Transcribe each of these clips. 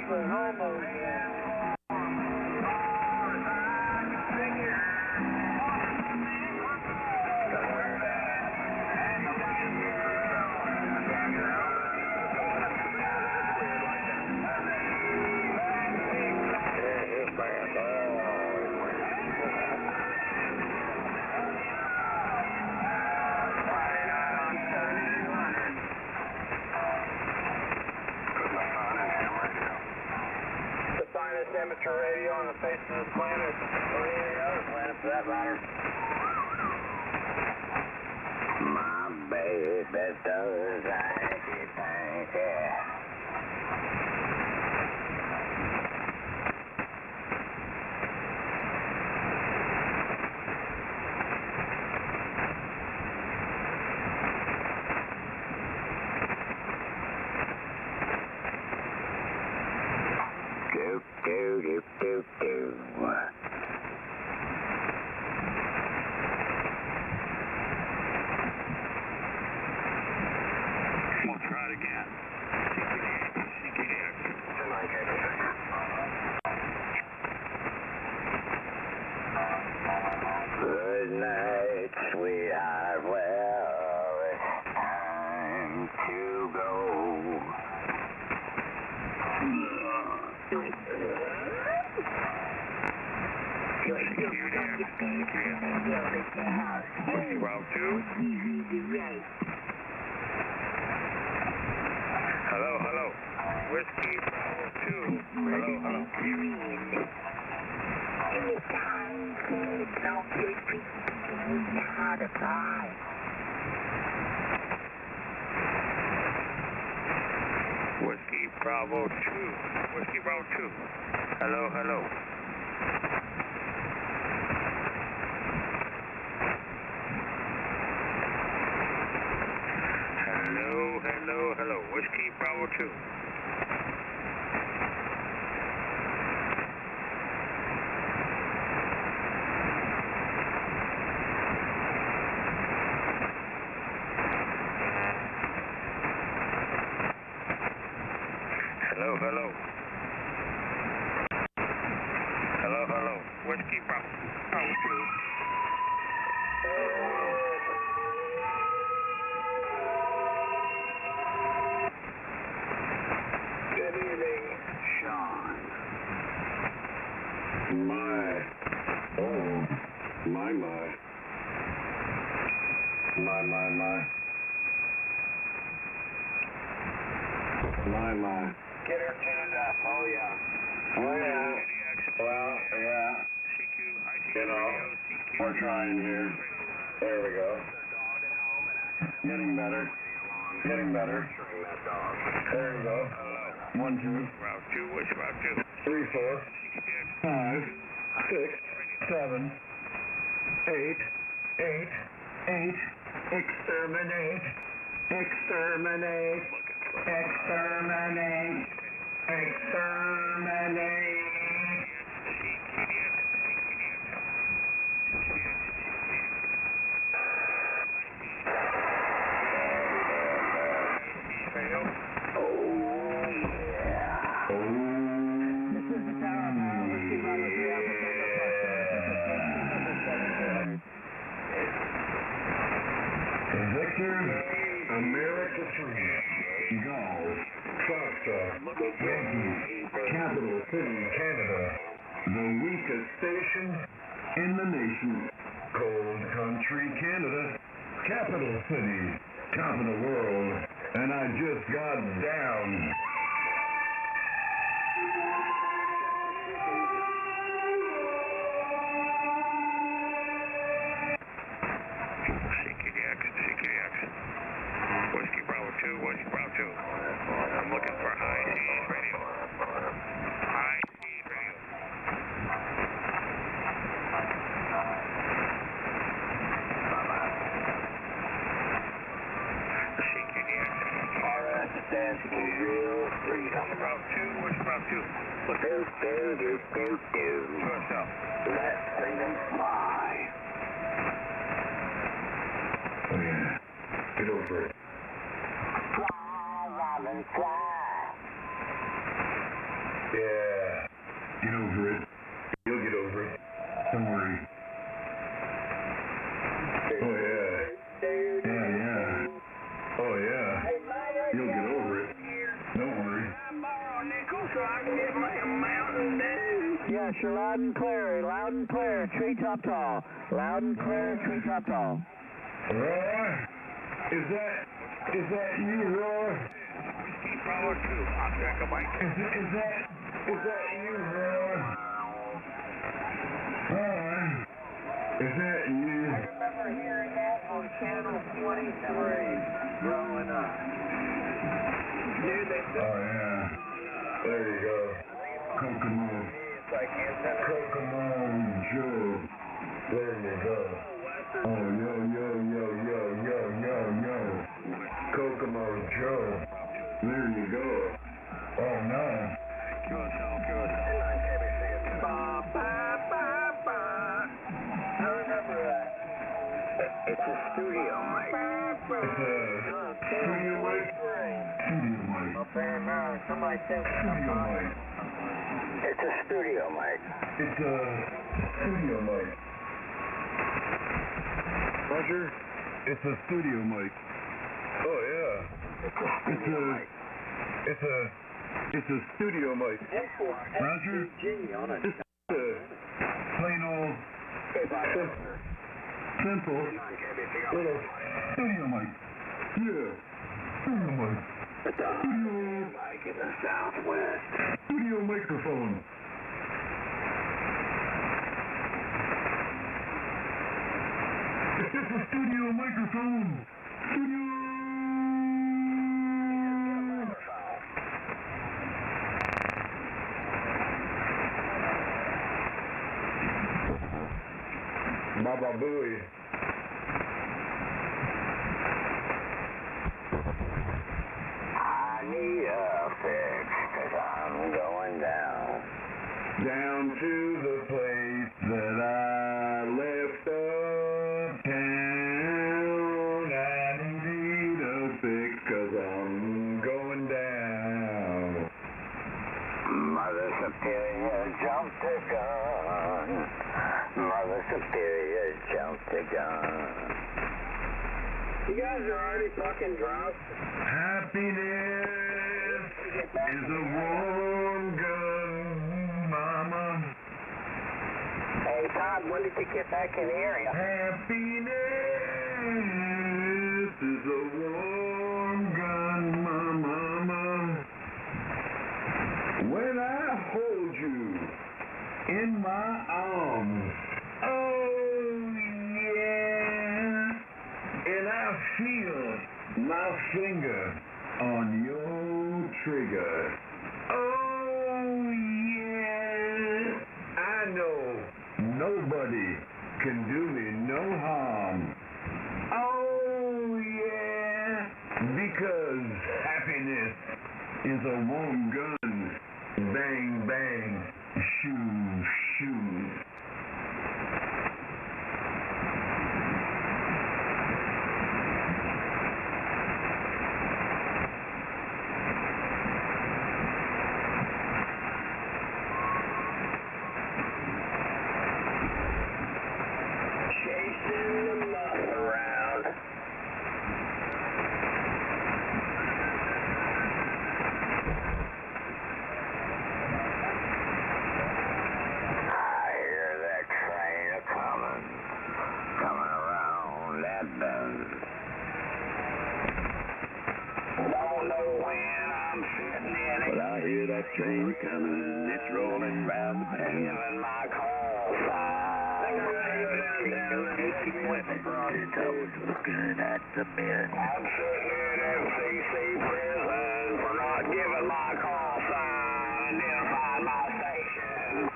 the hobo here. Amateur radio on the face of the planet, or any other planet for that matter. My baby does everything, yeah. We'll try it again. Good night, sweetheart. Well, it's time to go. Route 2. Hello, hello. Whiskey Bravo 2. Hello, hello. Anytime, kids, don't get freaking hard to fly. Whiskey Bravo 2. Whiskey Bravo 2. Hello, hello. Hello, hello, hello. Whiskey Bravo 2. Hello, hello. Hello, hello. Whiskey Bravo 2. Good evening, Sean. My. Oh. My. My. Get her tuned up. Oh, yeah. Oh, yeah. Well, yeah. You know, we're trying here. There we go. Getting better. Getting better. There you go. 1, 2. Route 2, which Route 2? 3, 4, 5, 6, 7, 8, 8, 8. Exterminate. Exterminate. Exterminate. Exterminate. Victor, America 3, Golf, Foxtrot, Yankee, Capital City, Canada, the weakest station in the nation, Cold Country, Canada, Capital City, top of the world, and I just got down. Whiskey Bravo 2, Whiskey Bravo 2. I'm looking for high speed radio. High speed radio. RS stands for real freedom. Bravo 2, Whiskey Bravo 2. Look Do, do, do, do, do. to yourself. Let freedom fly. Oh, yeah. Get over it. Fly, Robin, fly. Yeah. Get over it. You'll get over it. Don't worry. Oh, yeah. Yeah. Oh, yeah. You'll get over it. Don't worry. Yes, you're loud and clear. Loud and clear. Treetop tall. Loud and clear. Treetop tall. Roy? Is that you, Roy? Bravo 2, I'll check a mic. Is that you, Roy? Alright. Is that you? I remember hearing that on channel 23 growing up. Dude, they said... Oh, yeah. There you go. Kokomo. It's like antenna. Kokomo Joe. There you go. Oh, yo. Kokomo Joe. There you go. Oh, no. I remember that. It's a studio mic. It's a studio mic? Studio mic. Up there now, somebody said Studio mic. it's a studio mic. It's a studio mic. Roger? It's a studio mic. Oh, yeah. It's a studio mic. Roger? It's a plain old simple little studio mic. Yeah. Studio mic. Studio Mic in the Southwest. Studio microphone. It's just a studio microphone. Studio. Baba Booey. I need a fix, 'cause I'm going down. Down to the place that I left uptown. I need a fix 'cause I'm going down. Mother Superior jumped the gun. Mother Superior jumped the gun. You guys are already fucking drunk. Happiness is a warm gun, mama. Hey, Todd, when did you get back in the area? Happiness is a warm gun, mama. When I hold you in my arms, oh yeah, and I feel my finger on your trigger, oh yeah, I know nobody can do me no harm, oh yeah, because happiness is a warm gun, bang bang, shoo shoo. Chasing the mud around. I hear that train coming around that bend. Don't know when I'm sitting in it. Well, I hear that train coming, it's rolling round the bend. Feeling my call sign. Toes looking at the bend. I'm sitting in MCC prison for not giving my call sign, identifying my station.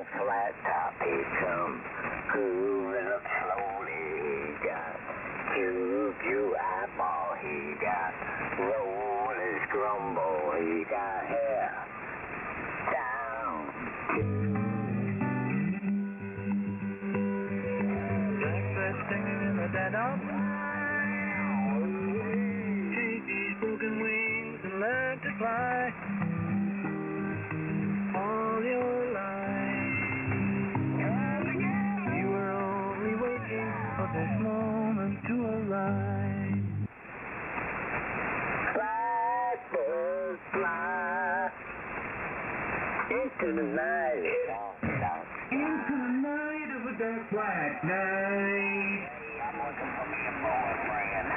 old flat top, he come grooving up slowly. He got two eyeball, he got roll his grumble, he got hair down. Blackbird singing in the dead of night. Take these broken wings and learn to fly. All your life, you were only waiting for this moment to arrive. Blackbirds fly into the night. Into the night of a dark black night. I'm looking for me a boyfriend.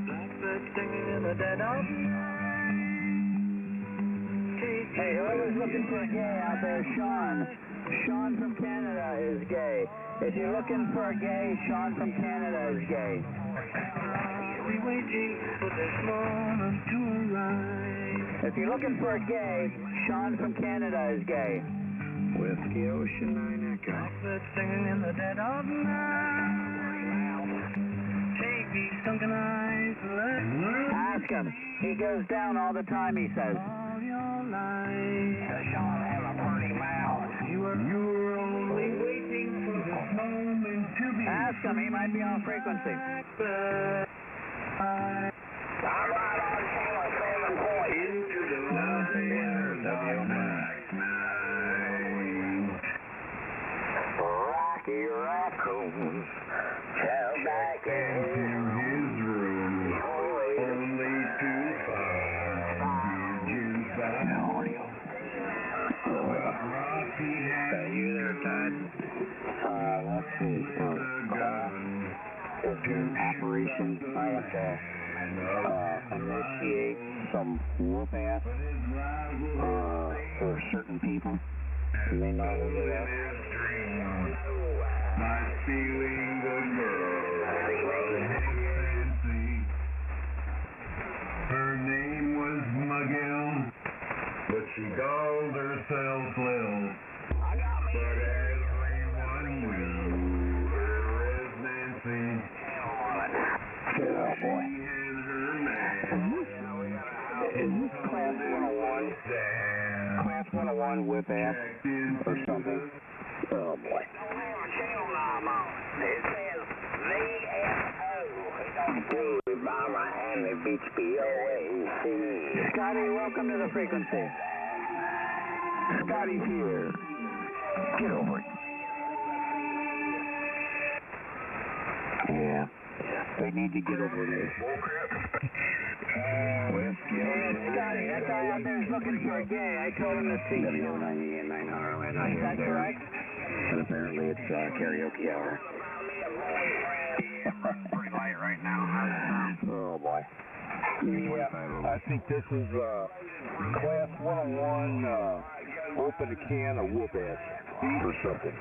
Blackbird singing in the dead of night. Hey, whoever's looking for a gay out there, Sean. Sean from Canada is gay. If you're looking for a gay, Sean from Canada is gay. We waiting for this moment to arrive. If you're looking for a gay, Sean from Canada is gay. Whiskey Ocean 9 Echo. Blackbird singing in the dead of night. Take these sunken eyes and learn. Ask him. He goes down all the time, he says. All your life, Sean have a pretty mouth. you were only waiting for this moment to be. Ask him. He might be on frequency. Blackbird. I'm right on channel 7.0. Into the night of your black night. Rocky Raccoon fell back in Into his room, only to find his body. Rocky had you there, Todd? Let's see. the gun. Operation. I have to initiate some whoop-ass for certain people. They know who they are. My feeling the girl fancy. Her name was Miguel, but she called herself Lil. But everyone knew her as Nancy. Oh, boy. She and her man. Is this Class 101? Class 101 whip-ass or something? Oh, boy. Channel I'm on. It says VFO. Included by Miami Beach BOAC. Scotty, welcome to the frequency. Scotty's here. Get over it. Yeah. They need to get over this. Scotty, that guy out there is looking for a gay. I told him to see you. W98.9 Harlan. Is that correct? And apparently it's karaoke hour. Pretty light right now. Oh boy. Yeah, I think this is Class 101, open a can of whoop ass or something.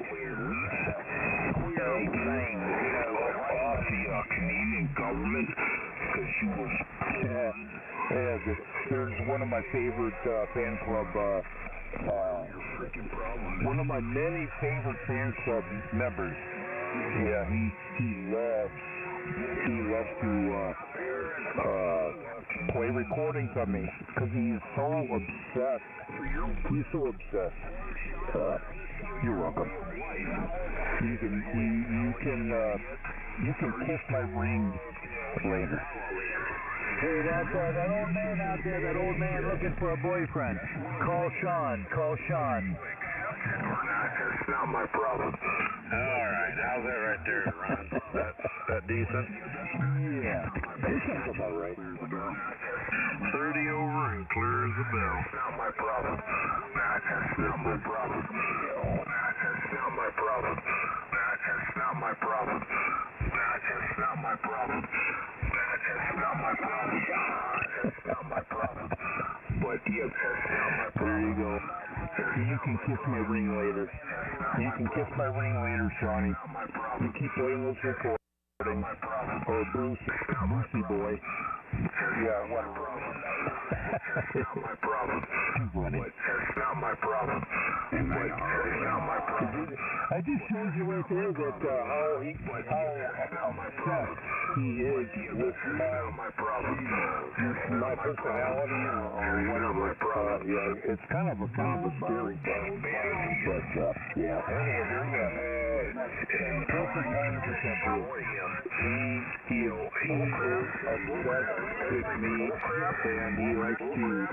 Off the Canadian government because she was. There's one of my favorite fan club, one of my many favorite fan club members. Yeah, he loves to play recordings of me because he's so obsessed. He's so obsessed. You're welcome. You can kiss my ring later. Hey, that old man out there, that old man looking for a boyfriend. Call Sean. That's not my problem. All right, how's that right there, Ron? That decent? Yeah. This sounds about right. 30 over and clear as a bell. Not my problem. That's not my problem. That's not my problem. That's not my problem. That's not my problem. That's not my problem. That's not my problem. But yeah, that's not my problem. There you go. You can kiss my ring later. You can kiss my ring later, Shawnee. You keep playing this recording. Boy, or Brucey Boy. Yeah, whatever. That's not my problem. Funny. That's not my problem. And I That's not my problem. I just showed you right there that how obsessed he is with My problem. my personality or whatever. Yeah, it's kind of a scary thing. But yeah. Perfect 100% proof. He is obsessed with me, and he likes to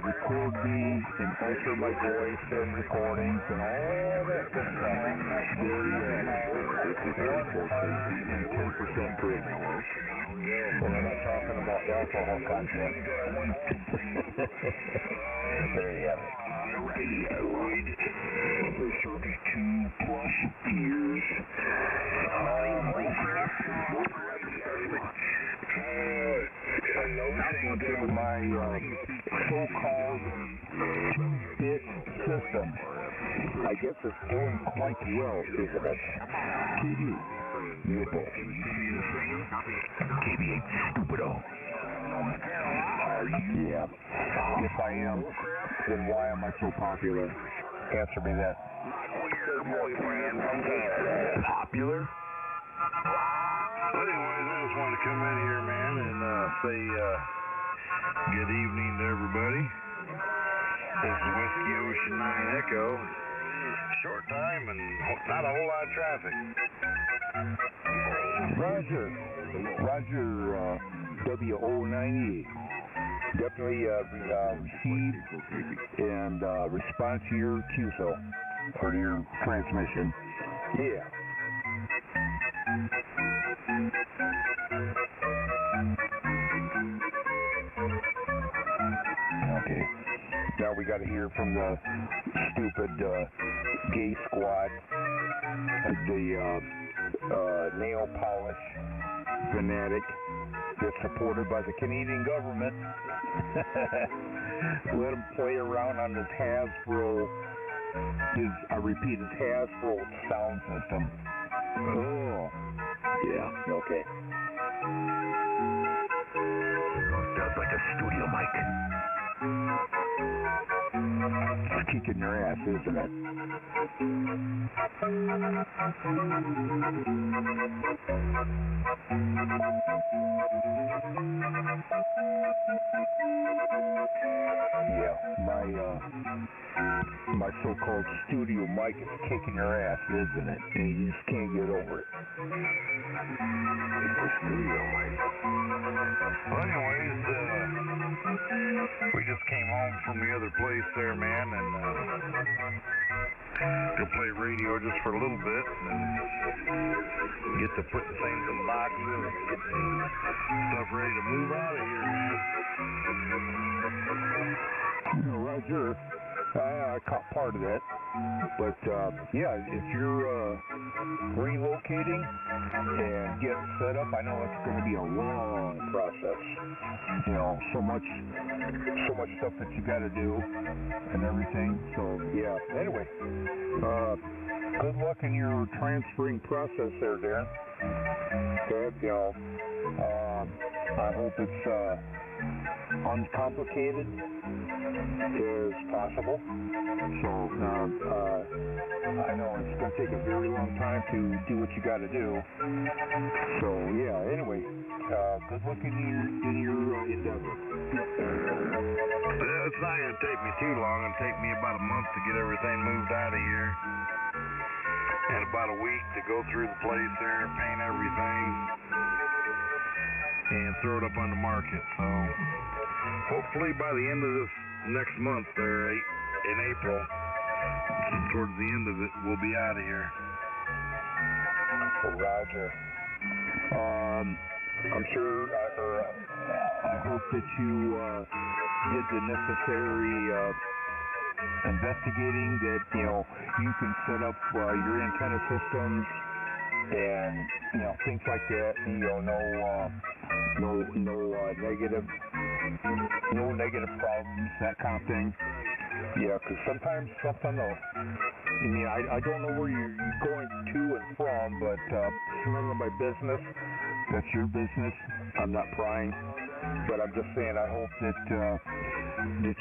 record me and alter my voice and recordings and all that good stuff. Very 110% proof. And I'm not talking about alcohol content. There you have it. 32 plus years. My so-called bit system, I guess it's doing quite well, isn't it? TV, nipple. TV, stupido. Yeah. If I am, then why am I so popular? Answer me that. Popular? Well, anyways, I just wanted to come in here, man, and say good evening to everybody. This is Whiskey Ocean 9 Echo. Short time and not a whole lot of traffic. Roger, WO98. Definitely receive and respond to your QSO or to your transmission. Yeah. Okay. Now we got to hear from the stupid gay squad, the nail polish fanatic that's supported by the Canadian government. Let him play around on his Hasbro, I repeat, his Hasbro sound system. Oh, yeah, okay. Sounds like a studio mic. It's kicking your ass, isn't it? Yeah, my so-called studio mic is kicking your ass, isn't it? And you just can't get over it. It's a studio mic. Well, anyways, we just came home from the other place there, man, and gonna play radio just for a little bit and get to putting things in boxes and get stuff ready to move out of here, man. Roger. I caught part of that. But, yeah, if you're relocating and getting set up, I know it's going to be a long process. You know, so much stuff that you got to do and everything. So, yeah. Anyway, good luck in your transferring process there, Darren. Okay, you know, I hope it's uncomplicated as possible. So I know it's going to take a very long time to do what you got to do. So yeah. Anyway, good luck in your endeavor. Yeah, it's not going to take me too long. It'll take me about a month to get everything moved out of here, and about a week to go through the place there, paint everything, and throw it up on the market. So hopefully by the end of this next month there, in April, towards the end of it, we'll be out of here. Roger. I'm sure, I hope that you did the necessary investigating, that you can set up your antenna systems and things like that. No negative problems, that kind of thing. Yeah, because sometimes something will. I don't know where you're going to and from, but it's none of my business. that's your business. I'm not prying, but I'm just saying I hope that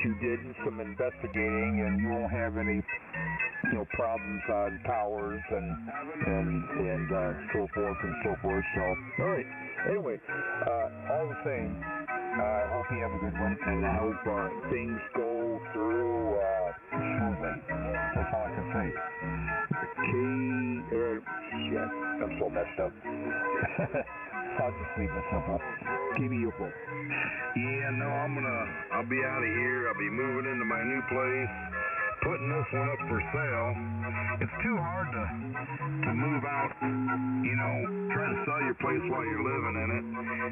you did some investigating and you won't have any problems on towers and so forth and so forth. So, all right. Anyway, all the same, I hope you have a good one, and I hope things go through smoothly. That's all I can say. Shit, I'm so messed up. I'll just leave it simple. Beautiful. Yeah, no, I'll be out of here. I'll be moving into my new place, putting this one up for sale. It's too hard to move out, try to sell your place while you're living in it.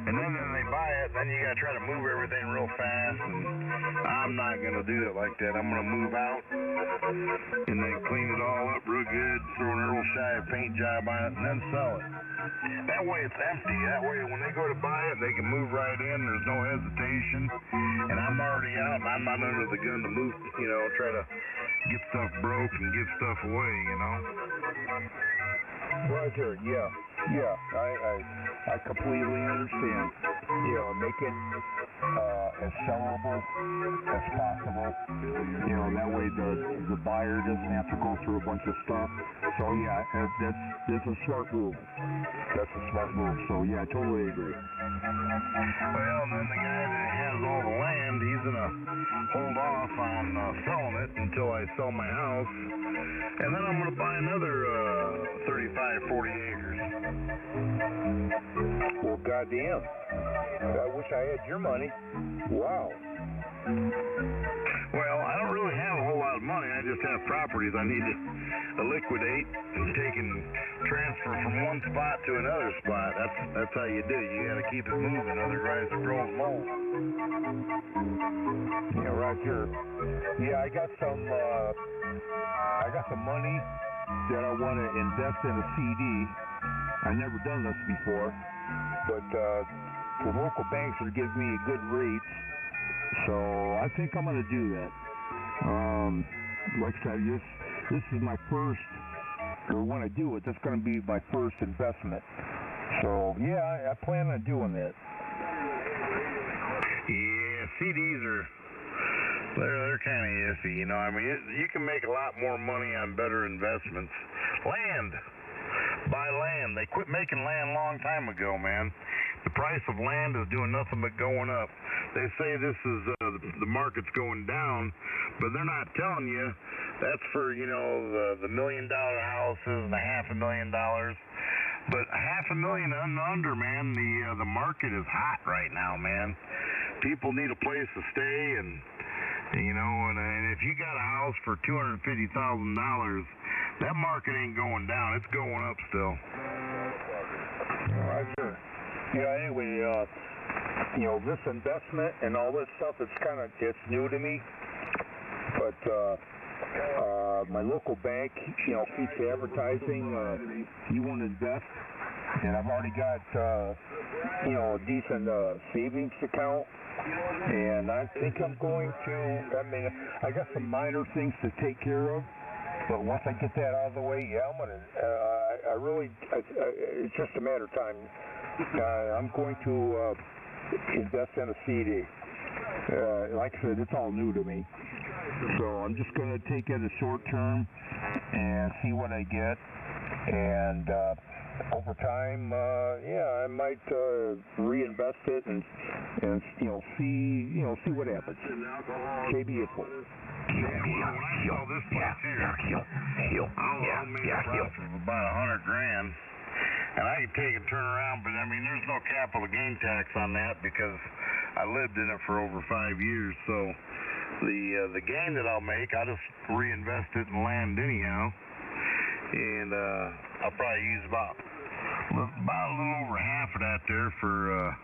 And then when they buy it, then you gotta try to move everything real fast. And I'm not gonna do it like that. I'm gonna move out and then clean it all up real good, throw a real shy paint job on it, and then sell it. That way it's empty. That way when they go to buy it, they can move right in. There's no hesitation. And I'm already out, and I'm not under the gun to move, try to get stuff broke and give stuff away, Roger, yeah, I completely understand. Make it as sellable as possible. That way the buyer doesn't have to go through a bunch of stuff. So yeah, that's a smart move. That's a smart move. So yeah, I totally agree. Well, and then the guy that has all the land, he's gonna hold off on selling it until I sell my house, and then I'm gonna buy another 35, 40 acres. Well, goddamn. I wish I had your money. Wow. Well, I don't really have a whole lot of money. I just have properties I need to liquidate and take and transfer from one spot to another spot. That's how you do it. You got to keep it moving, otherwise it grows mold. Yeah, Roger. Yeah, I got some money that I want to invest in a CD. I've never done this before, but the local banks are giving me good rates, so I think I'm going to do that. Like I said, this is my first, or when I do it, that's going to be my first investment. So yeah, I plan on doing that. Yeah, CDs they're kind of iffy, you can make a lot more money on better investments. Land. Buy land. They quit making land a long time ago, man. The price of land is doing nothing but going up. They say this is the market's going down, but they're not telling you that's for the $1 million houses and the $500,000. But $500,000 and under, man, the market is hot right now, man. People need a place to stay, and if you got a house for $250,000, that market ain't going down. It's going up still. Roger. Yeah, anyway, this investment and all this stuff, it's new to me. But my local bank, keeps advertising, you want to invest. And I've already got, a decent savings account. And I think I'm going to, I got some minor things to take care of. But once I get that out of the way, yeah, I'm going to, it's just a matter of time. I'm going to invest in a CD. Like I said, it's all new to me. So I'm just going to take it a short term and see what I get. And over time, I might reinvest it and see what happens. Maybe it will. When I sell this place here, I'll make a profit of about $100,000, and I can take and turn around. But there's no capital gain tax on that because I lived in it for over 5 years. So the gain that I'll make, I'll just reinvest it in land anyhow, and I'll probably use about a little over half of that there for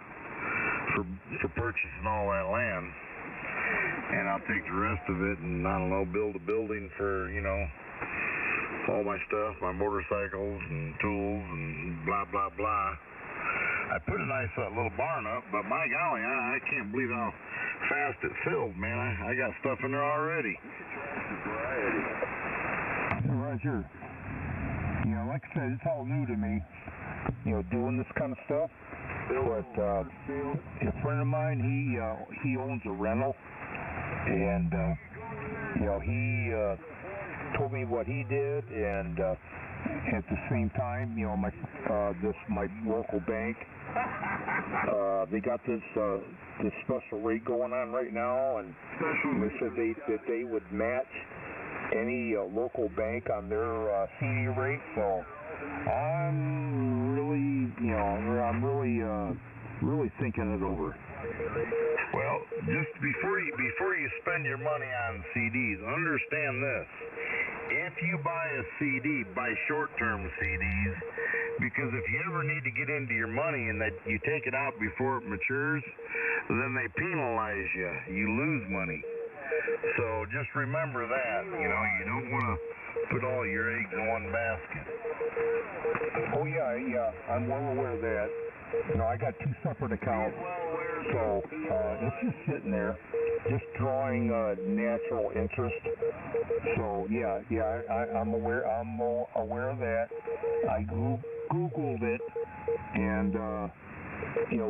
purchasing all that land. And I'll take the rest of it and, build a building for, all my stuff, my motorcycles and tools and blah, blah, blah. I put a nice little barn up, but my golly, I can't believe how fast it filled, man. I got stuff in there already. Roger. Like I said, it's all new to me, doing this kind of stuff. But a friend of mine, he owns a rental, and he told me what he did, and at the same time, my local bank, they got this special rate going on right now, and they said that they would match any local bank on their CD rate. So I'm really thinking it over. Well, just before you spend your money on CDs, understand this. If you buy a CD, buy short-term CDs, because if you ever need to get into your money and that you take it out before it matures, then they penalize you. You lose money. So just remember that. You don't want to put all your eggs in one basket. Oh yeah, I'm well aware of that. I got two separate accounts, so it's just sitting there, just drawing natural interest. So yeah, I'm aware of that. I Googled it and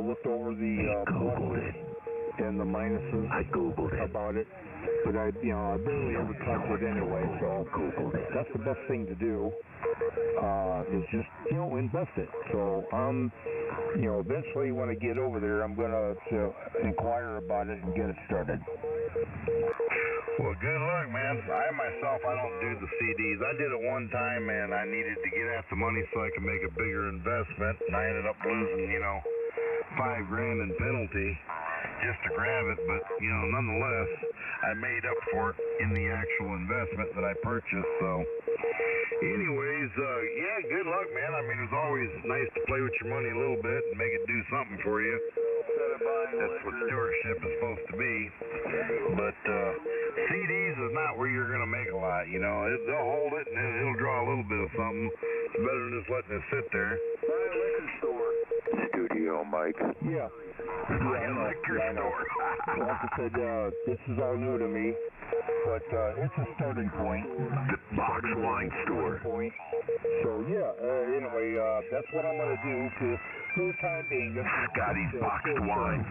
looked over the pluses and the minuses. I Googled it about it, but I barely ever touch it anyway. So that's the best thing to do. Is just invest it. So eventually when I get over there, I'm gonna inquire about it and get it started. Well, good luck, man. I don't do the CDs. I did it one time, and I needed to get at the money so I could make a bigger investment, and I ended up losing, $5,000 in penalty just to grab it, but nonetheless, I made up for it in the actual investment that I purchased. So anyways, good luck, man. I mean, it's always nice to play with your money a little bit and make it do something for you. That's what stewardship is supposed to be. But CDs is not where you're going to make a lot. They'll hold it and it'll draw a little bit of something. It's better than just letting it sit there. Studio Mike. Yeah. Liquor store. Like I said, this is all new to me, but it's a starting point. The box wine store. So anyway, that's what I'm going to do for the time being. Scotty's boxed wine.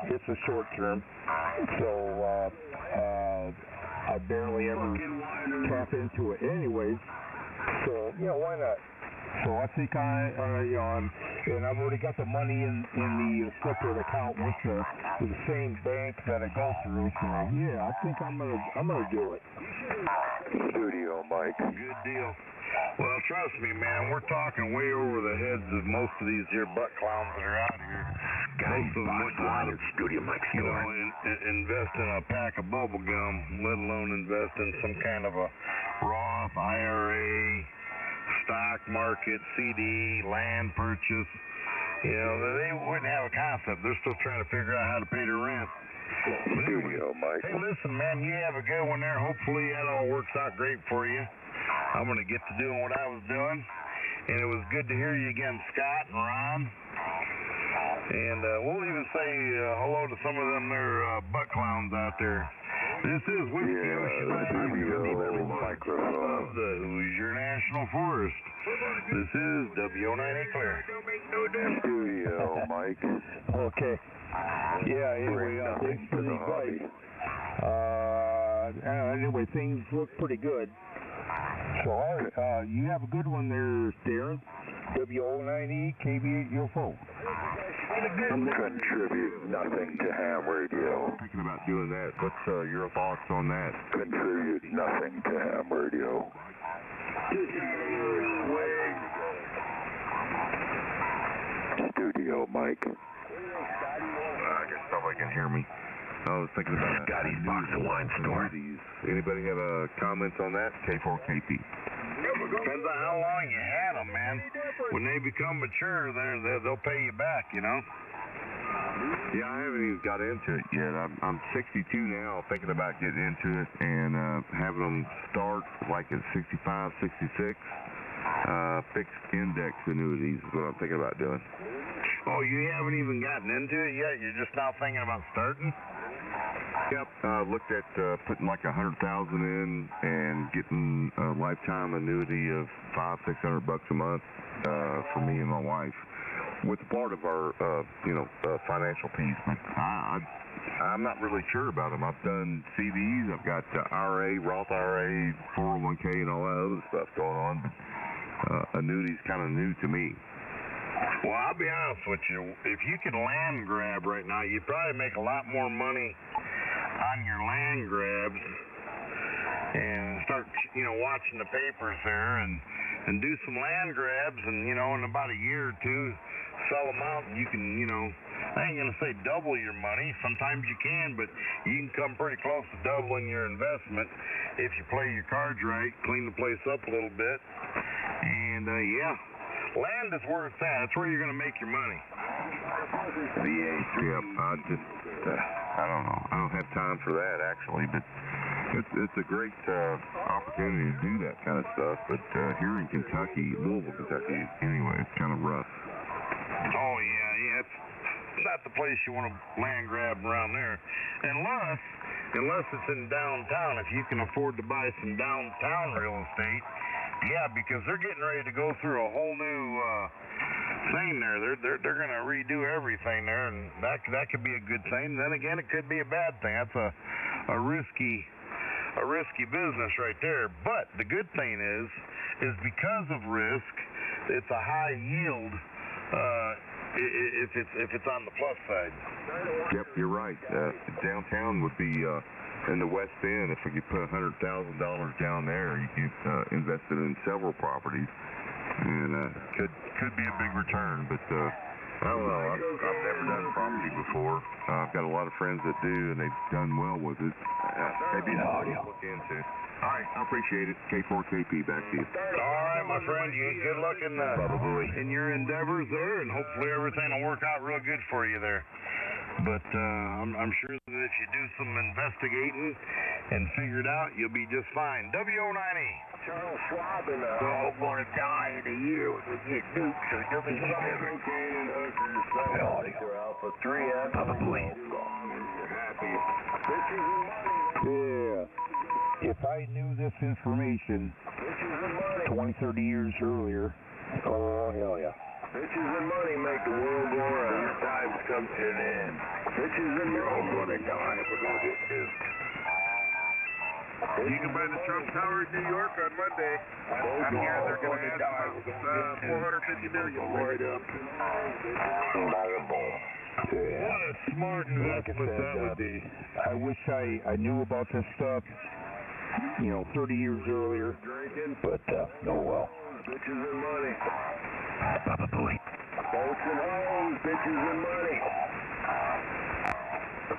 It's a short term, so I barely ever tap into it anyways. So why not? So I think and I've already got the money in the separate account with the same bank that I go through. So I think I'm gonna do it. Studio Mike. Good deal. Well, trust me, man, we're talking way over the heads of most of these here butt clowns that are out here. Most of them wouldn't want to, Studio Mike store. Invest in a pack of bubble gum, let alone invest in some kind of a Roth, IRA, stock market, CD, land purchase. They wouldn't have a concept. They're still trying to figure out how to pay their rent. Studio Mike. Hey, listen, man, you have a good one there. Hopefully that all works out great for you. I'm going to get to doing what I was doing, and it was good to hear you again, Scott and Ron. And we'll even say hello to some of them there butt clowns out there. This is Whiskey Ocean microphone of the Hoosier National Forest. This is WO9A Clear. Studio Mike. Okay. Anyway, thanks for the advice. Anyway, things look pretty good. So, all right, you have a good one there, Darren. WO9E KB8UFO. Contribute nothing to ham radio. Thinking about doing that. What's your thoughts on that? Contribute nothing to ham radio. Studio Mike. I guess nobody can hear me. I was thinking about Scotty's box of wine store. Anybody have a comment on that? K4KP. Depends on how long you had them, man. When they become mature, they'll pay you back, Yeah, I haven't even got into it yet. I'm 62 now, thinking about getting into it and having them start like at 65, 66. Fixed index annuities is what I'm thinking about doing. Oh, you haven't even gotten into it yet? You're just now thinking about starting? Yep. Looked at putting like $100,000 in and getting a lifetime annuity of $500-600 a month for me and my wife. with part of our, financial piece. But I'm not really sure about them. I've done CDs, I've got IRA, Roth IRA, 401k, and all that other stuff going on. But annuity's kind of new to me. Well, I'll be honest with you. If you could land grab right now, you'd probably make a lot more money on your land grabs and start, watching the papers there and do some land grabs and, in about a year or two, sell them out and you can, I ain't going to say double your money. Sometimes you can, but you can come pretty close to doubling your investment if you play your cards right, clean the place up a little bit. And, land is where it's at. That's where you're going to make your money. Yep, I don't know. I don't have time for that, actually, but it's a great opportunity to do that kind of stuff. But here in Kentucky, Louisville, Kentucky, anyway, it's kind of rough. Oh, yeah, it's not the place you want to land grab around there. Unless it's in downtown, if you can afford to buy some downtown real estate. Yeah, because they're getting ready to go through a whole new thing there. They're going to redo everything there, and that could be a good thing. Then again, it could be a bad thing. That's a risky business right there. But the good thing is because of risk, it's a high yield if it's on the plus side. Yep, you're right. Downtown would be in the West End. If we could put $100,000 down there, you could invest it in several properties, and could be a big return. But I don't know. I've never done property before. I've got a lot of friends that do, and they've done well with it. Maybe something to look into. All right, I appreciate it. K4KP, back to you. All right, my friend. Good luck in your endeavors there, and hopefully everything will work out real good for you there. But I'm sure that if you do some investigating and figure it out, you'll be just fine. WO9E. Charles Schwab and we're all going to die in a year when we get nuked, so nobody ever. Alpha 3F. Probably. Yeah. If I knew this information 20, 30 years earlier, oh, hell yeah. Bitches and money make the world go round. Your time's come to an end. Bitches and money. We're all going to die. We're going to get nuked. You can buy the Trump Tower in New York on Monday. I'm here. They're going to ask about $450 million for it. Yeah. What a smart investment that would be. I wish I knew about this stuff, 30 years earlier, but oh well. Bitches and money. Boats and hoes, bitches and money.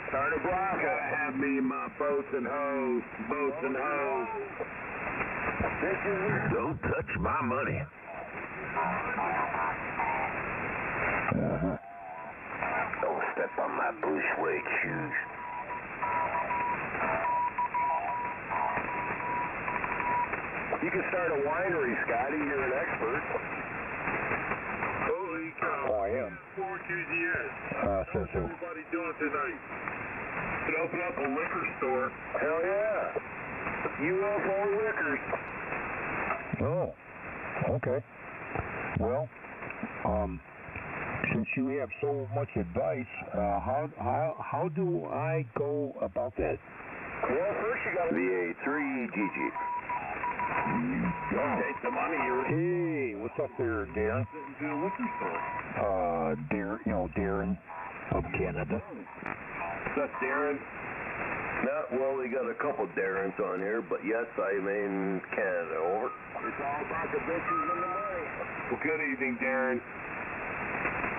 Start a block. Gotta have me my boats and hoes. Boats and hoes. Bitches and don't touch my money. Don't step on my bushwhack shoes. You can start a winery, Scotty. You're an expert. Holy cow. Oh, I am. 4 QGS. So. Everybody doing tonight? Could open up a liquor store. Hell yeah. UFO liquors. Oh, okay. Well, since you have so much advice, how do I go about that? Well, first you got VA3 GG. Take the money. Hey, what's up there, Darren? Darren of Canada. What's up, Darren? Well, we got a couple Darrens on here, but yes, I'm in Canada. Over. It's all about the bitches and the money. Well, good evening, Darren.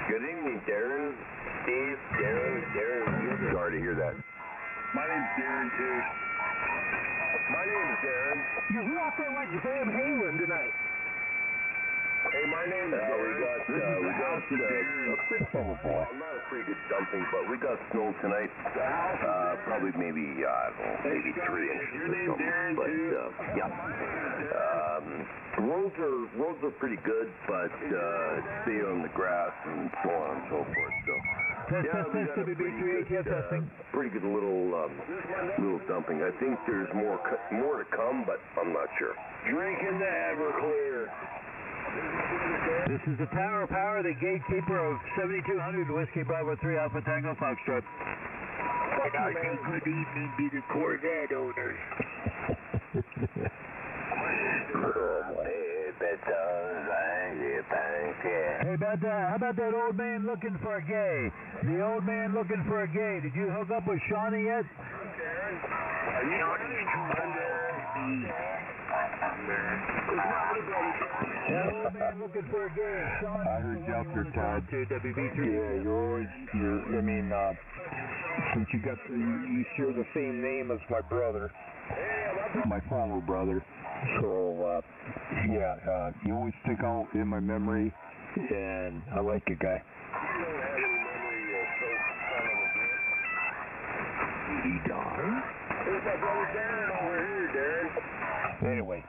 Good evening, Darren. Steve, Darren. Sorry to hear that. My name's Darren, too. My name's Darren. You walk there like Van Halen tonight. Hey, my name's Darren. We got Oh, boy. not a pretty good dumping, but we got snow tonight. Probably maybe 3 inches Your or name something. Darren, But too? roads are pretty good, but stay on the grass and so on and so forth. So we got a pretty good little dumping. I think there's more to come, but I'm not sure. Drinking the Everclear. This is the Tower Power, the gatekeeper of 7200 Whiskey Bravo 3 Alpha Tango Foxtrot. And also good evening to the Corvette owners. Hey, how about that old man looking for a gay? The old man looking for a gay. Did you hook up with Shawnee yet? Are you old man looking for a gay. Shawnee. I heard you out there, Todd. Yeah, since you share the same name as my brother, my former brother. So, you always stick out in my memory, and I like you, guy. Anyway,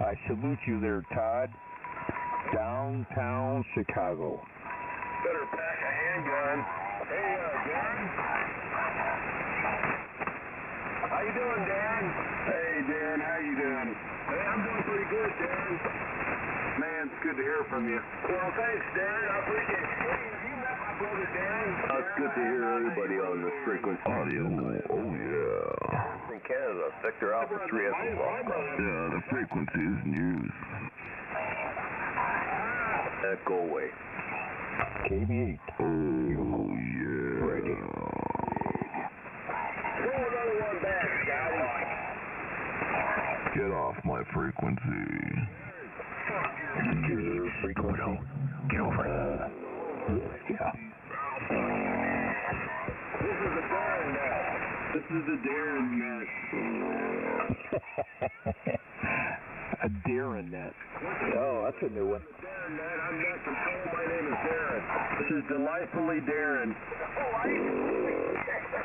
I salute you there, Todd. Downtown Chicago. Better pack a handgun. Hey, Dan. How you doing, Dan? Hey, Dan. How you doing? Hey, I'm doing pretty good, Dan. Man, it's good to hear from you. Well, thanks, Dan. I appreciate it. Hey, have you met my brother, Dan? It's good to hear everybody on this frequency. Audio. Oh, yeah. In Canada, Sector Alpha 3 has Yeah, the frequency is news. Go away. KB8. Oh, yeah. Ready. Throw another one back, Scotty. Get off my frequency. Your frequency. Get over it. Yeah. This is a Darren net. A Darren net. Oh, that's a new one. Darren net, I'm net control. My name is Darren. This is delightfully Darren.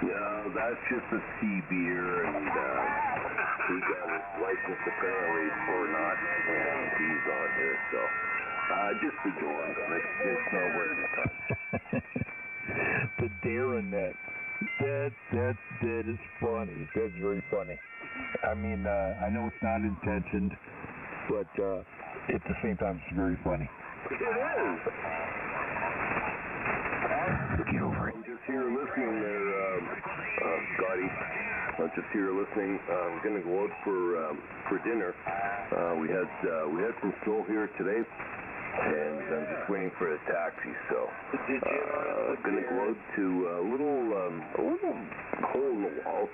No, that's just a sea beer, and he got his license apparently for not, and he's on here, so just ignore him. It's not worth the time. The Darren net. That is funny. That's very funny. I mean, I know it's not intentioned, but at the same time, it's very funny. It is. Get over it. I'm just here listening there, Scotty. I'm just here listening. I'm going to go out for dinner. We had some snow here today, and I'm just waiting for a taxi. So I'm going to go out to a little hole in the wall.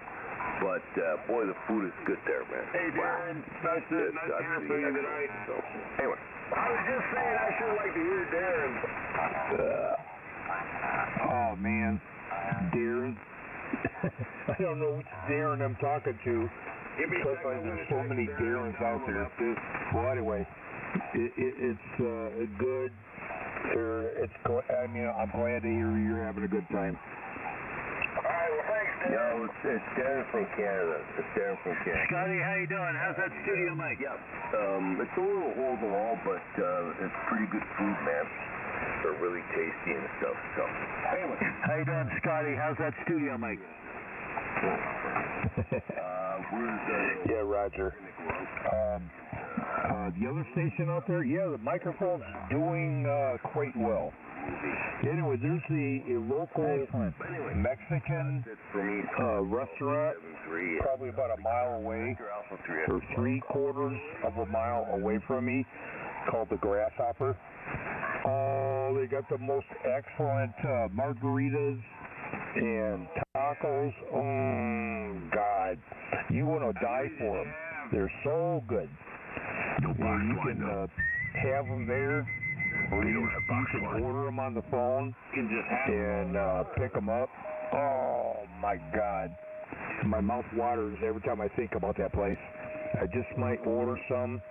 But boy, the food is good there, man. Hey, Darren. Nice to hear from you tonight. So, anyway. I was just saying I sure like to hear Darren. Oh, man. Darren. I don't know which Darren I'm talking to. Because there's so many Darrens out there. Well, anyway, it's good. I'm glad to hear you're having a good time. All right, well, thanks, Darren. No, it's Darren from Canada. It's Darren from Canada. Scotty, how you doing? How's that studio mic? Yeah. It's a little hole in the wall, but it's pretty good food, man. They're really tasty and stuff. So, anyway. How you doing, Scotty? How's that studio mic? Yeah, Roger. The other station out there, yeah, the microphone's doing quite well. Anyway, there's a local Mexican restaurant probably about a mile away, or 3/4 of a mile away from me, called the Grasshopper. Oh, they got the most excellent margaritas and tacos. Oh, God. You want to die for them. They're so good. You can have them there, or you can order them on the phone and pick them up. Oh, my God. My mouth waters every time I think about that place. I just might order some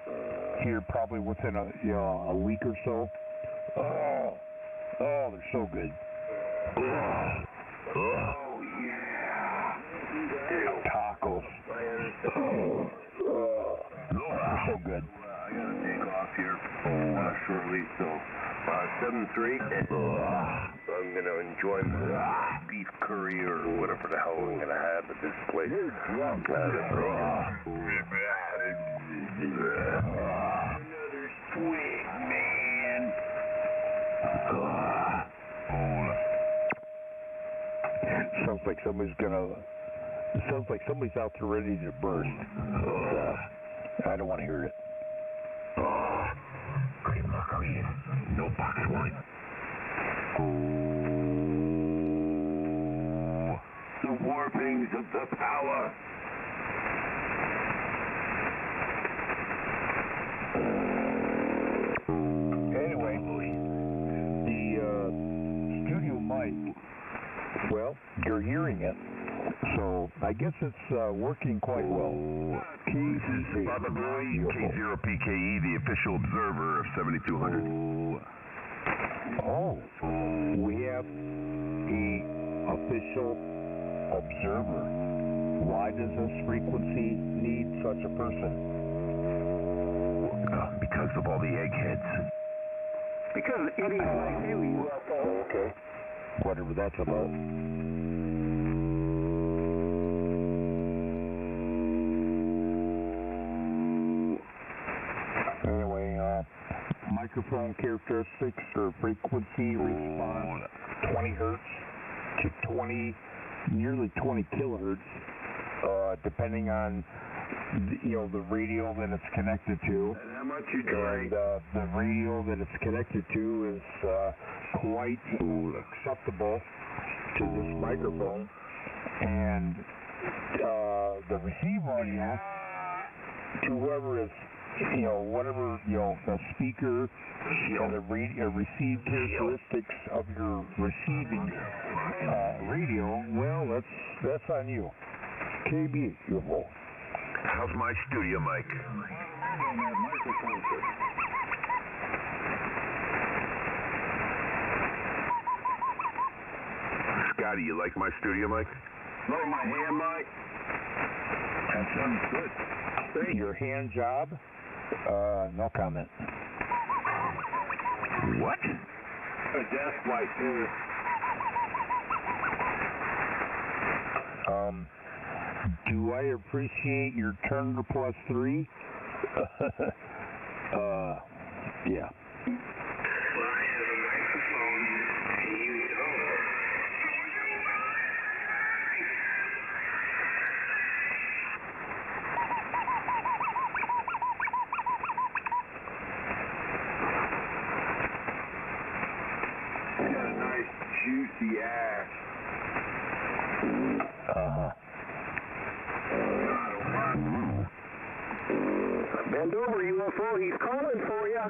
here probably within a week or so. Oh, they're so good. Oh, yeah. Tacos. They're so good. I gotta take off here shortly, so 7-3. I'm gonna enjoy my beef curry or whatever the hell I'm gonna have at this place. Another swing, man. sounds like somebody's out there ready to burst. I don't want to hear it. Great luck, no box line. The warpings of the power. Anyway, the studio mic, well, you're hearing it, so I guess it's working quite well. K0PKE, the official observer of 7200. Oh, we have the official observer. Why does this frequency need such a person? Because of all the eggheads. Because idiots like you, UFO. Okay. Whatever that's about. Anyway, microphone characteristics or frequency response 20 hertz to nearly 20 kilohertz, depending on the radio that it's connected to. And how much you drink? And the radio that it's connected to is quite acceptable to this microphone. And the receive audio to whoever is, whatever, the speaker and the receive characteristics of your receiving radio, well, that's on you. KB, UFO. How's my studio mic? Scotty, you like my studio mic? Like my hand mic? That sounds good. Your hand job? No comment. What? A desk mic, too. Do I appreciate your Turner plus 3? Yeah. Got a nice juicy ass. Bend over, UFO. He's calling for you.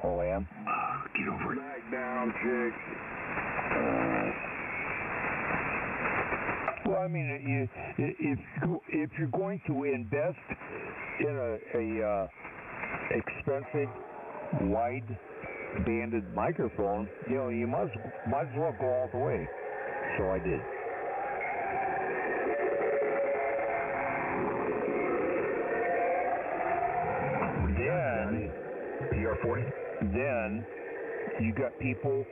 Oh, I am? Get over it. Back down, chick. Well, I mean, if you're going to invest in a expensive, wide-banded microphone, you might as well go all the way. So I did. PR40? Then you got people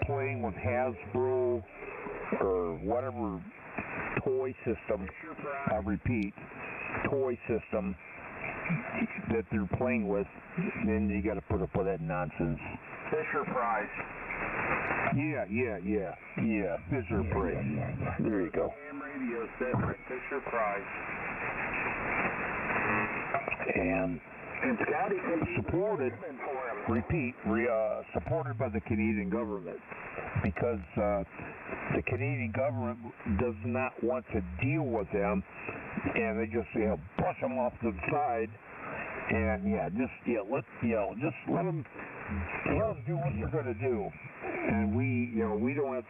playing with Hasbro or whatever toy system, I repeat, toy system that they're playing with, then you got to put up with that nonsense. Fisher Price. Yeah, Fisher Price. There you go. Ham radio set by Fisher Price. And Scotty supported, supported by the Canadian government, because the Canadian government does not want to deal with them, and they just brush them off to the side, and let them do what they're going to do, and we don't have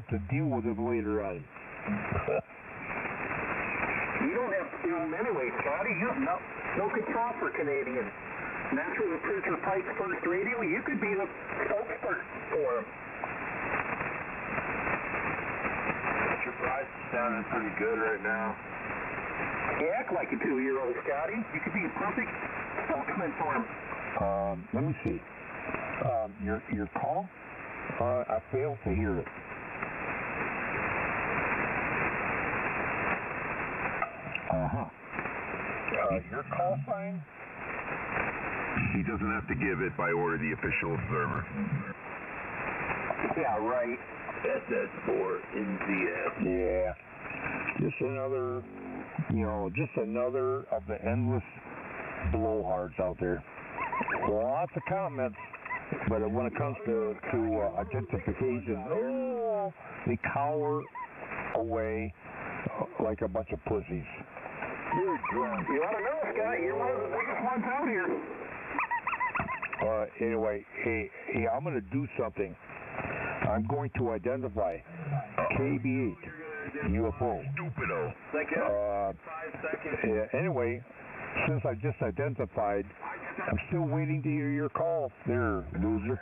to deal with them later on. You don't have to do them anyway, Scotty. You have no control for Canadians. Naturally, with Fisher Price First Radio, you could be the spokesperson for them. Fisher Price is sounding pretty good right now. You act like a 2-year-old, Scotty. You could be a perfect spokesman for him. Let me see. Your call? I failed to hear it. Your call sign? He doesn't have to give it by order of the official observer. Yeah, right. SS4NZF. Yeah. Just another, just another of the endless blowhards out there. Lots of comments, but when it comes to identification, they cower away like a bunch of pussies. You're drunk. You ought to know, Scott. You're one of the biggest ones out here. Anyway, hey, I'm going to do something. I'm going to identify KB8 UFO. Stupido. Anyway, since I just identified, I'm still waiting to hear your call there, loser.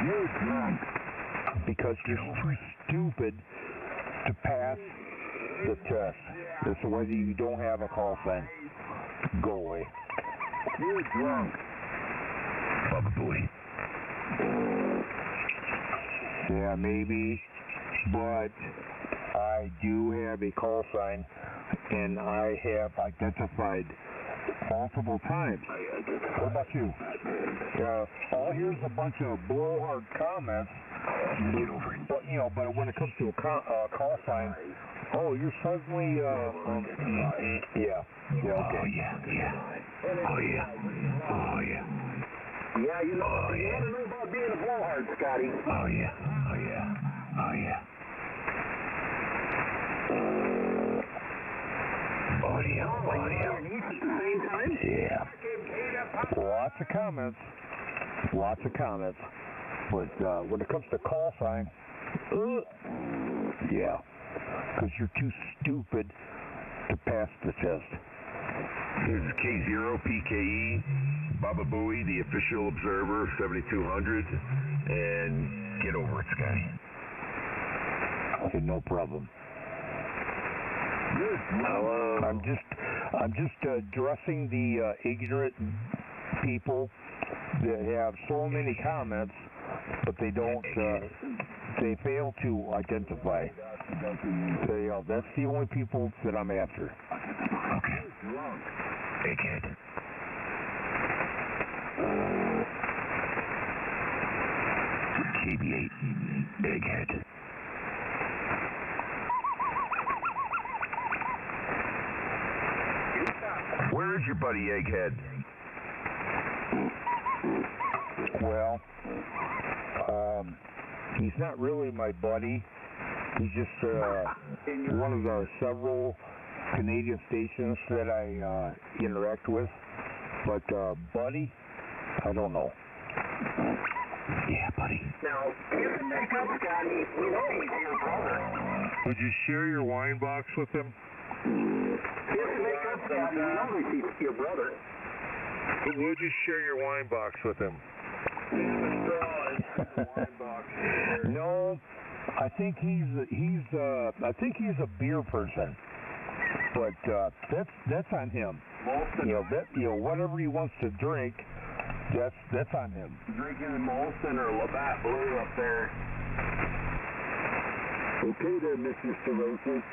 You're drunk. Because you're too stupid to pass the test. That's why you don't have a call sign. Go away. You're drunk. Probably. Yeah, maybe, but I do have a call sign, and I have identified multiple times. What about you? All here's a bunch of blowhard comments, but when it comes to a call sign, you're suddenly, yeah, okay. Oh, yeah. Yeah, you ought to know about being a blowhard, Scotty. Oh, yeah. Audio. Underneath at the same time? Yeah. Lots of comments. But when it comes to call sign, yeah, because you're too stupid to pass the test. This is K0PKE, Baba Booey, the official observer, 7200, and get over it, Scotty. Okay, no problem. Hello. I'm just addressing the ignorant people that have so many comments, but they don't. They fail to identify. That's the only people that I'm after. Okay. Egghead. KB8. Egghead. Where is your buddy, Egghead? Well, he's not really my buddy. He's just one of the several Canadian stations that I interact with. But buddy, I don't know. Yeah, buddy. Now, you can make up, Scotty. We know he's your brother. Would you share your wine box with him? You can make up, Scotty. We know he's your brother. Would you share your wine box with him? No, I think he's a beer person. But that's on him. Whatever he wants to drink, that's on him. Drinking Molson or Labatt Blue up there. Okay there, Mr. Cirrhosis.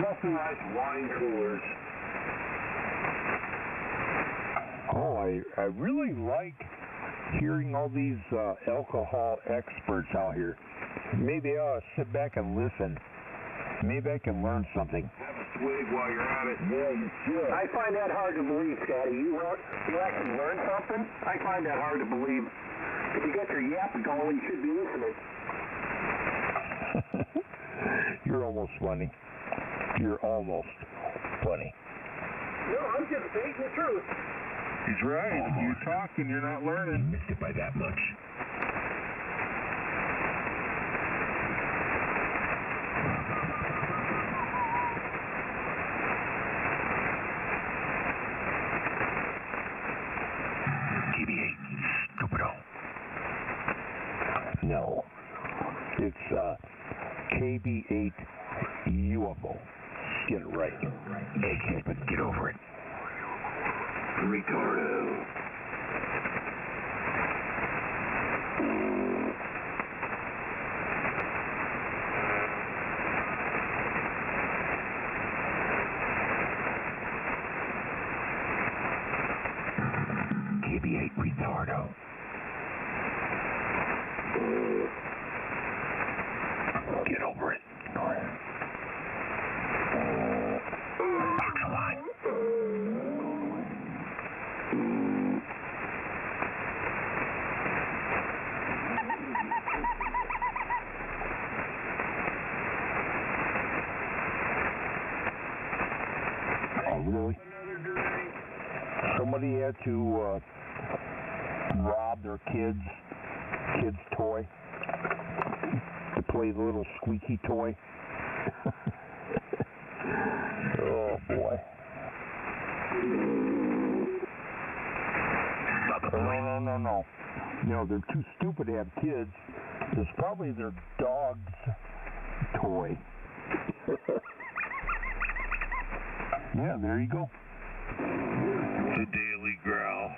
Nothing like wine coolers. I really like hearing all these alcohol experts out here. Maybe I ought to sit back and listen. Maybe I can learn something. Have a swig while you're at it. Yeah, you should. I find that hard to believe, Scotty. You actually learn something? I find that hard to believe. If you got your yap going, you should be listening. You're almost funny. You're almost funny. No, I'm just stating the truth. He's right. If you talk and you're not learning. You missed it by that much. KB8, stupido. No. It's KB8 UFO. Get it right. Egghead, but get over it. Ricardo. to rob their kid's toy, to play the little squeaky toy. Oh boy. No. No, they're too stupid to have kids. It's probably their dog's toy. Yeah, there you go. The Daily Growl.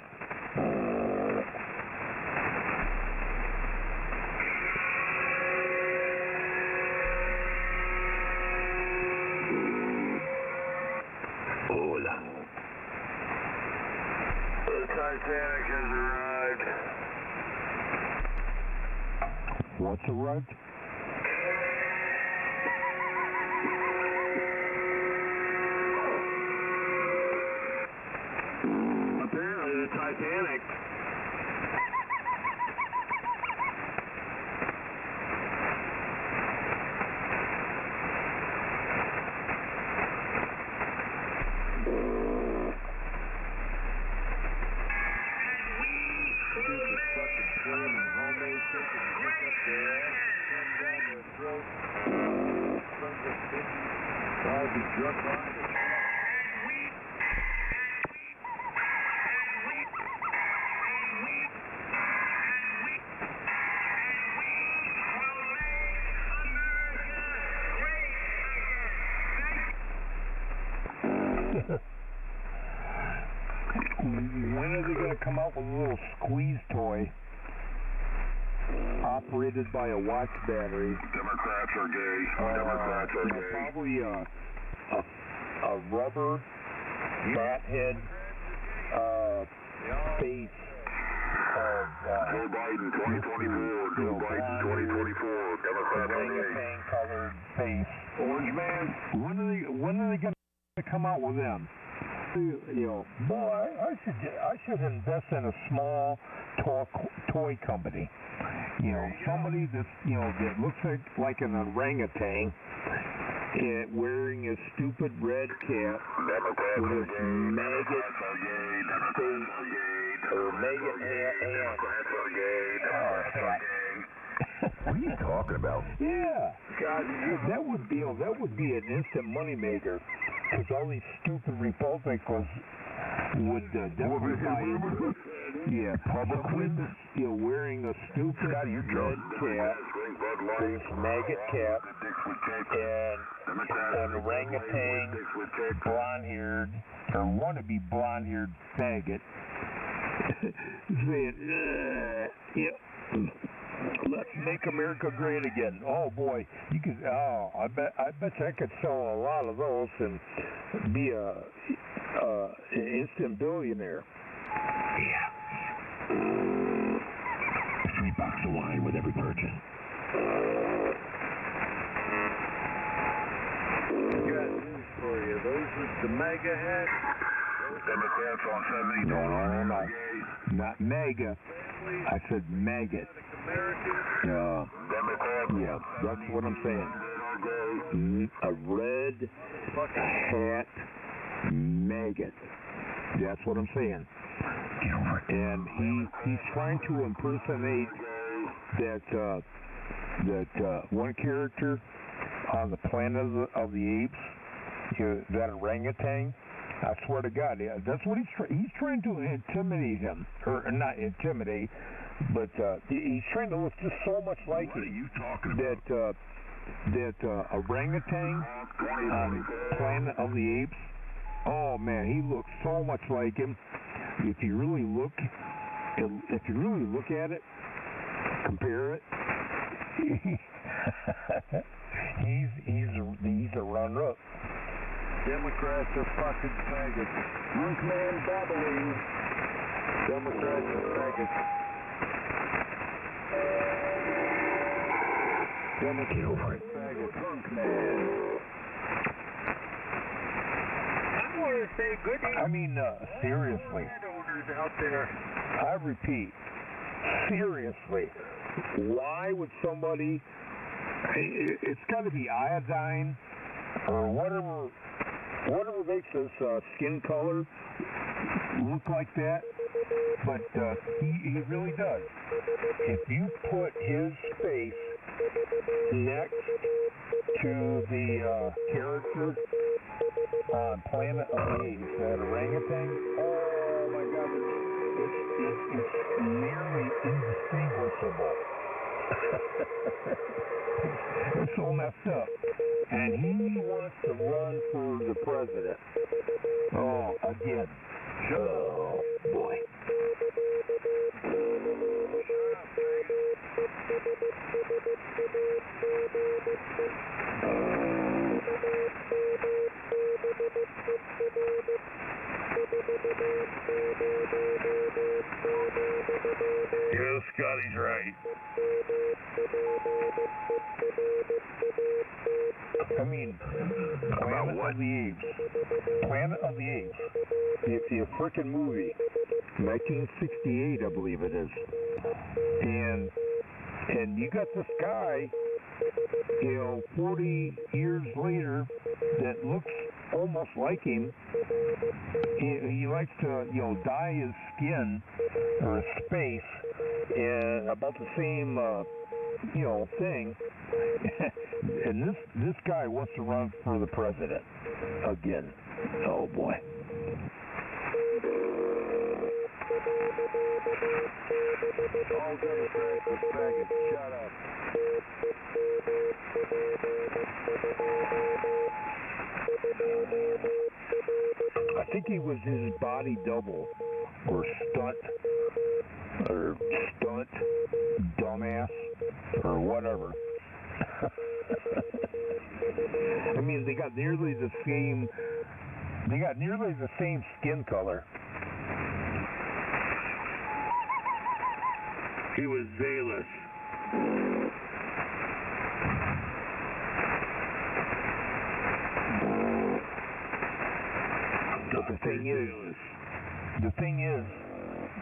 Hola. The Titanic has arrived. What's arrived? Apparently the Titanic. When are they going to come out with a little squeeze toy operated by a watch battery? Democrats are gay. Democrats are gay. Probably a rubber fathead face of Joe Biden 2024. Joe Biden 2024. Democrats are gay. Orangutan-colored face. Orange man. When are they going to come out with them? You know, boy, I should invest in a small toy company. You know, somebody that's, you know, that looks like an orangutan wearing a stupid red cap with his maggot face or maggot hat. What are you talking about? Yeah, God, that would be an instant moneymaker. Because all these stupid Republicans would definitely buy into it. Yeah, public witness, you know, wearing a stupid red cap, this maggot cap, and an orangutan, blonde-haired, or wannabe blonde-haired faggot, saying, yeah. Let's make America great again. Oh boy, you could. Oh, I bet you I could sell a lot of those and be an instant billionaire. Yeah. $3 of wine with every purchase. I got news for you. Those with the mega hats. Democrats on 70. No, not mega. I said maggot. Yeah, that's what I'm saying. A red hat maggot. That's what I'm saying. And he's trying to impersonate that one character on the Planet of the Apes, that orangutan. I swear to God, that's what he's trying to intimidate him, or not intimidate, but he's trying to look just so much like him. What are you talking about? That orangutan on Planet of the Apes. Oh man, he looks so much like him. If you really look at it, compare it. he's a runner-up. Democrats are fucking faggots. Drunk man babbling. Democrats are faggots. Democrats faggot. Drunk man. I want to say good evening. I mean, seriously. Landowners out there. I repeat, seriously. Why would somebody? It's got to be iodine or whatever makes this skin color look like that. But he really does. If you put his face next to the character on Planet of the Apes, that orangutan, oh my God, it's nearly indistinguishable. It's so messed up. And he wants to run for the president. Oh, again. Oh, boy. Yeah, Scotty's right. I mean, Planet of the Apes. Planet of the Apes. The frickin' movie. 1968, I believe it is. And you got this guy, 40 years later, that looks almost like him. He likes to, dye his skin or his face about the same, thing. And this guy wants to run for the president again. Oh boy. All Democrats are faggots. Shut up. I think he was his body double or stunt dumbass or whatever. I mean, they got nearly the same skin color. He was Zayless. But the thing is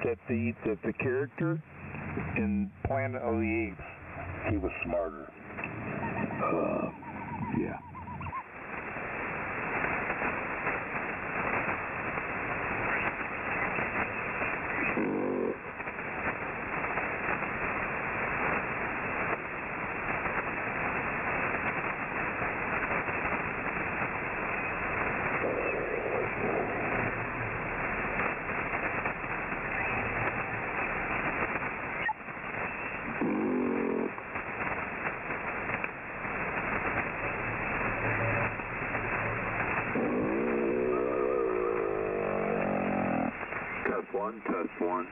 that the character in Planet of the Apes, he was smarter. Yeah. Test one.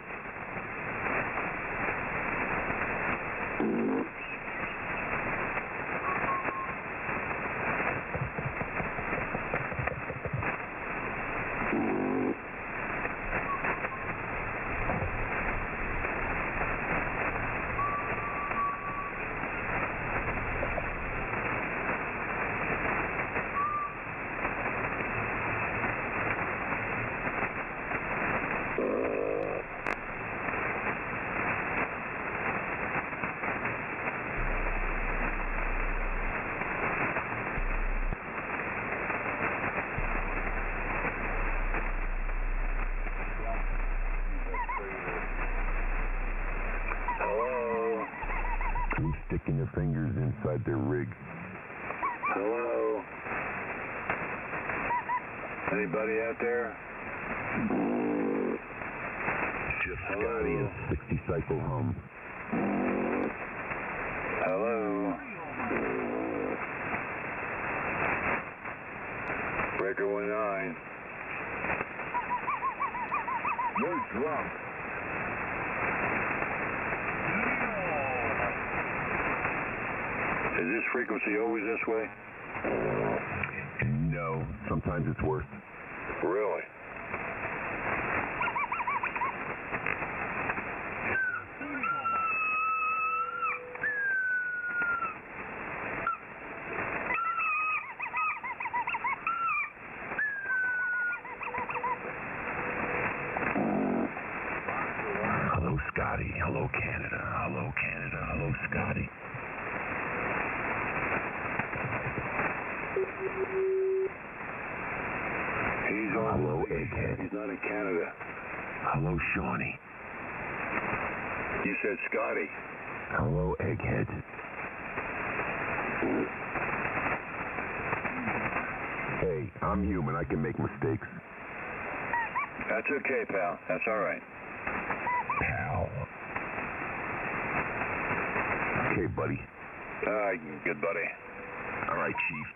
Sticking their fingers inside their rig. Hello? Anybody out there? Just Scotty is 60 cycle hum. Hello? Breaker 19. You're drunk. Is this frequency always this way? No, sometimes it's worse. Really? Hello, Scotty. Hello, Canada. Hello, Canada. Hello, Scotty. He's on. Hello, Egghead. He's not in Canada. Hello, Shawnee. said Scotty. Hello, egghead. Hey, I'm human. I can make mistakes. That's okay, pal. That's all right. Pal. Okay, buddy. Good buddy. All right, Chief.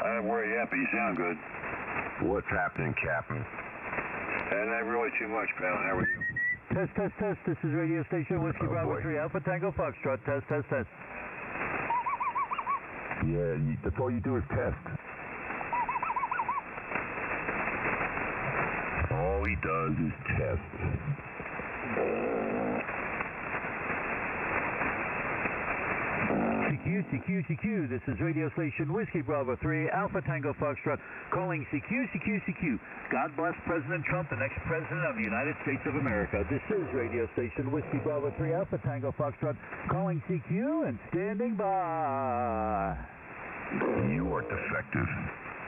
I don't worry yet, but you sound good. What's happening, Captain? Not really too much, pal. How are you? Test. This is radio station Whiskey Bravo 3 Alpha Tango Foxtrot. Test. Yeah, that's all you do is test. All he does is test. CQ. This is radio station Whiskey Bravo 3 Alpha Tango Foxtrot calling CQ. God bless President Trump, the next president of the United States of America. This is radio station Whiskey Bravo 3 Alpha Tango Foxtrot calling CQ and standing by. You are defective.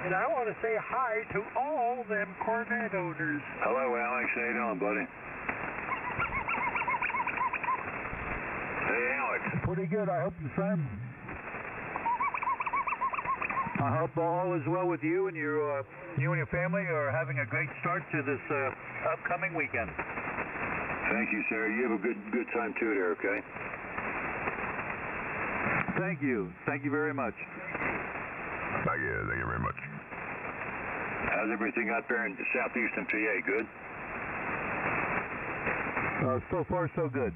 And I want to say hi to all them Corvette owners. Hello, Alex. How you doing, buddy? Hey, Alex. Pretty good. I hope the same. I hope all is well with you and your family are having a great start to this upcoming weekend. Thank you, sir. You have a good time too there, okay? Thank you. Thank you very much. Thank you very much. How's everything out there in southeastern PA? Good? So far, so good.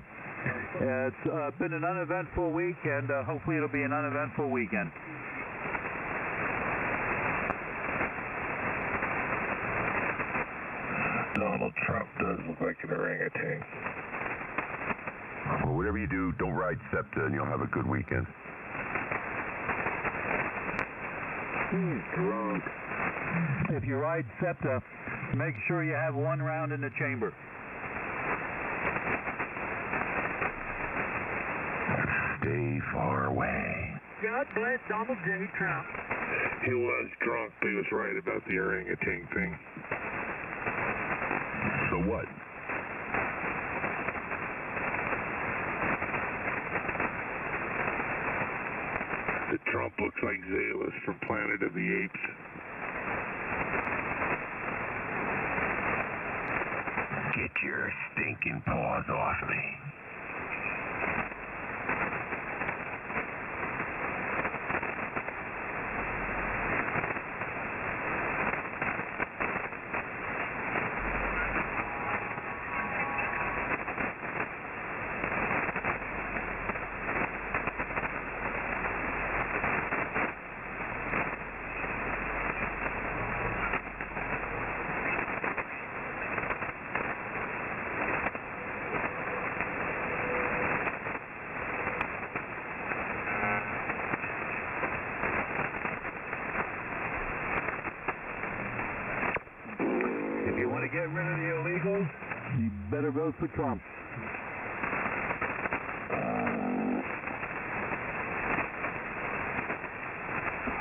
It's been an uneventful week, and hopefully it'll be an uneventful weekend. Donald Trump does look like an orangutan. Well, whatever you do, don't ride SEPTA, and you'll have a good weekend. He's drunk. If you ride SEPTA, make sure you have one round in the chamber. Stay far away. God bless Donald J. Trump. He was drunk, but he was right about the orangutan thing. So what? The Trump looks like Zalus from Planet of the Apes. Get your stinking paws off me. Get rid of the illegals, you better vote for Trump.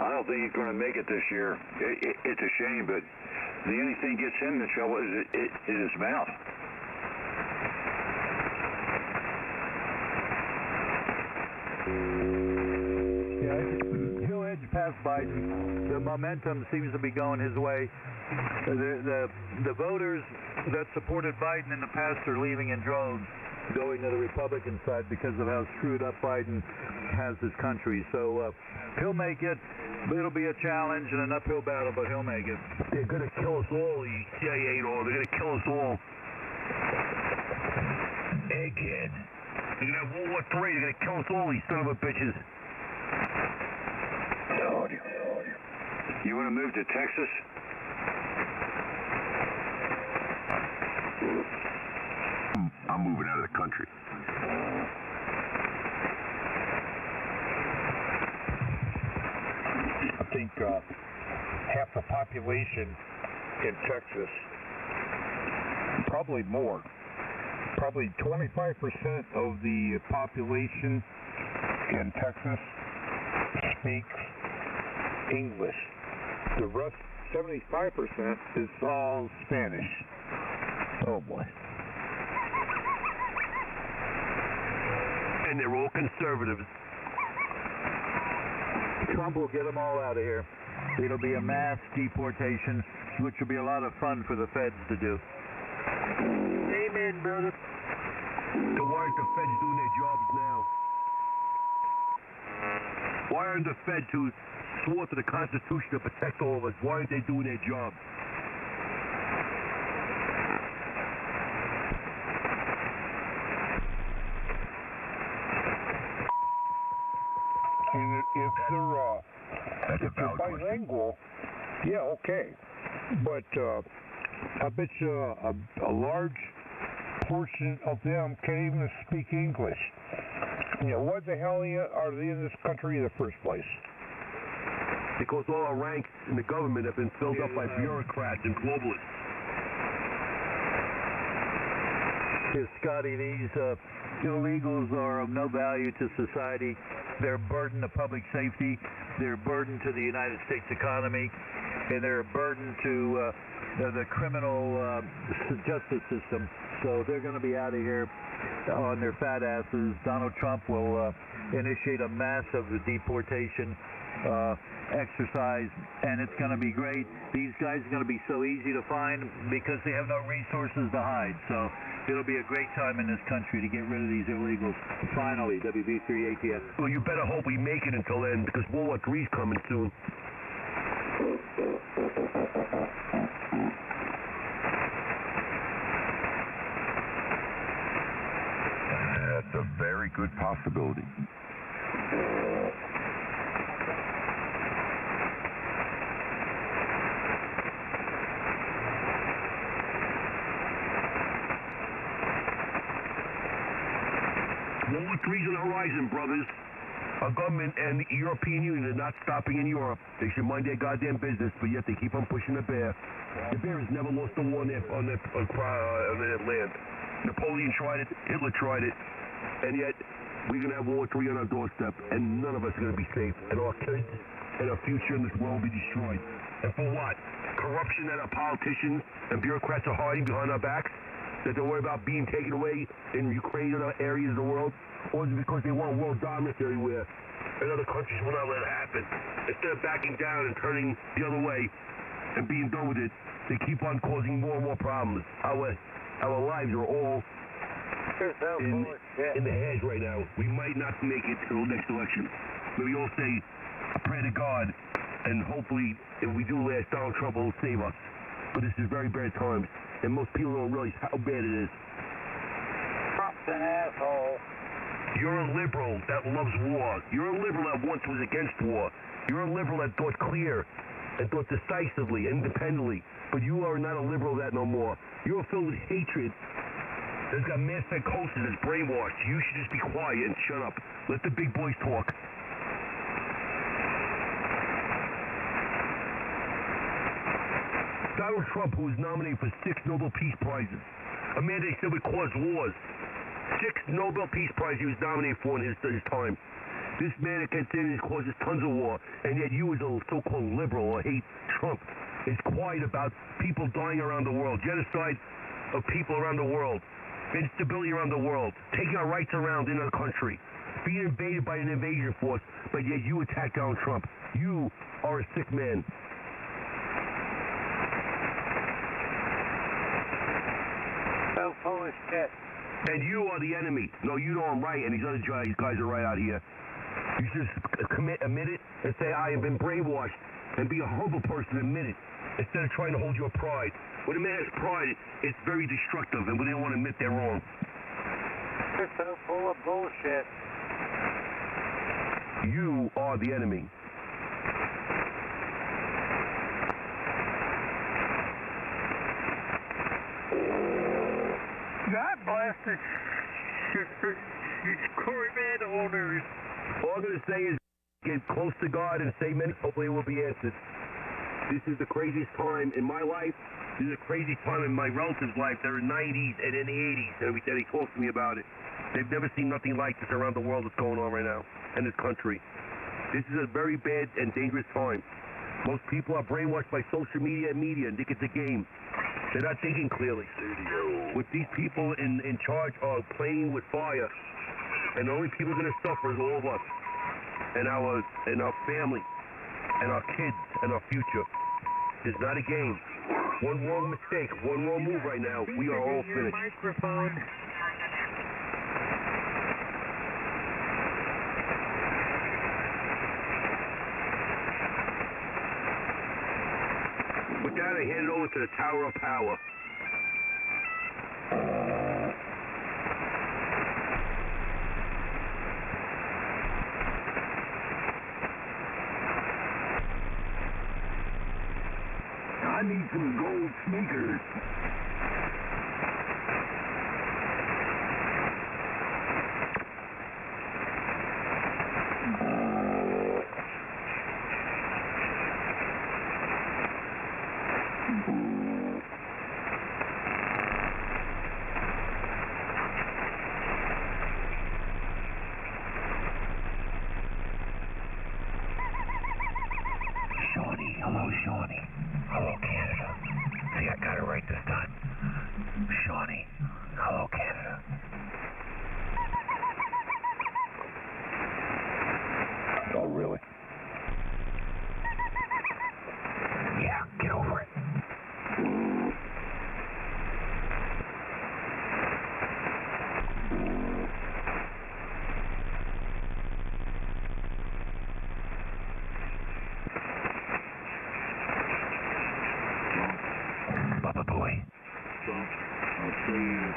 I don't think he's going to make it this year. It's a shame, but the only thing gets him in trouble is his mouth. Yeah, he'll edge past Biden. The momentum seems to be going his way. The voters that supported Biden in the past are leaving in droves, going to the Republican side because of how screwed up Biden has this country. So he'll make it. It'll be a challenge and an uphill battle, but he'll make it. They're going to kill us all, you CIA all. They're going to kill us all. Egghead. You're going to have World War III. They're going to kill us all, these son of a bitches. You want to move to Texas? I'm moving out of the country. I think half the population in Texas, probably more, probably 25% of the population in Texas speaks English. The rest, 75%, is all Spanish. Oh boy. and they're all conservatives. Trump will get them all out of here. It'll be a mass deportation, which will be a lot of fun for the feds to do. Amen, brother. So why aren't the feds doing their jobs now? Why aren't the feds who swore to the Constitution to protect all of us, why aren't they doing their job? And if they're bilingual, yeah, okay. But I bet you a large portion of them can't even speak English. You know, what the hell are they in this country in the first place? Because all our ranks in the government have been filled up by bureaucrats and globalists. Yes, Scotty, these illegals are of no value to society. They're a burden to public safety. They're a burden to the United States economy. And they're a burden to the criminal justice system. So they're going to be out of here on their fat asses. Donald Trump will initiate a massive deportation exercise, and it's going to be great. These guys are going to be so easy to find because they have no resources to hide. So it'll be a great time in this country to get rid of these illegals. Finally, WB3 ATF. Well, you better hope we make it until then, because World War III's coming soon. That's a very good possibility. World War III's on the horizon, brothers. Our government and the European Union are not stopping in Europe. They should mind their goddamn business, but yet they keep on pushing the bear. The bear has never lost a war on their land. Napoleon tried it, Hitler tried it, and yet we're going to have World War III on our doorstep, and none of us are going to be safe, and our kids and our future in this world will be destroyed. And for what? Corruption that our politicians and bureaucrats are hiding behind our backs? That they're worried about being taken away in Ukraine and other areas of the world? Or is it because they want world dominance everywhere and other countries will not let it happen? Instead of backing down and turning the other way and being done with it, they keep on causing more and more problems. Our lives are all in the hedge right now. We might not make it to the next election. But we all say a prayer to God, and hopefully, if we do last, Donald Trump will save us. But this is very bad times, and most people don't realize how bad it is. Trump's an asshole. You're a liberal that loves war. You're a liberal that once was against war. You're a liberal that thought clear and thought decisively, independently. But you are not a liberal that no more. You're filled with hatred. That's got mass psychosis that's brainwashed. You should just be quiet and shut up. Let the big boys talk. Donald Trump, who was nominated for 6 Nobel Peace Prizes, a man they said would cause wars. 6 Nobel Peace Prizes he was nominated for in his time. This man that continues causes tons of war, and yet you as a so-called liberal or hate Trump is quiet about people dying around the world, genocide of people around the world, instability around the world, taking our rights around in our country, being invaded by an invasion force, but yet you attack Donald Trump. You are a sick man. So full of shit. And you are the enemy. No, you know I'm right, and these other guys are right out here. You should just admit it and say, I have been brainwashed, and be a humble person, admit it, instead of trying to hold your pride. When a man has pride, it's very destructive, and when they don't want to admit they're wrong. You're so full of bullshit. You are the enemy. God bless these Corvette owners. All I'm going to say is get close to God and say many. Hopefully it will be answered. This is the craziest time in my life. This is the craziest time in my relatives' life. They're in the 90s and in the 80s, and they talk to me about it. They've never seen nothing like this around the world that's going on right now in this country. This is a very bad and dangerous time. Most people are brainwashed by social media and think it's a game. They're not thinking clearly. With these people in charge are playing with fire And the only people going to suffer is all of us. And our family. And our kids. And our future. It's not a game. One wrong mistake, one wrong move right now, we are all finished. Microphone. With that, I hand it over to the Tower of Power. I need some gold sneakers. Shawnee, hello, Shawnee. Hello, Canada. See, I got it right this time. Shawnee, hello, Canada. Oh, really? Yeah, get over it. Bubba boy. I'll see you.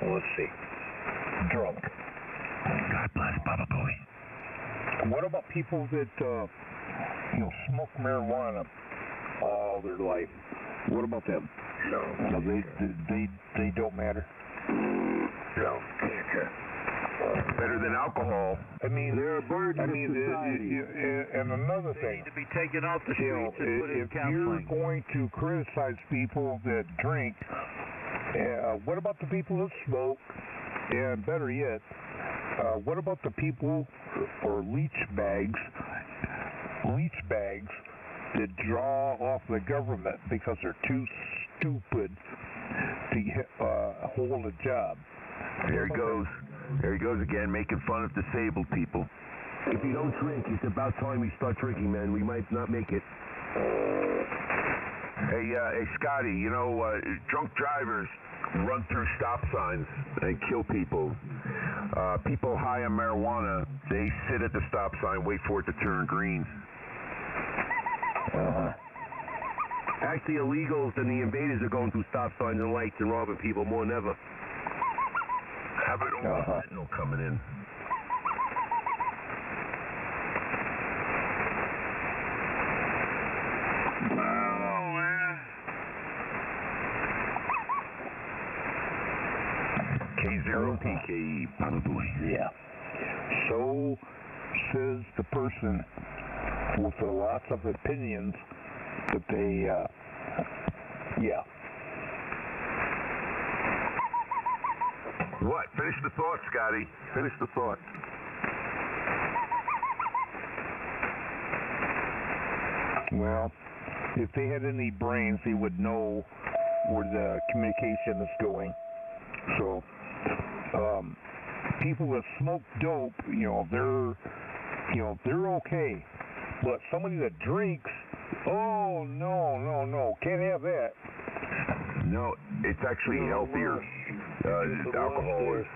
Well, let's see. Drunk. God bless Bubba boy. What about people that, smoke marijuana all their life? What about them? No. They don't matter. No. Better than alcohol. I mean, They're a burden to society. And another They thing, need to be taken off the streets and put in if you're counseling. going to criticize people that drink, what about the people that smoke? And better yet, what about the people or leech bags that draw off the government because they're too stupid to hold a job? There he goes. There he goes again, making fun of disabled people. If you don't drink, it's about time we start drinking, man. We might not make it. Hey, Scotty, drunk drivers run through stop signs and kill people. People high on marijuana, they sit at the stop sign, wait for it to turn green. Actually, illegals and the invaders are going through stop signs and lights and robbing people more than ever. How about all the fentanyl coming in? K0PKE, probably. Yeah. So says the person with lots of opinions that they, yeah. What? Finish the thought, Scotty. Finish the thought. Well, if they had any brains, they would know where the communication is going. So, people that smoke dope, they're okay. But somebody that drinks, oh, no, can't have that. No, it's actually healthier. Alcohol is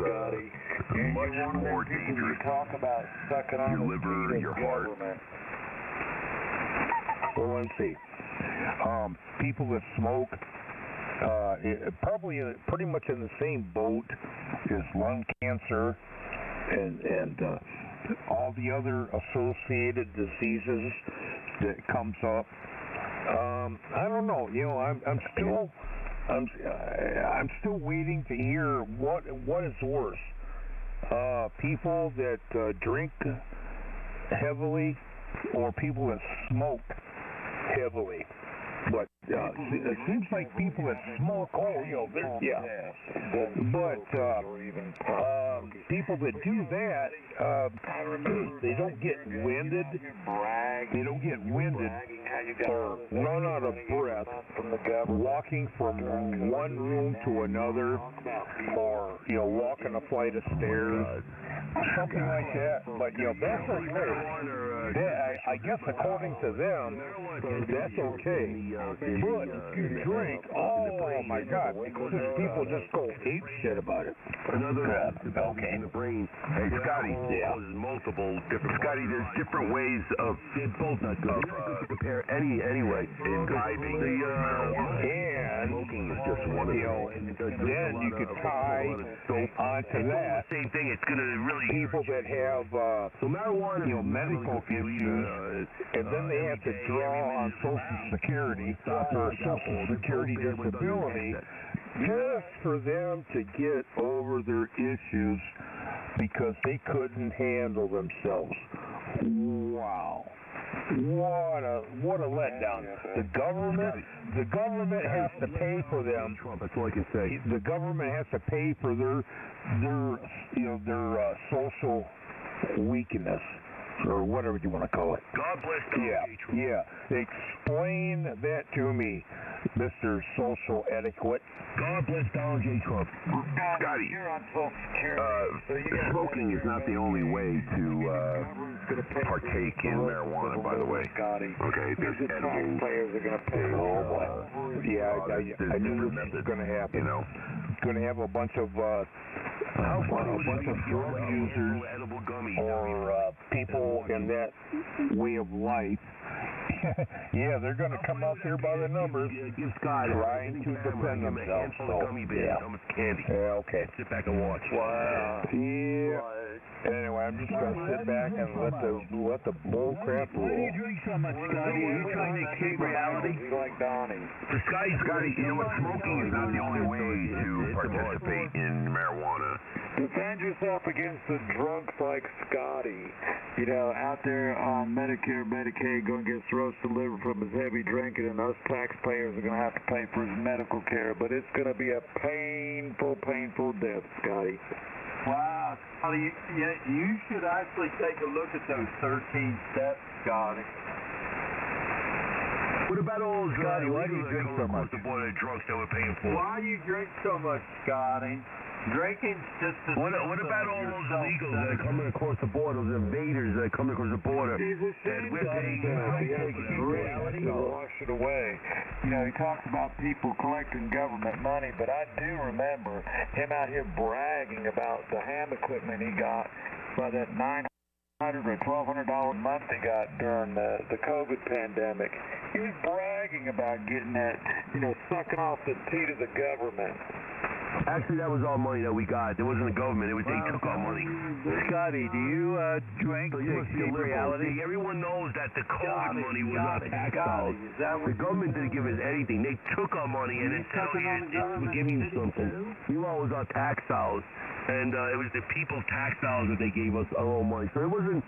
much more dangerous. Talk about sucking on Your liver, your heart. Well, let's see. People that smoke, probably pretty much in the same boat as lung cancer and all the other associated diseases that comes up. I don't know. I'm still waiting to hear what is worse. People that drink heavily or people that smoke heavily. But it seems like people that smoke, but people that do that, they don't get winded. They don't get winded or run out of breath walking from one room to another, or walking a flight of stairs, something like that. But that's okay. I guess according to them, that's okay. But if you drink, oh my God, people just go ape shit about it. Another okay. In the brain. Hey, Scotty, causes multiple different. Scotty, there's different ways of compare anyway in driving. And smoking is just one of them. Then you could tie onto that. Same thing. It's gonna really people that have marijuana, medical issues, and then they have to draw on Social Security or Social Security disability just for them to get over their issues because they couldn't handle themselves. Wow. What a letdown. The government has to pay for them. That's all I can say. The government has to pay for their social weakness, or whatever you want to call it. God bless them. Yeah. Explain that to me, Mr. Social Etiquette. God bless Donald J. Trump. Scotty, You're on Social Security. smoking is not the only way to partake in marijuana, by the way. Okay, there's edibles. Taxpayers are going to pay. I knew this was going to happen. It's going to have a bunch of drug users or people in that way of life. Yeah, they're going to come out there by the numbers, trying to defend themselves. Candy. Yeah, okay. Sit back and watch. Wow. Yeah. Anyway, I'm just going to sit back and let the bull crap rule. Why do you drink so much, Scotty? Are you trying to escape reality? Like Donnie. Scotty, smoking is not the only way to participate in marijuana. Defend yourself against the drunks like Scotty. Out there on Medicare, Medicaid, going to get throats delivered from his heavy drinking, and us taxpayers are going to have to pay for his medical care. But it's going to be a painful death, Scotty. Wow, Scotty, you should actually take a look at those 13 steps, Scotty. What about all those Scotty, why do you drink so much? The border drunks that we're paying for. Why do you drink so much, Scotty? Drinking's just a What about all those illegals that are coming across the border, those invaders that are coming across the border? And we're paying wash it away. He talks about people collecting government money, but I do remember him out here bragging about the ham equipment he got by that $900 or $1,200 a month he got during the COVID pandemic. He was bragging about getting that, sucking off the teat of the government. Actually, that was all money that we got. It wasn't the government. They took our money. Scotty, do you drink to escape reality? Everyone knows that the COVID money was our tax dollars. The government didn't give us anything. They took our money and then said, we're giving you something. Meanwhile, it was our tax dollars. And it was the people's tax dollars that they gave us our own money. So it wasn't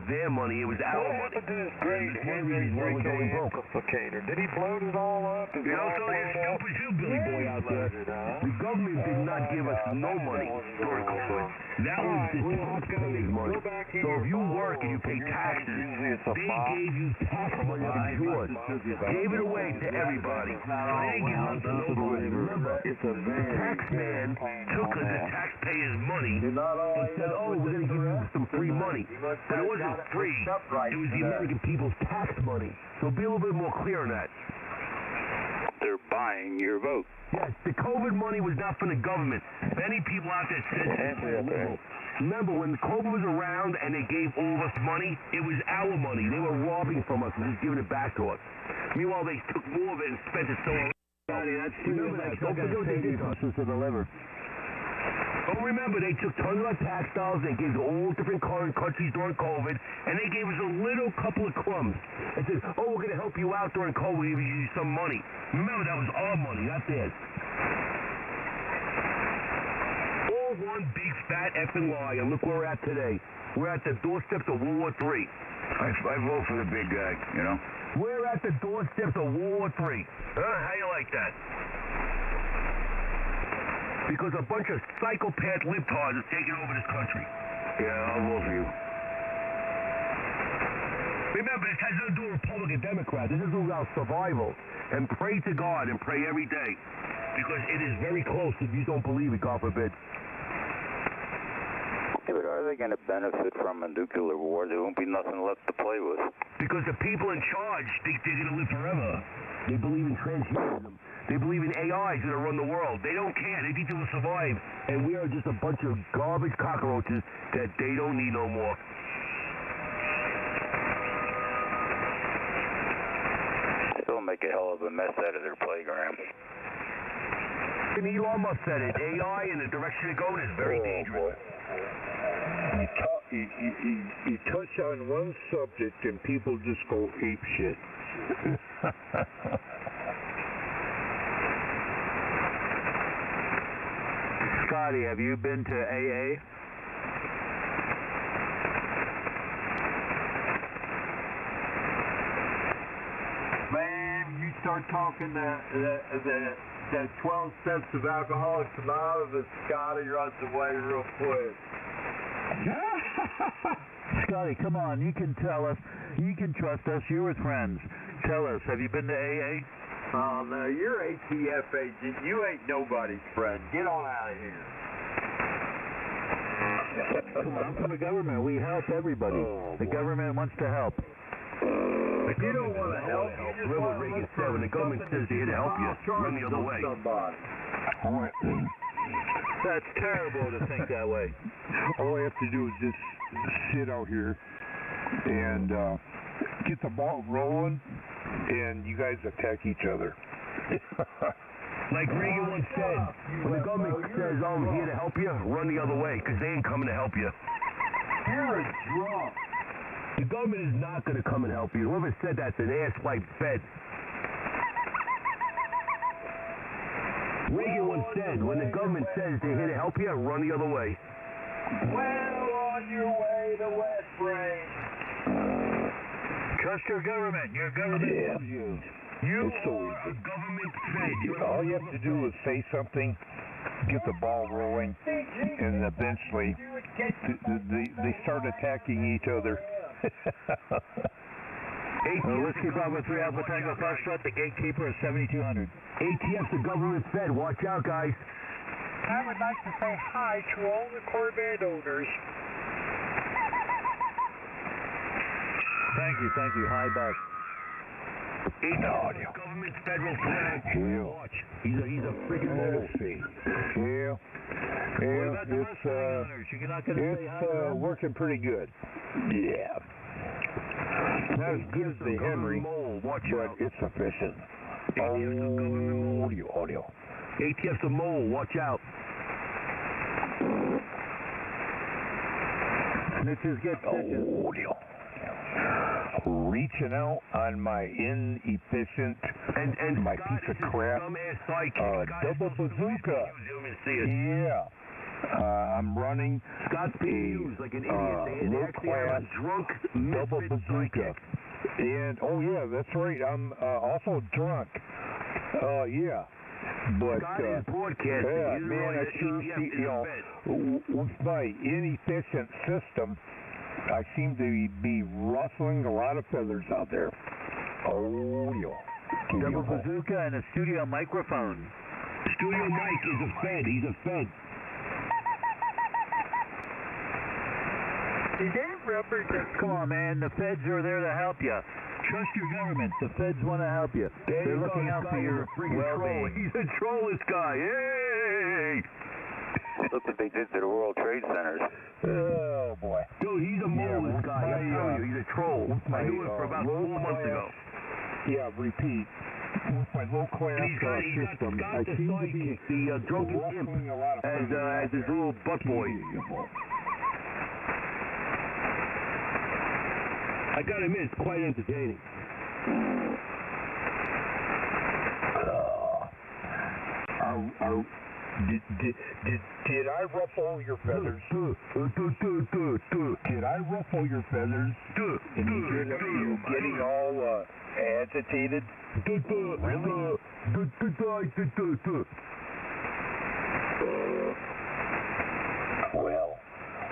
their money. It was our money. What happened to this great Henry amplificator? Did he blow it all up? So you're stupid, you Billy boy out there. The government did not give us no money during COVID. That was the taxpayers' money. So if you work and you pay taxes, they gave you tax money to yours. Gave it away to everybody. So they didn't give it to nobody. Remember, the tax man took the taxpayers' money and said, we're going to give you some free money. But it wasn't free. It was the American people's tax money. So be a little bit more clear on that. They're buying your vote. Yes, the COVID money was not from the government. Many people out there said liberal. Remember, when the COVID was around and they gave all of us money, it was our money. They were robbing from us and just giving it back to us. Meanwhile, they took more of it and spent it somewhere else. Remember that. Don't forget what they did to us to deliver. Oh, remember, they took tons of our tax dollars, they gave to all different countries during COVID, and they gave us a little couple of crumbs. And said, we're going to help you out during COVID, we'll give you some money. Remember, that was our money, not theirs. All one big fat effing lie, and look where we're at today. We're at the doorsteps of World War III. I vote for the big guy, We're at the doorsteps of World War III. How you like that? Because a bunch of psychopath libtards are taking over this country. Yeah, I love you. Remember, this has nothing to do with Republican Democrat. This is about survival. And pray to God and pray every day. Because it is very close if you don't believe it, God forbid. Yeah, but are they going to benefit from a nuclear war? There won't be nothing left to play with. Because the people in charge think they're going to live forever. They believe in transhumanism. They believe in AIs that run the world. They don't care. They think they will survive. And we are just a bunch of garbage cockroaches that they don't need no more. They'll make a hell of a mess out of their playground. And Elon Musk said it. AI and the direction it goes is very dangerous. You touch on one subject and people just go ape shit. Scotty, have you been to AA? Man, you start talking the 12 steps of Alcoholics Anonymous, Scotty runs away real quick. Scotty, come on, you can tell us. You can trust us. You're with friends. Tell us, have you been to AA? Oh, no, you're ATF agent. You ain't nobody's friend. Get on out of here. Come on, I'm from the government. We help everybody. The government wants to help. If you don't want to help, you just want to look for when the government says they're here to help you, run the other way. That's terrible to think that way. All I have to do is just sit out here and get the ball rolling, and you guys attack each other. Like Reagan once said, when the government says, oh, I'm here to help you, run the other way, because they ain't coming to help you. You're a drunk. The government is not going to come and help you. Whoever said that's an ass-like fed. Reagan once said, when the government says they're here to help you, run the other way. Well on your way to West Range. Trust your government. Your government loves you. You It's so are a easy. government fed. All you have to do is say something, get the ball rolling, and eventually they start attacking each other. Whiskey Bravo 3 Alpha Tango Foxtrot, the gatekeeper is 7200. ATF's the government fed. Watch out, guys. I would like to say hi to all the Corvette owners. Thank you. Hi back. ATF, government federal flag. Watch. He's a freaking mole. It's working pretty good. Yeah. Not as good as the Henry, but it's efficient. Audio. ATF's a mole. Watch out. Snitches get stitches. Audio. Reaching out on my inefficient And my piece of crap double bazooka. Yeah. I'm running Scott's being used like an idiot. They actually have a drunk double bazooka. And oh yeah, that's right. I'm also drunk. Yeah. But Scott is broadcasting. yeah, man, I sure see, with my inefficient system, I seem to be rustling a lot of feathers out there. Double bazooka and a studio microphone. Studio Mike is a fed. He's a fed. Is that rubber duck? Come on, man. The feds are there to help you. Trust your government. The feds want to help you. They're looking out for your well-being. He's a troll, this guy. Hey! Look what they did to the World Trade Centers. Oh boy. Dude, he's a mole, this guy. I'm telling you, he's a troll. I knew it for about 4 months ago. Yeah, repeat. With my low class system, I seem to be the drunken imp rustling a lot of as his little butt boy. I gotta admit, it's quite entertaining. Did I ruffle your feathers? Did I ruffle your feathers? And you getting all agitated? Really? Well,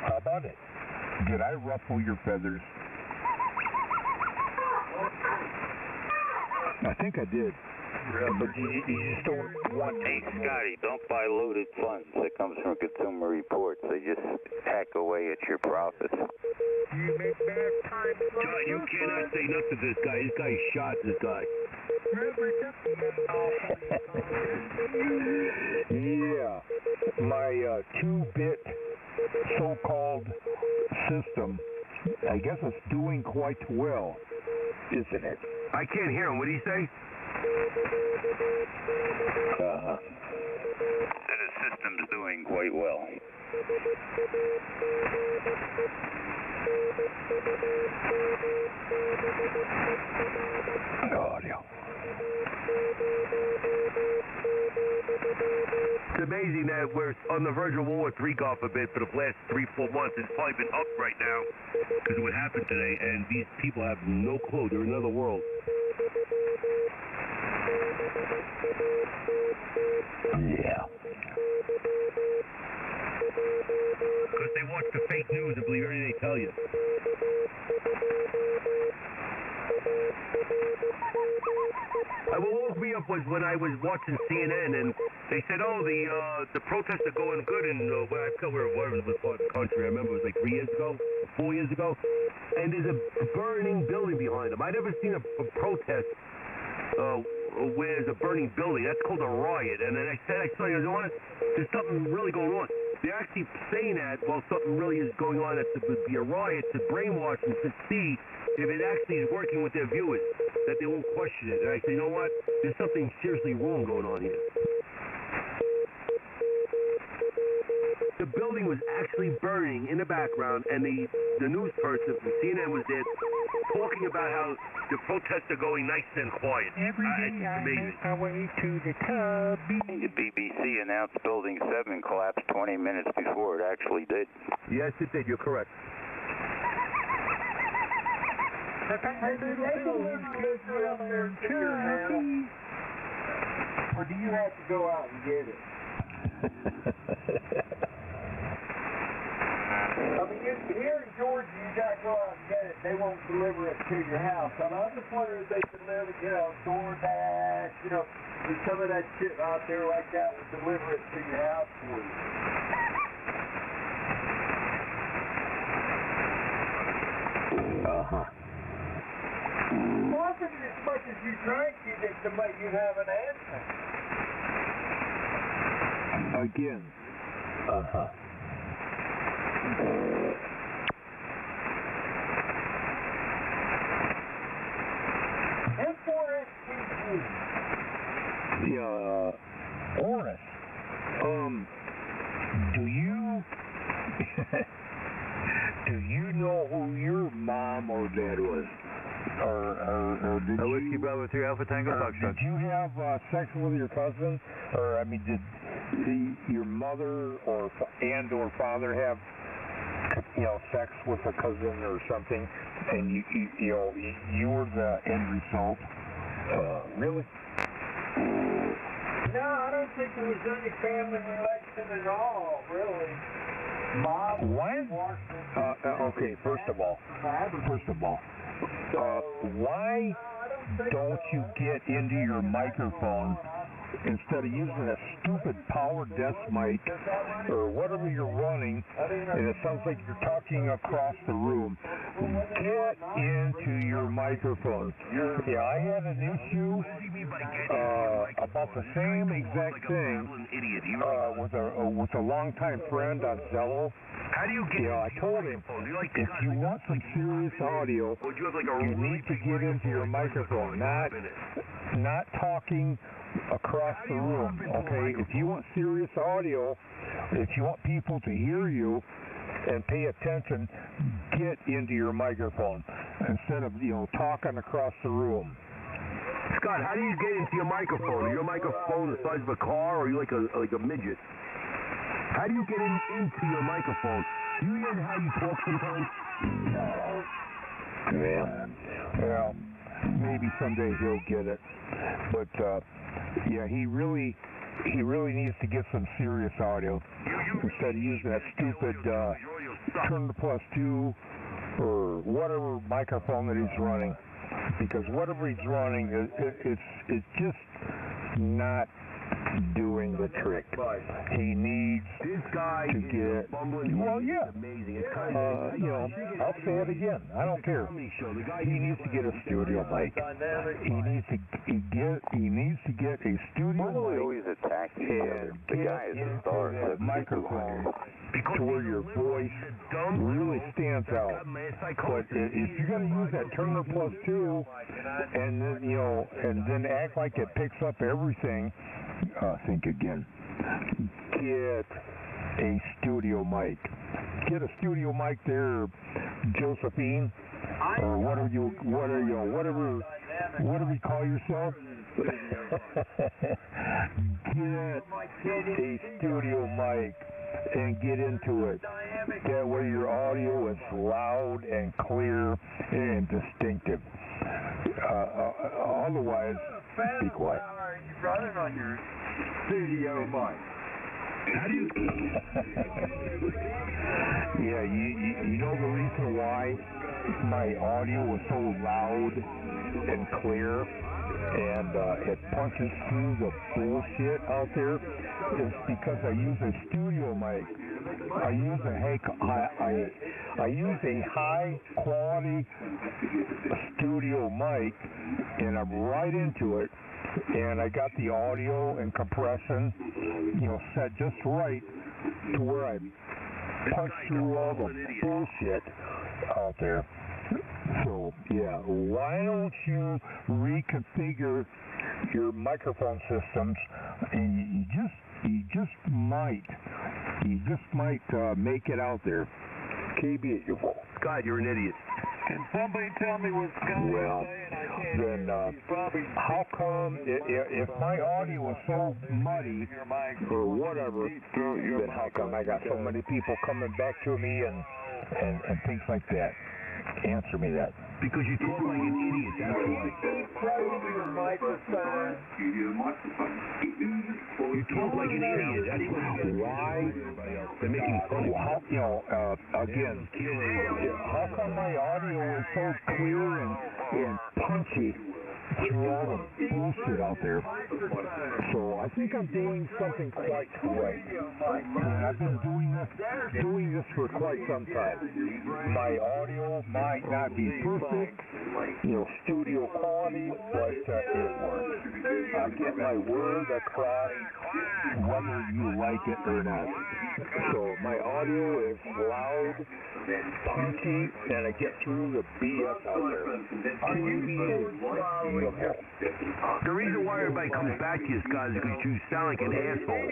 how about it? Did I ruffle your feathers? I think I did. But you just don't want... Hey, Scotty, don't buy loaded funds. That comes from Consumer Reports. They just hack away at your profits. You make bad time. John, you cannot say nothing to this guy. This guy shot this guy. Yeah. My 2-bit so-called system, I guess it's doing quite well, isn't it? I can't hear him. What did he say? That his system's doing quite well. Audio. It's amazing that we're on the verge of World War III, God forbid, for the last 3-4 months. It's probably been up right now because of what happened today, and these people have no clue. They're in another world. Yeah. Because they watch the fake news and believe everything they tell you. What woke me up was when I was watching CNN and they said, oh, the protests are going good in where I forgot where it was part of the country. I remember it was like 3 years ago, 4 years ago. And there's a burning building behind them. I'd never seen a protest where there's a burning building. That's called a riot. And then I saw, you know what? There's something really going on. They're actually saying that while something really is going on, that it would be a riot to brainwash and to see if it actually is working with their viewers, that they won't question it. And I say, you know what? There's something seriously wrong going on here. The building was actually burning in the background, and the news person from CNN was there talking about how the protests are going nice and quiet. Every day I make my way to the tub. The BBC announced Building 7 collapsed 20 minutes before it actually did. Yes, it did. You're correct. Or do you have to go out and get it? I mean, here in Georgia, you got to go out and get it. They won't deliver it to your house. I mean, I'm just wondering if they could deliver, DoorDash, and some of that shit out there like that would deliver it to your house for you. Uh-huh. Wasn't as much as you drank, you'd have an answer. Again. Uh-huh. M4STG. Yeah, Ornis. Do you know who your mom or dad was? Or did you... Whiskey Bravo 2 Alpha Tango Foxtrot. Did you have sex with your cousin? Or, I mean, did your mother or father have, sex with a cousin or something? And you were the end result? Really? No, I don't think there was any family relation at all, really. Mom, okay, first of all, why don't you get into your microphone instead of using a stupid power desk mic or whatever you're running, and it sounds like you're talking across the room? Get into your microphone. Yeah, I had an issue about the same exact thing with a longtime friend on Zello. How do you get I told him, if you want some serious audio, you need to get into your microphone, not talking across the room, okay? If you want serious audio, if you want people to hear you and pay attention, get into your microphone instead of, talking across the room. Scott, how do you get into your microphone? Is your microphone the size of a car, or are you like a midget? How do you get into your microphone? Do you hear how you talk sometimes? Yeah. Well, maybe someday he'll get it. But, yeah, he really needs to get some serious audio instead of using that stupid turn the +2 or whatever microphone that he's running. Because whatever he's running, it's just not doing the trick. He needs to get, well, yeah, you know, I'll say it again. I don't care. He needs to get a studio mic. He needs to get a studio mic and get into that microphone to where your voice really stands out. But if you're going to use that turn the +2 and then, you know, and then act like it picks up everything, think again. Get a studio mic. Get a studio mic there, Josephine, or whatever you call yourself. Get a studio mic and get into it. That way your audio is loud and clear and distinctive. Otherwise, be quiet. Running on your studio mic. How do you? Yeah, you know the reason why my audio is so loud and clear and it punches through the bullshit out there is because I use a studio mic. I use a high quality studio mic, and I'm right into it. And I got the audio and compression, you know, set just right to where I punch through all the bullshit out there. So, yeah, why don't you reconfigure your microphone systems? And you just might make it out there. KB, God, you're an idiot. Can somebody tell me what Scott well, then how come if my audio is so muddy or whatever, then how come I got so many people coming back to me and things like that? Answer me that. Because you talk like an idiot, that's why. Your microphone. You talk like an idiot, that's why. They're making fun of you. How, you know, again, how come my audio is so clear and punchy through all the bullshit out there? So I think I'm doing something quite right. And I've been doing this for quite some time. My audio might not be perfect, you know, studio quality, but it works. I get my word across whether you like it or not. So my audio is loud, punchy, and I get through the BS out there. The reason why everybody comes back to you, Scott, is because you sound like an asshole.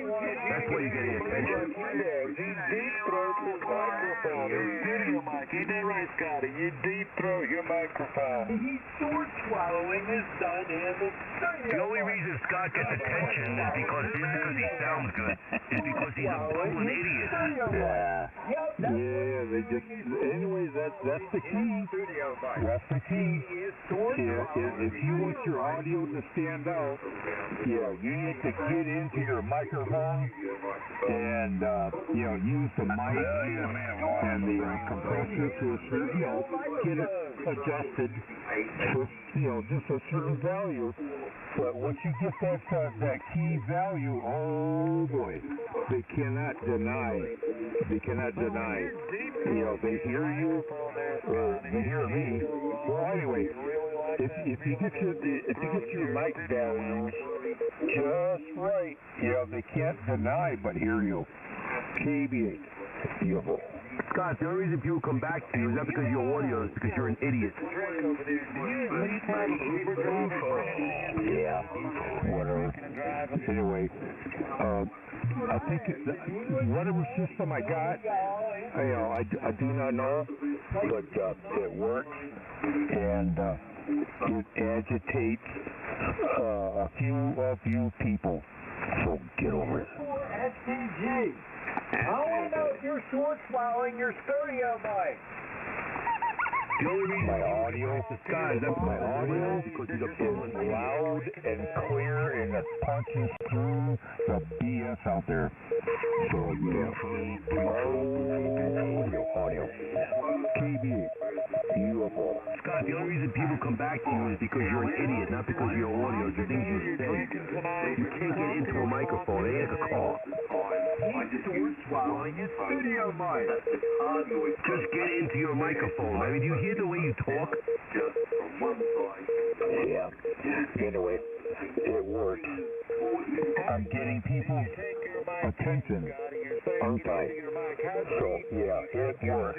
That's why you're getting attention. Deep throat your microphone. Studio mic. You did right, Scotty. You deep throat your microphone. He's sword swallowing his dynamic. The only reason Scott gets attention is because he sounds good. Is because he's a bumbling idiot. Yeah, they just. Anyways, that's the key. That's the key. If you want your audio to stand out, you need to get into your microphone and use the mic and the compressor to a certain, get it adjusted to just a certain value. But once you get that key value, oh boy, they cannot deny. They hear you or they hear me. Well, anyway, if you get your mic values just right, they can't deny but hear you. KB8, beautiful. Scott, the only reason people come back to you is not because your audio, it's because you're an idiot. Yeah, whatever. Anyway, I think whatever system I got, I do not know, but it works, and it agitates a few of you people. So get over it. STG. I want to know if you're short swallowing your stereo mic. The only reason My audio is loud and clear, and it punches through the BS out there. So yeah, audio. KB, beautiful. Scott, the only reason people come back to you is because you're an idiot, not because of your audio. The things you say. You can't get into a microphone. It ain't like a car. He's short swallowing his studio mic. Just get into your microphone. I mean, do you hear the way you talk? Yeah. Anyway, it works. I'm getting people's attention, aren't I? So, yeah, it works.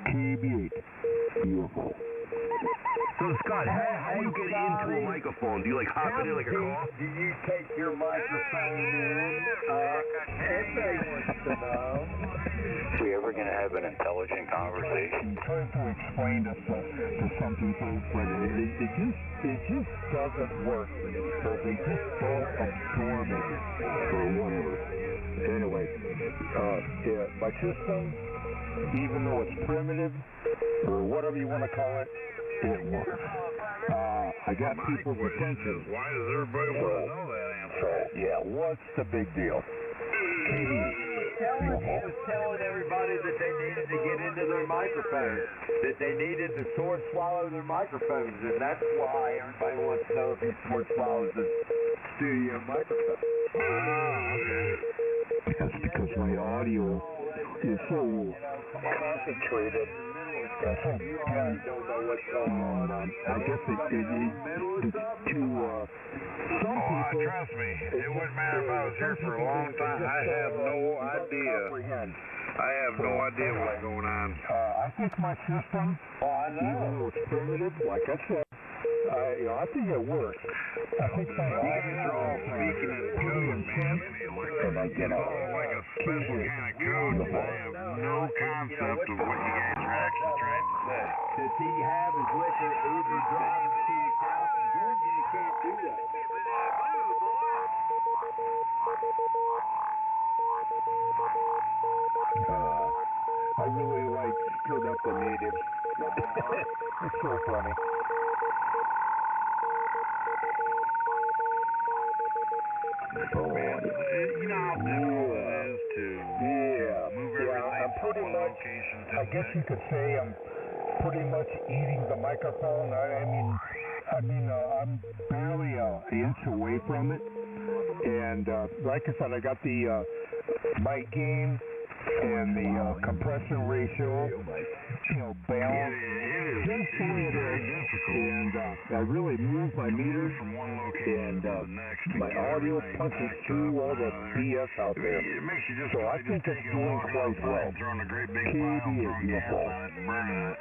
KB8. Beautiful. So, Scott, how do you get into a microphone? Do you, like, hop in it like a car? Do you take your microphone in? Everybody wants to know. Are we ever going to have an intelligent conversation? I'm trying to explain to some people, but it just doesn't work. So they just don't absorb it or whatever. Anyway, yeah, my system, even though it's primitive or whatever you want to call it, it works. I got people's attention. Why does everybody want to know that answer? So, yeah, what's the big deal? He was telling everybody that they needed to get into their microphones, that they needed to sword swallow their microphones, and that's why everybody wants to know if he sword swallows his studio microphone. That's because my audio is so concentrated. I guess it's to some people. Trust me, it wouldn't matter if I was here for a long time. I have no idea. I have no idea what's going on. I think my system, even though it's primitive, like I said, I think it works. I think my audio is Speaking in code, man, and I get it's all like a special kind of code. I have no concept of what you guys are actually trying to say. Does he have his liquor Uber driving to his house in Georgia? You can't do that. I really like stirred up the natives. It's so funny. Man, you know how difficult it is to move everything from one location to I guess you could say I'm pretty much eating the microphone. I'm barely an inch away from it. And like I said, I got the mic gain and the compression ratio, balanced just the way it is. And I really moved my meter from one location to the next. My audio punches through all the BS out there. It makes you just so I think it's doing quite well. Throwing a great big KB pile, is throwing gas beautiful. on it and burning it.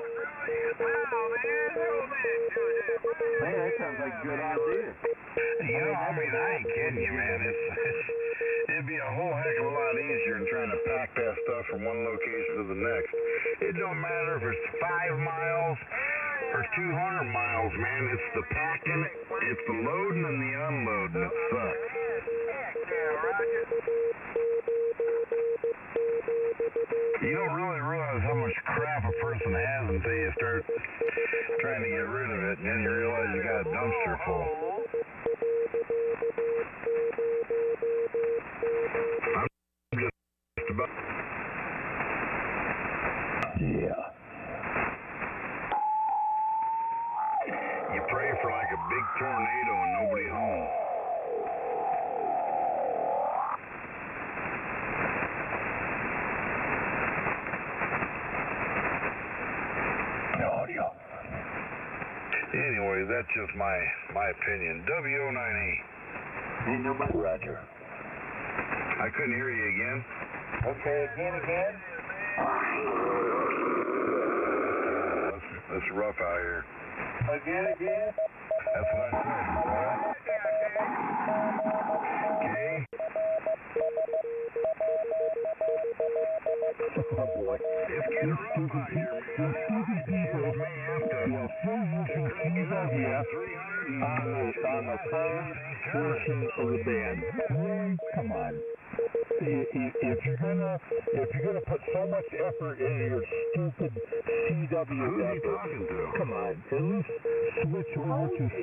Man, that sounds like a good idea. I ain't kidding you, man. It'd be a whole heck of a lot easier than trying to pack that stuff from one location to the next. It don't matter if it's 5 miles or 200 miles, man. It's the packing, it's the loading and the unloading that sucks. You don't really realize how much crap a person has until you start trying to get rid of it, and then you realize you got a dumpster full. I'm just about... Yeah. You pray for like a big tornado and nobody home. Anyway, that's just my opinion. W09E. Ain't nobody. Roger. I couldn't hear you again. Okay, again. It's rough out here. Again. That's what I said. Okay. Oh boy. It's getting rough out here. These stupid people may have to. Take it up, 300 on the phone portion of the band. Really? Come on. If you're gonna put so much effort into your stupid CW effort, come on, at least switch over to just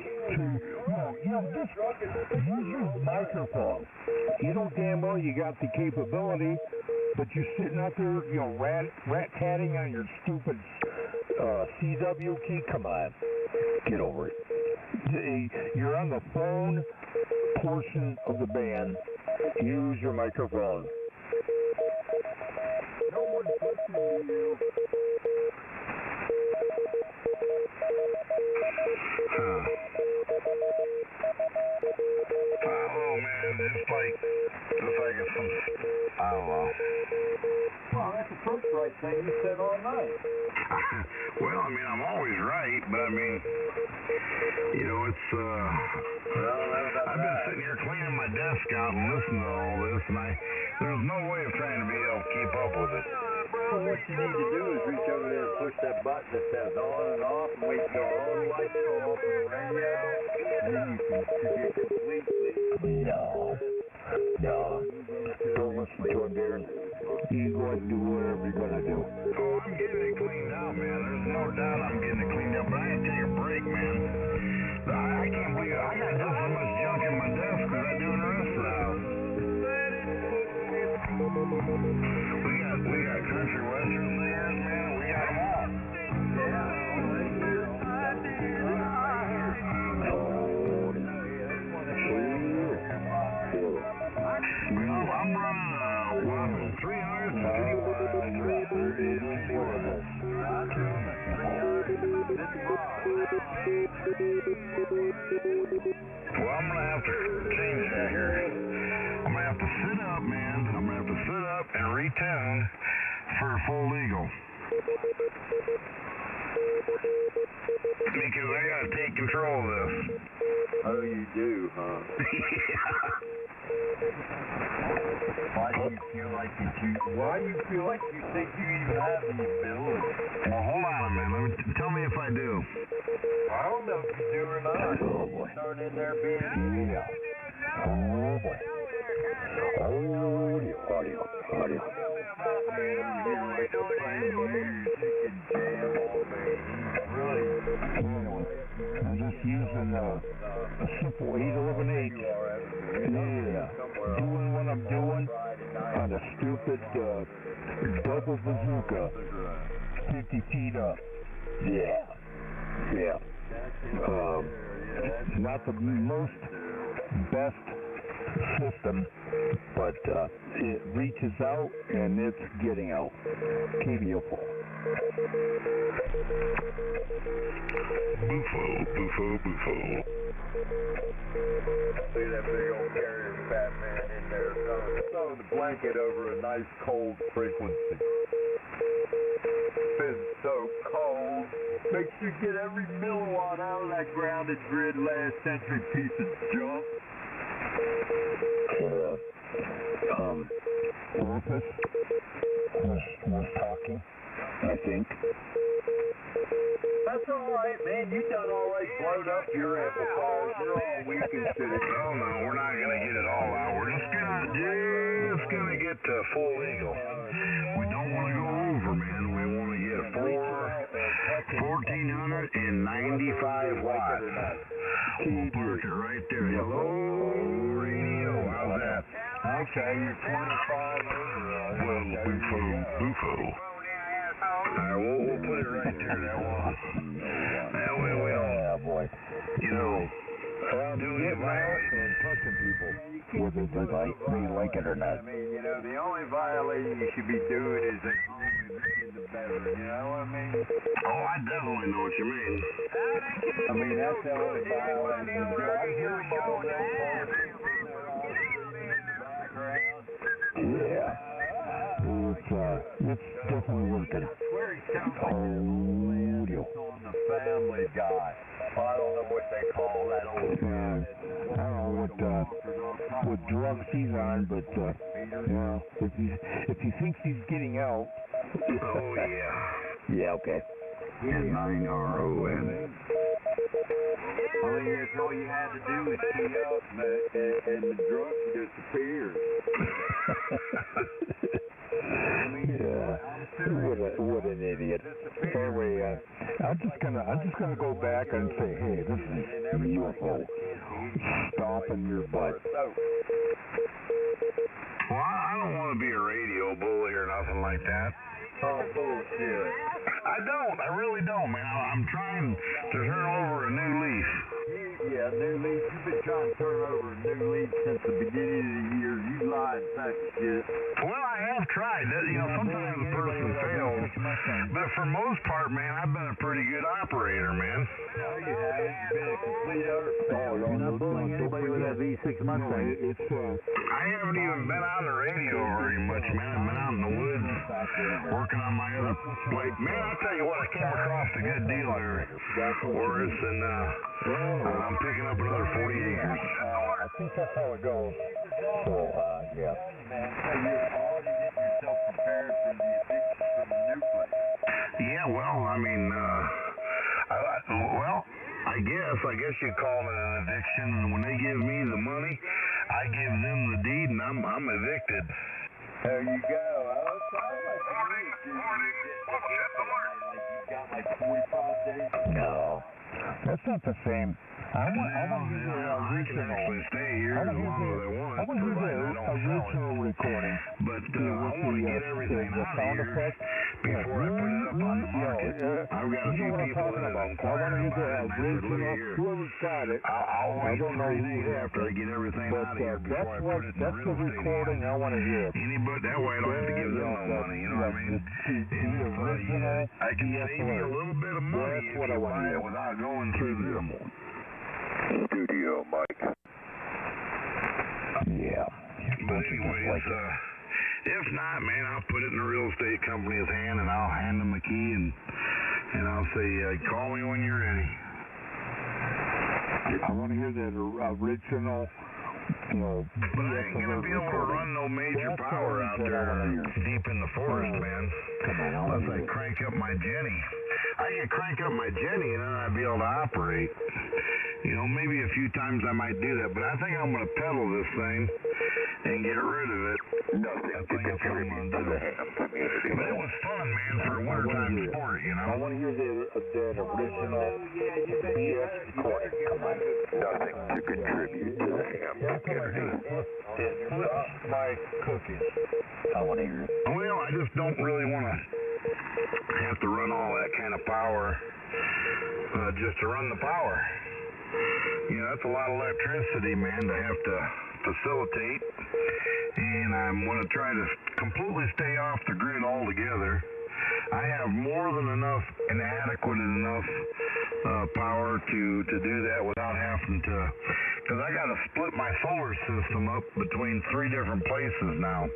use your microphone. You know damn well you got the capability, but you're sitting out there, rat-tatting on your stupid CW key. Come on, get over it. You're on the phone portion of the band. Use your microphone. No one's listening to you. Oh man, just like it's some, I don't know. Well, that's the first right thing you said all night. Well, I mean, I'm always right, but I mean, it's, I've been sitting here cleaning my desk out and listening to all this, and there's no way of trying to be able to keep up with it. Well, what you need to do is reach over there and push that button that says on and off, and wait till all the lights go off on the radio, and then you can get completely... No. Don't listen to him, Darren. You go ahead and do whatever you're going to do. Oh, I'm getting it cleaned out, man. There's no doubt I'm getting it cleaned up, but I had to take a break, man. I can't believe it. I got just as much junk in my desk as I do in the rest of the house. We got country western singers, man. We got them all. I'm running 300. Well, I'm going to have to change that here. I'm going to have to sit up, man. I'm going to have to sit up and retune for full legal. Because I got to take control of this. Oh, you do, huh? Why do you feel like you think you even have the ability? Well, hold on a minute. Tell me if I do. I don't know if you do or not. Oh, boy. Start in there being... Yeah. Oh, boy. Audio. I'm just using a simple 811H. Yeah. Doing what I'm doing on a stupid double bazooka. 50 feet up. Yeah. Not the most best system, but it reaches out and it's getting out. KBO4. Bufo. See that big old carrier fat man in there throwing the blanket over a nice cold frequency. It's been so cold. Makes you get every milliwatt out of that grounded grid last century piece of junk. Rufus was talking, I think. That's all right, man. You done all right. Blowed up your amplifiers. You're all weak and shit. Oh no, we're not gonna get it all out. We're just gonna get to full legal. We don't want to go over, man. We want to get 1,495 watts. We'll park it right there. Hello, radio. How's that? Okay, you're 25 over. Well, Bufo. Alright, we'll put it right there. That way we don't, boy. do any violation. And touching people, whether they like it or not. I mean, the only violating you should be doing is at home in the bedroom. You know what I mean? Oh, I definitely know what you mean. I mean, that's the only violation you do. I hear them all that. Yeah. It's definitely working. Audio. On the Family Guy. I don't know what they call that old guy. I don't know what drugs he's on, but if he thinks he's getting out. Oh yeah. Yeah, okay. N-I-R-O-N. I mean, that's all you had to do was key up, and the drug disappeared. I mean, yeah, what an idiot. Anyway, I'm just gonna go back and say, hey, this is UFO. Stomping your butt. Well, I don't want to be a radio bully or nothing like that. Oh, bullshit. I really don't, man. I'm trying to turn over a new leaf. Yeah, new leaf. You've been trying to turn over a new leaf since the beginning of the year. You lied, sack of shit. Well, I have tried. Sometimes a person fails. But for most part, man, I've been a pretty good operator, man. No, you haven't. You've been a complete utter failure. You're not bullying anybody with that V6 Mustang. I haven't even been on the radio very much, man. I've been out in the woods working on my other plate. Man, I tell you what, I came across a good deal there, Horace, and I'm picking up another 40 acres. I think that's how it goes. So, yeah. You're already getting yourself prepared for the eviction from the new place. Yeah, well, I mean, I guess you'd call it an eviction, and when they give me the money, I give them the deed, and I'm evicted. There you go. Oh, it sounds like you've got like 45 days. No, that's not the same. I want to hear the original. I want to hear the original recording. But I want to get everything the sound effect before I put it up on the market. I've got a few people that have inquired about it, and they said, look here, whoever's got it, I'll wait 30 days after I get everything out of here before I put it in the real estate. That's the recording I want to hear. Anybody, that way I don't have to give them no money, you know what I mean? I can save you a little bit of money if you buy it without going through them. Studio, Mike. Yeah. But anyways, if not, man, I'll put it in the real estate company's hand, and I'll hand them a key, and I'll say, call me when you're ready. I want to hear that original, But I ain't gonna be able to run no major power out there deep in the forest, man. Unless I crank up my Jenny. I can crank up my Jenny, and then I'd be able to operate. Maybe a few times I might do that, but I think I'm going to pedal this thing and get rid of it. Nothing to contribute to the ham community. But it was fun, man, for a wintertime sport, I want to hear that original BS recording. Come on. Nothing to contribute to the ham community. My cookies. I want to hear it. Well, I just don't really want to have to run all that kind of power just to run the power. That's a lot of electricity, man, to have to facilitate. And I'm going to try to completely stay off the grid altogether. I have more than enough and adequate enough power to do that without having to, because I got to split my solar system up between 3 different places now.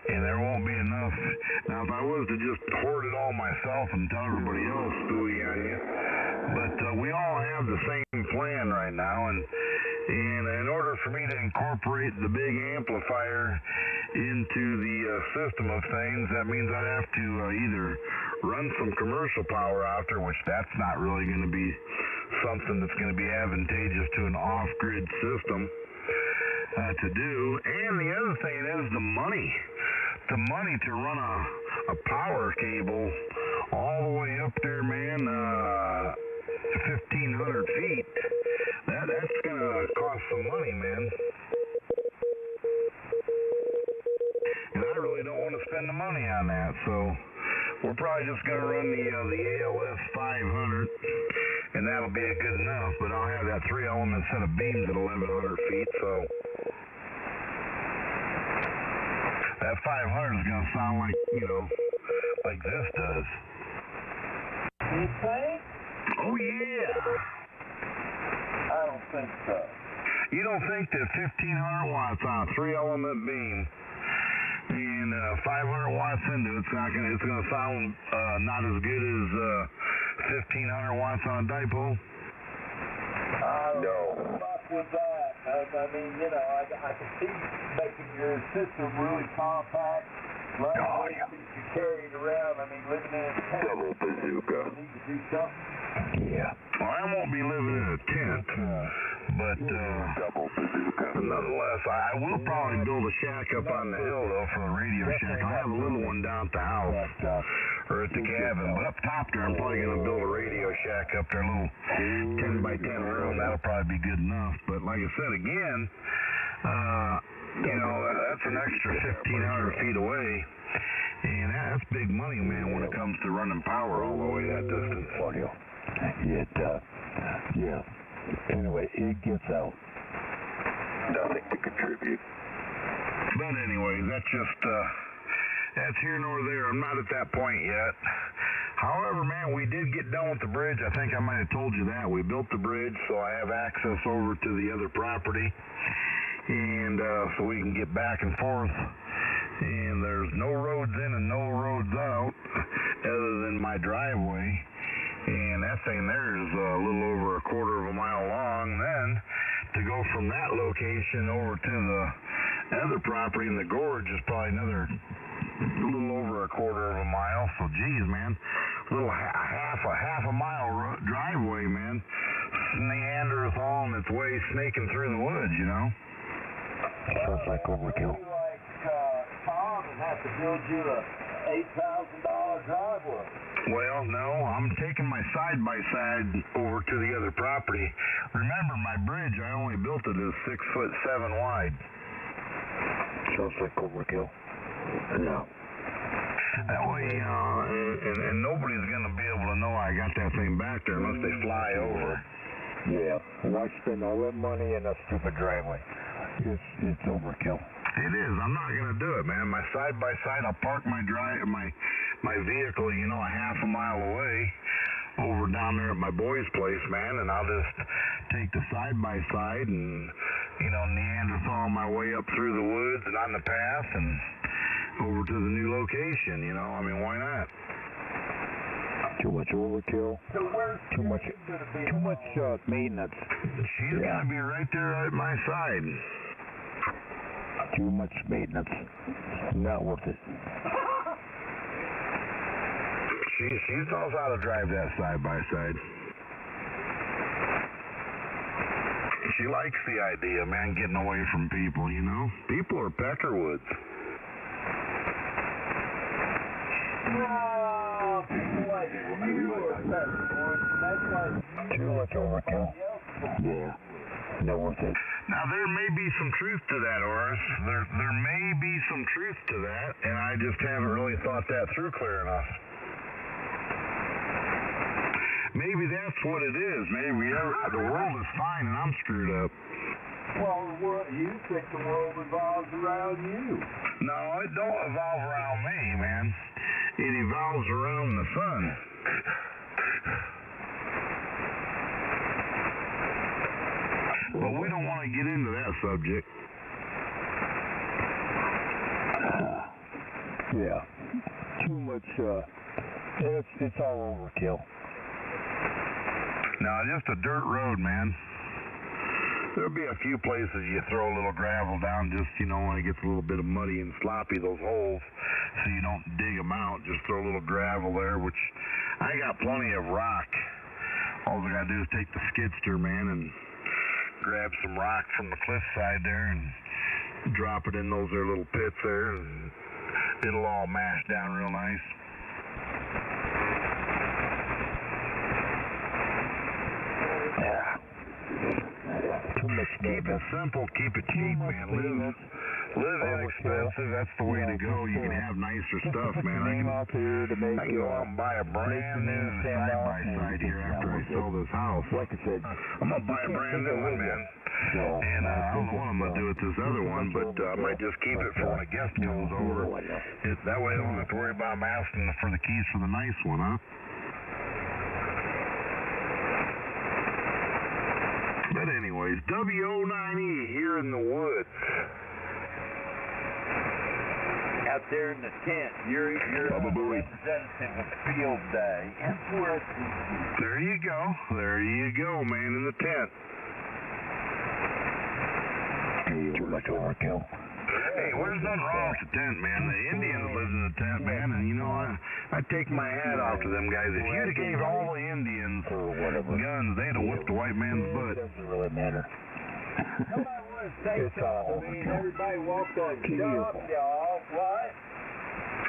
And there won't be enough. Now, if I was to just hoard it all myself and tell everybody else, phooey on you. But we all have the same plan right now, and in order for me to incorporate the big amplifier into the system of things, that means I'd have to either run some commercial power out there, which that's not really going to be something that's going to be advantageous to an off-grid system to do. And the other thing is the money. The money to run a power cable all the way up there, man, 1,500 feet. That's going to cost some money, man. And I really don't want to spend the money on that, so we're probably just going to run the ALS 500, and that'll be good enough, but I'll have that 3-element set of beams at 1,100 feet, so that 500 is going to sound like, like this does. You think? Oh, yeah. I don't think so. You don't think that 1,500 watts on a 3-element beam and 500 watts into it's going to sound not as good as 1,500 watts on a dipole? No. Fuck with that. I mean, I can see making your system really compact. Right? Oh, yeah. You carry it around. I mean, living in a tent. Double bazooka. You need to do something. Yeah. Well, I won't be living in a tent, but nonetheless, I will probably build a shack up on the hill, though, for a radio shack. I'll have a little one down at the house or at the cabin, but up top there, I'm probably going to build a radio shack up there, a little 10 by 10 room. That'll probably be good enough. But like I said, again, you know, that's an extra 1,500 feet away. And that's big money, man, when it comes to running power all the way that distance. Audio. Yeah. Anyway, it gets out. Nothing to contribute. But anyways, that's just, that's here nor there. I'm not at that point yet. However, man, we did get done with the bridge. I think I might have told you that. We built the bridge, so I have access over to the other property. And so we can get back and forth. And there's no roads in and no roads out other than my driveway. And that thing there is a little over a quarter of a mile long. Then to go from that location over to the other property in the gorge is probably another little over a quarter of a mile. So geez, man, half a mile driveway, man. Neanderthal on its way snaking through the woods, you know. Sounds like overkill. Tom and have to build you a $8,000 driveway. Well, no, I'm taking my side-by-side over to the other property. Remember, my bridge, I only built it as 6'7" wide. Sounds like overkill. No. That way, and nobody's going to be able to know I got that thing back there unless they fly over. Yeah. Why spend all that money in a stupid driveway? It's overkill. It is. I'm not going to do it, man. My side-by-side, I'll park my vehicle, you know, a half a mile away over down there at my boy's place, man, and I'll just take the side-by-side and, you know, Neanderthal my way up through the woods and on the path and over to the new location, you know. I mean, why not? Too much overkill. Too much maintenance. She's going to be right there at my side. Too much maintenance. Not worth it. She knows how to drive that side-by-side. She likes the idea, man, getting away from people, you know. People are peckerwoods. No, people like you are peckerwoods, and that's why Too much overkill. Yeah. Not worth it. Now, there may be some truth to that, Oris. There may be some truth to that, and I just haven't really thought that through clear enough. Maybe that's what it is. Maybe the world is fine and I'm screwed up. Well, you think the world revolves around you. No, it don't evolve around me, man. It evolves around the sun. But we don't want to get into that subject. Yeah. Too much, it's all overkill. No, just a dirt road, man. There'll be a few places you throw a little gravel down just, you know, when it gets a little bit of muddy and sloppy, those holes, so you don't dig them out. Just throw a little gravel there, which I got plenty of rock. All I got to do is take the skidster, man, and grab some rock from the cliffside there and drop it in those there little pits there, and it'll all mash down real nice. Keep it simple, keep it cheap, man. Live inexpensive, that's the way to go. You can have nicer stuff, man. I can go out and buy a brand new side-by-side here after I sell this house. Like I said, I'm going to buy a brand new one, man. And I don't know what I'm going to do with this other one, but I might just keep it for when a guest comes over. That way I don't have to worry about them asking for the keys for the nice one, huh? But anyways, WO9E here in the woods. Out there in the tent, you're a representative of Field Day. Interesting. There you go, man, in the tent. Too much overkill. Hey, there's nothing wrong with the tent, man. The Indians live in the tent, man, and you know, I take my hat off to them guys. If you'd have gave all the Indians guns, they'd have whipped the white man's butt. It doesn't really matter. Nobody wants to say It's all something. I mean, everybody wants to jump, y'all. What?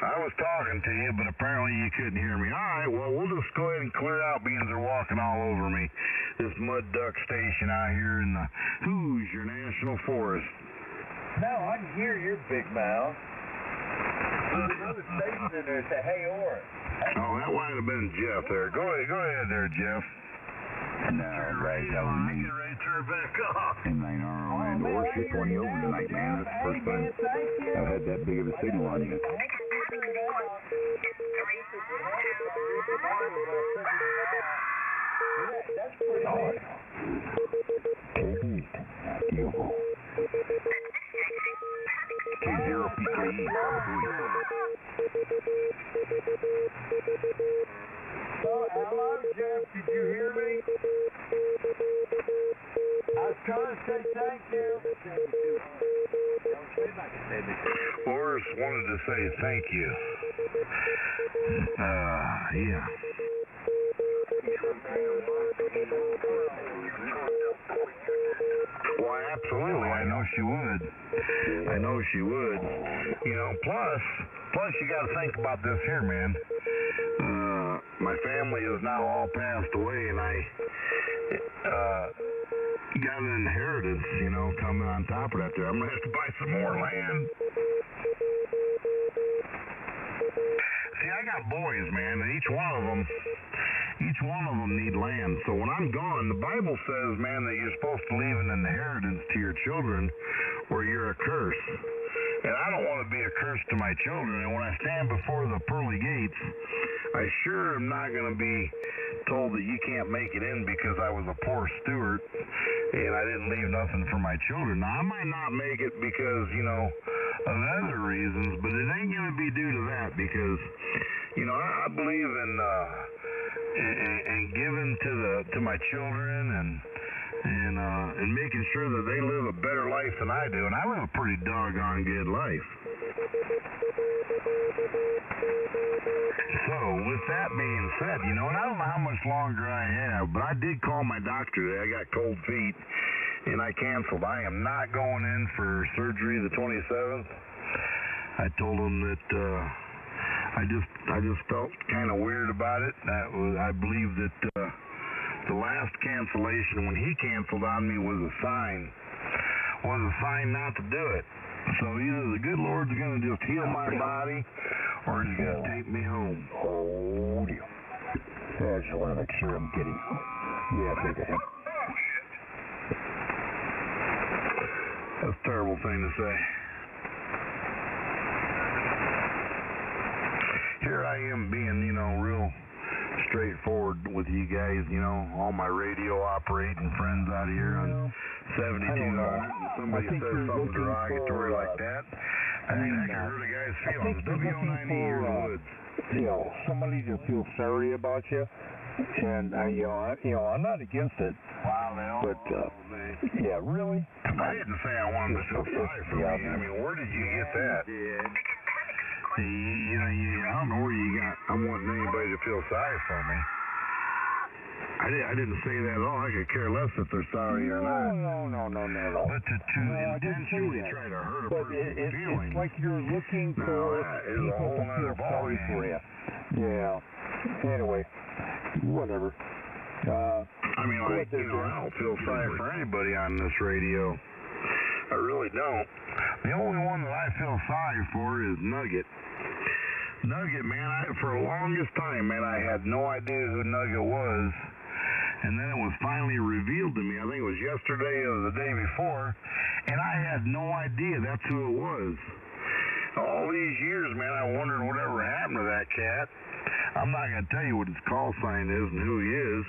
I was talking to you, but apparently you couldn't hear me. All right, well, we'll just go ahead and clear out, being they're walking all over me. This mud duck station out here in the Hoosier National Forest. No, I can hear your big mouth. There's another station in there that say, hey, Oren. Oh, that might have been Jeff there. Go ahead there, Jeff. And right down me. Get ready to turn back off. And I know I had to ship on you over tonight, man. That's the first time I've had that big of a signal on you. That's pretty hard. K0 PKE. Hello, Jeff. Did you hear me? I was trying to say thank you. Boris wanted to say thank you. Yeah. Why, absolutely. I know she would. I know she would. You know, plus you got to think about this here, man. My family is now all passed away, and I got an inheritance, you know, coming on top of that there. I'm going to have to buy some more land. See, I got boys, man, and each one of them need land. So when I'm gone, the Bible says, man, that you're supposed to leave an inheritance to your children or you're a curse. And I don't want to be a curse to my children. And when I stand before the pearly gates, I sure am not going to be told that you can't make it in because I was a poor steward and I didn't leave nothing for my children. Now, I might not make it because, you know, of other reasons, but it ain't going to be due to that because, you know, I believe in giving to my children and making sure that they live a better life than I do, and I live a pretty doggone good life. So, with that being said, you know, and I don't know how much longer I have, but I did call my doctor today. I got cold feet, and I canceled. I am not going in for surgery the 27th. I told him that I just felt kind of weird about it. I believe that the last cancellation, when he canceled on me, was a sign not to do it. So either the good Lord's going to just heal my body, or he's going to take me home. Oh, dear. I just want to make sure I'm getting... Yeah, take a hit. That's a terrible thing to say. Here I am being, you know, real straightforward with you guys, you know, all my radio operating friends out here on 72 volts, and somebody says something derogatory like that, I think that can hurt a guy's feelings. W90 years of woods. You know, somebody to feel sorry about you, and you know, I'm not against it. Wow, but yeah, really? I didn't say I wanted to feel sorry for me. I mean, where did you get that? You know, I don't know where you got, I want anybody to feel sorry for me. I didn't say that at all. I could care less if they're sorry or not. No. But to intentionally try to hurt a person's feelings. It's like you're looking for people to feel sorry for you. Yeah. Anyway, whatever. I mean, like, you know, I don't feel sorry for anybody on this radio. I really don't. The only one that I feel sorry for is Nugget. Nugget, man, for the longest time, man, I had no idea who Nugget was. And then it was finally revealed to me, I think it was yesterday or the day before, and I had no idea that's who it was. All these years, man, I wondered whatever happened to that cat. I'm not going to tell you what his call sign is and who he is,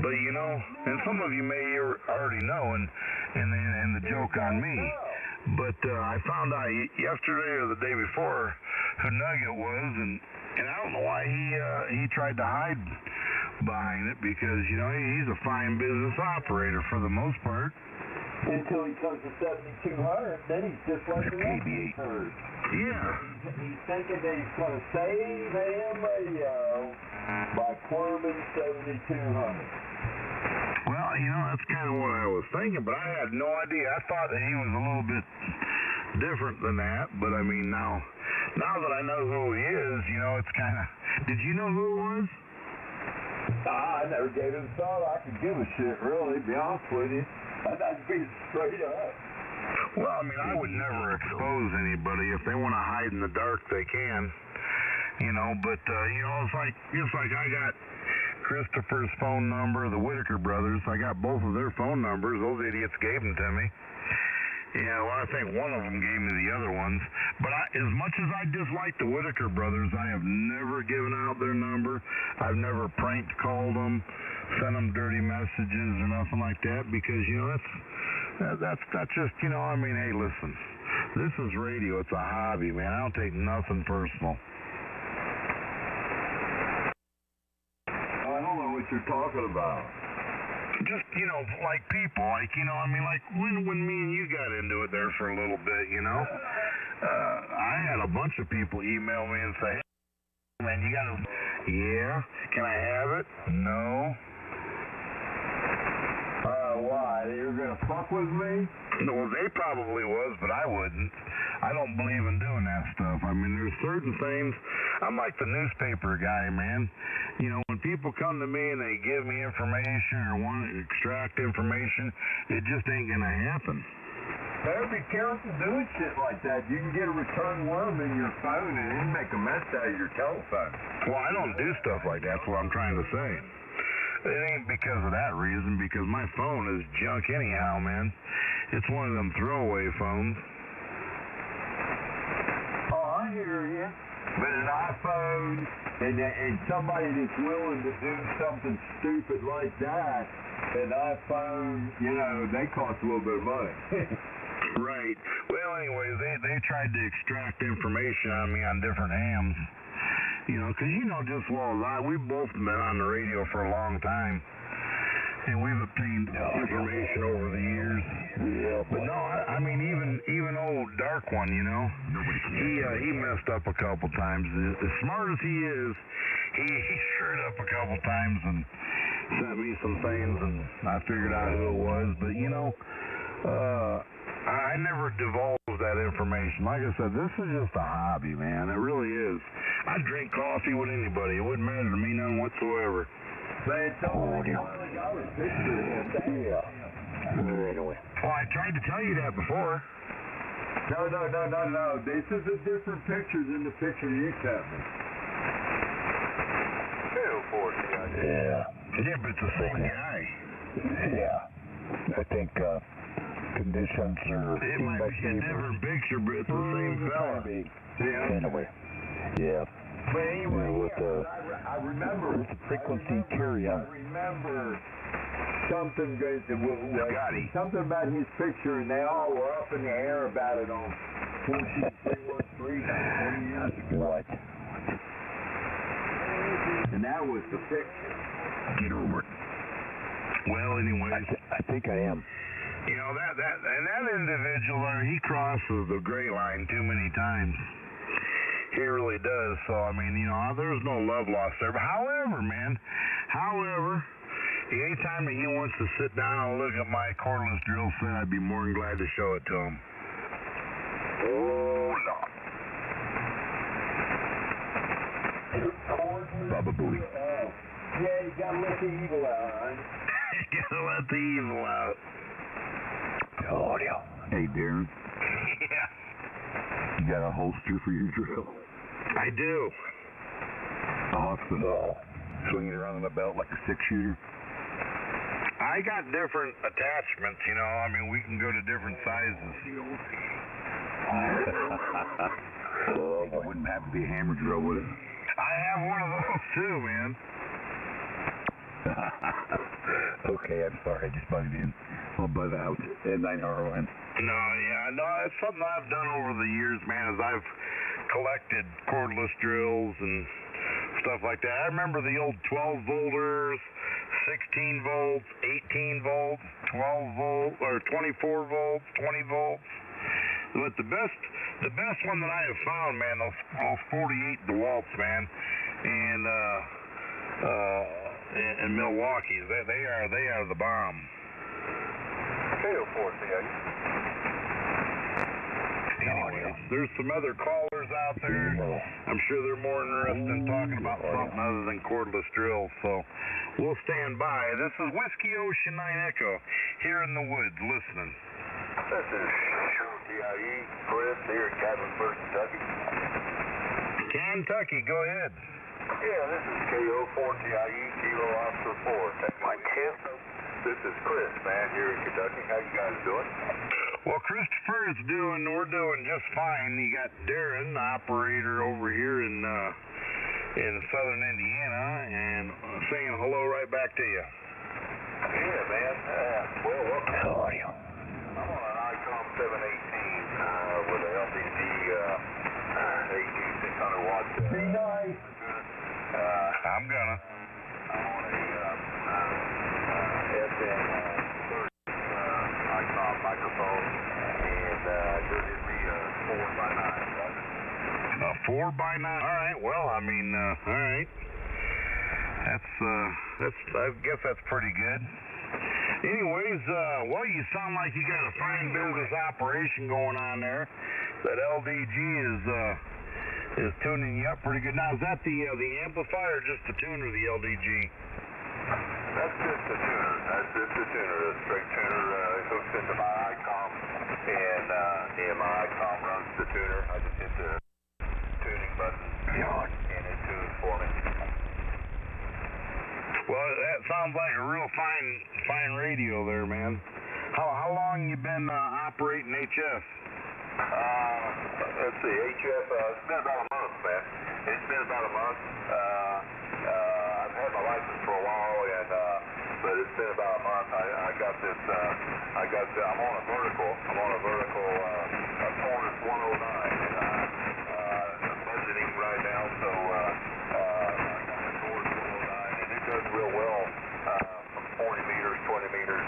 but, you know, and some of you may already know, and the joke on me. But I found out yesterday or the day before who Nugget was, and I don't know why he tried to hide behind it, because, you know, he's a fine business operator for the most part. until he comes to 7,200. Then he's just like the rest of the herd. Yeah. He's thinking that he's going to save AM radio by quirming 7,200. Well, you know, that's kind of what I was thinking, but I had no idea. I thought that he was a little bit different than that, but I mean, now that I know who he is, you know, it's kind of... Did you know who it was? I never gave it a thought. I could give a shit, really, to be honest with you. I'd be straight up. Well, I mean, I would never expose anybody. If they want to hide in the dark, they can. You know, but, you know, it's like I got Christopher's phone number, the Whitaker brothers. I got both of their phone numbers. Those idiots gave them to me. Yeah, well, I think one of them gave me the other ones. But as much as I dislike the Whitaker brothers, I have never given out their number. I've never pranked called them, sent them dirty messages or nothing like that, because, you know, that's just, you know, I mean, hey, listen, this is radio. It's a hobby, man. I don't take nothing personal. I don't know what you're talking about. Just, you know, like people, like, you know, I mean, like when me and you got into it there for a little bit, you know, I had a bunch of people email me and say, hey, man, you got to, yeah, can I have it? No. Why? You were going to fuck with me? No, well, they probably was, but I wouldn't. I don't believe in doing that stuff. I mean, there's certain things. I'm like the newspaper guy, man. You know, when people come to me and they give me information or want to extract information, it just ain't going to happen. Better be careful doing shit like that. You can get a return worm in your phone and it'll make a mess out of your telephone. Well, I don't do stuff like that. That's what I'm trying to say. It ain't because of that reason, because my phone is junk anyhow, man. It's one of them throwaway phones. Oh, I hear you. But an iPhone and somebody that's willing to do something stupid like that, an iPhone, you know, they cost a little bit of money. Right. Well, anyways, they tried to extract information on me on different hams. You know, because you know just well as we've both been on the radio for a long time, and we've obtained information over the years. Yeah, but no, I mean even old Dark One, you know, he messed up a couple times. As smart as he is, he screwed up a couple times and sent me some things, and I figured out who it was. But you know, I never divulged that information. Like I said, this is just a hobby, man. It really is. I drink coffee with anybody. It wouldn't matter to me none whatsoever. But it's only got a picture of that. Yeah. Anyway. Well, I tried to tell you that before. No. This is a different picture than the picture you sent me. Yeah. Yeah, but it's the same guy. Yeah. I think conditions are... It might be a different picture, but it's the same fella. Yeah. Anyway. Yeah. But anyway, I remember... With the frequency carry-on. I remember something about his picture, and they all were up in the air about it on 14313. What? And that was the picture. Get over it. Well, anyways, I think I am. You know, that individual there, he crosses the gray line too many times. He really does. So, I mean, you know, there's no love lost there. But however, anytime that he wants to sit down and look at my cordless drill set, I'd be more than glad to show it to him. Oh, no. Baba Booey. Yeah, you gotta let the evil out, right? You gotta let the evil out. Oh, yeah. Hey, Darren. Yeah. You got a holster for your drill? I do. Awesome. Swing it around in the belt like a six-shooter? I got different attachments, you know. I mean, we can go to different sizes. It wouldn't have to be a hammer drill, would it? I have one of those too, man. Okay, I'm sorry. I just bugged in. I'll butt out at 9 RON. No, it's something I've done over the years, man, as I've collected cordless drills and stuff like that. I remember the old 12-volters, 16 volts, 18 volts, 12 volts, or 24 volts, 20 volts. But the best one that I have found, man, those 48 DeWalt's, man, and Milwaukee's, they are the bomb. KO4, Anyways, there's some other callers out there. I'm sure they're more interested in talking about something other than cordless drills, so we'll stand by. This is Whiskey Ocean 9 Echo here in the woods listening. This is TGIF, Chris here in Gatlinburg, Kentucky. Kentucky, go ahead. Yeah, this is KO4 TIE, Kilo Oscar 4. Take my tip. This is Chris, man, here in Kentucky. How you guys doing? Well, Christopher is we're doing just fine. You got Darren, the operator over here in southern Indiana, and saying hello right back to you. Yeah, man. Well, welcome. How are you? I'm on an ICOM 718 with an LDG 600 watt. Be nice. I'm gonna. I'm on a SM 30 ICOM microphone, and you're going to be a 4x9. A 4x9. All right. Well, I mean, all right. That's. I guess that's pretty good. Anyways, well, you sound like you got a fine business operation going on there. That LDG is tuning you up pretty good. Now, is that the amplifier or just the tuner, the LDG? That's just the tuner. That's just the tuner. The straight tuner hooks into my ICOM, and my ICOM runs the tuner. I just hit the tuning button, and it tunes for me. Well, that sounds like a real fine radio there, man. How long you been operating HF? Let's see, HF, it's been about a month, man. It's been about a month. I've had my license for a while, but it's been about a month. I got this, I'm on a vertical, a Taurus 109, and I'm budgeting right now, so I got the Taurus 109, and it does real well from 40 meters, 20 meters.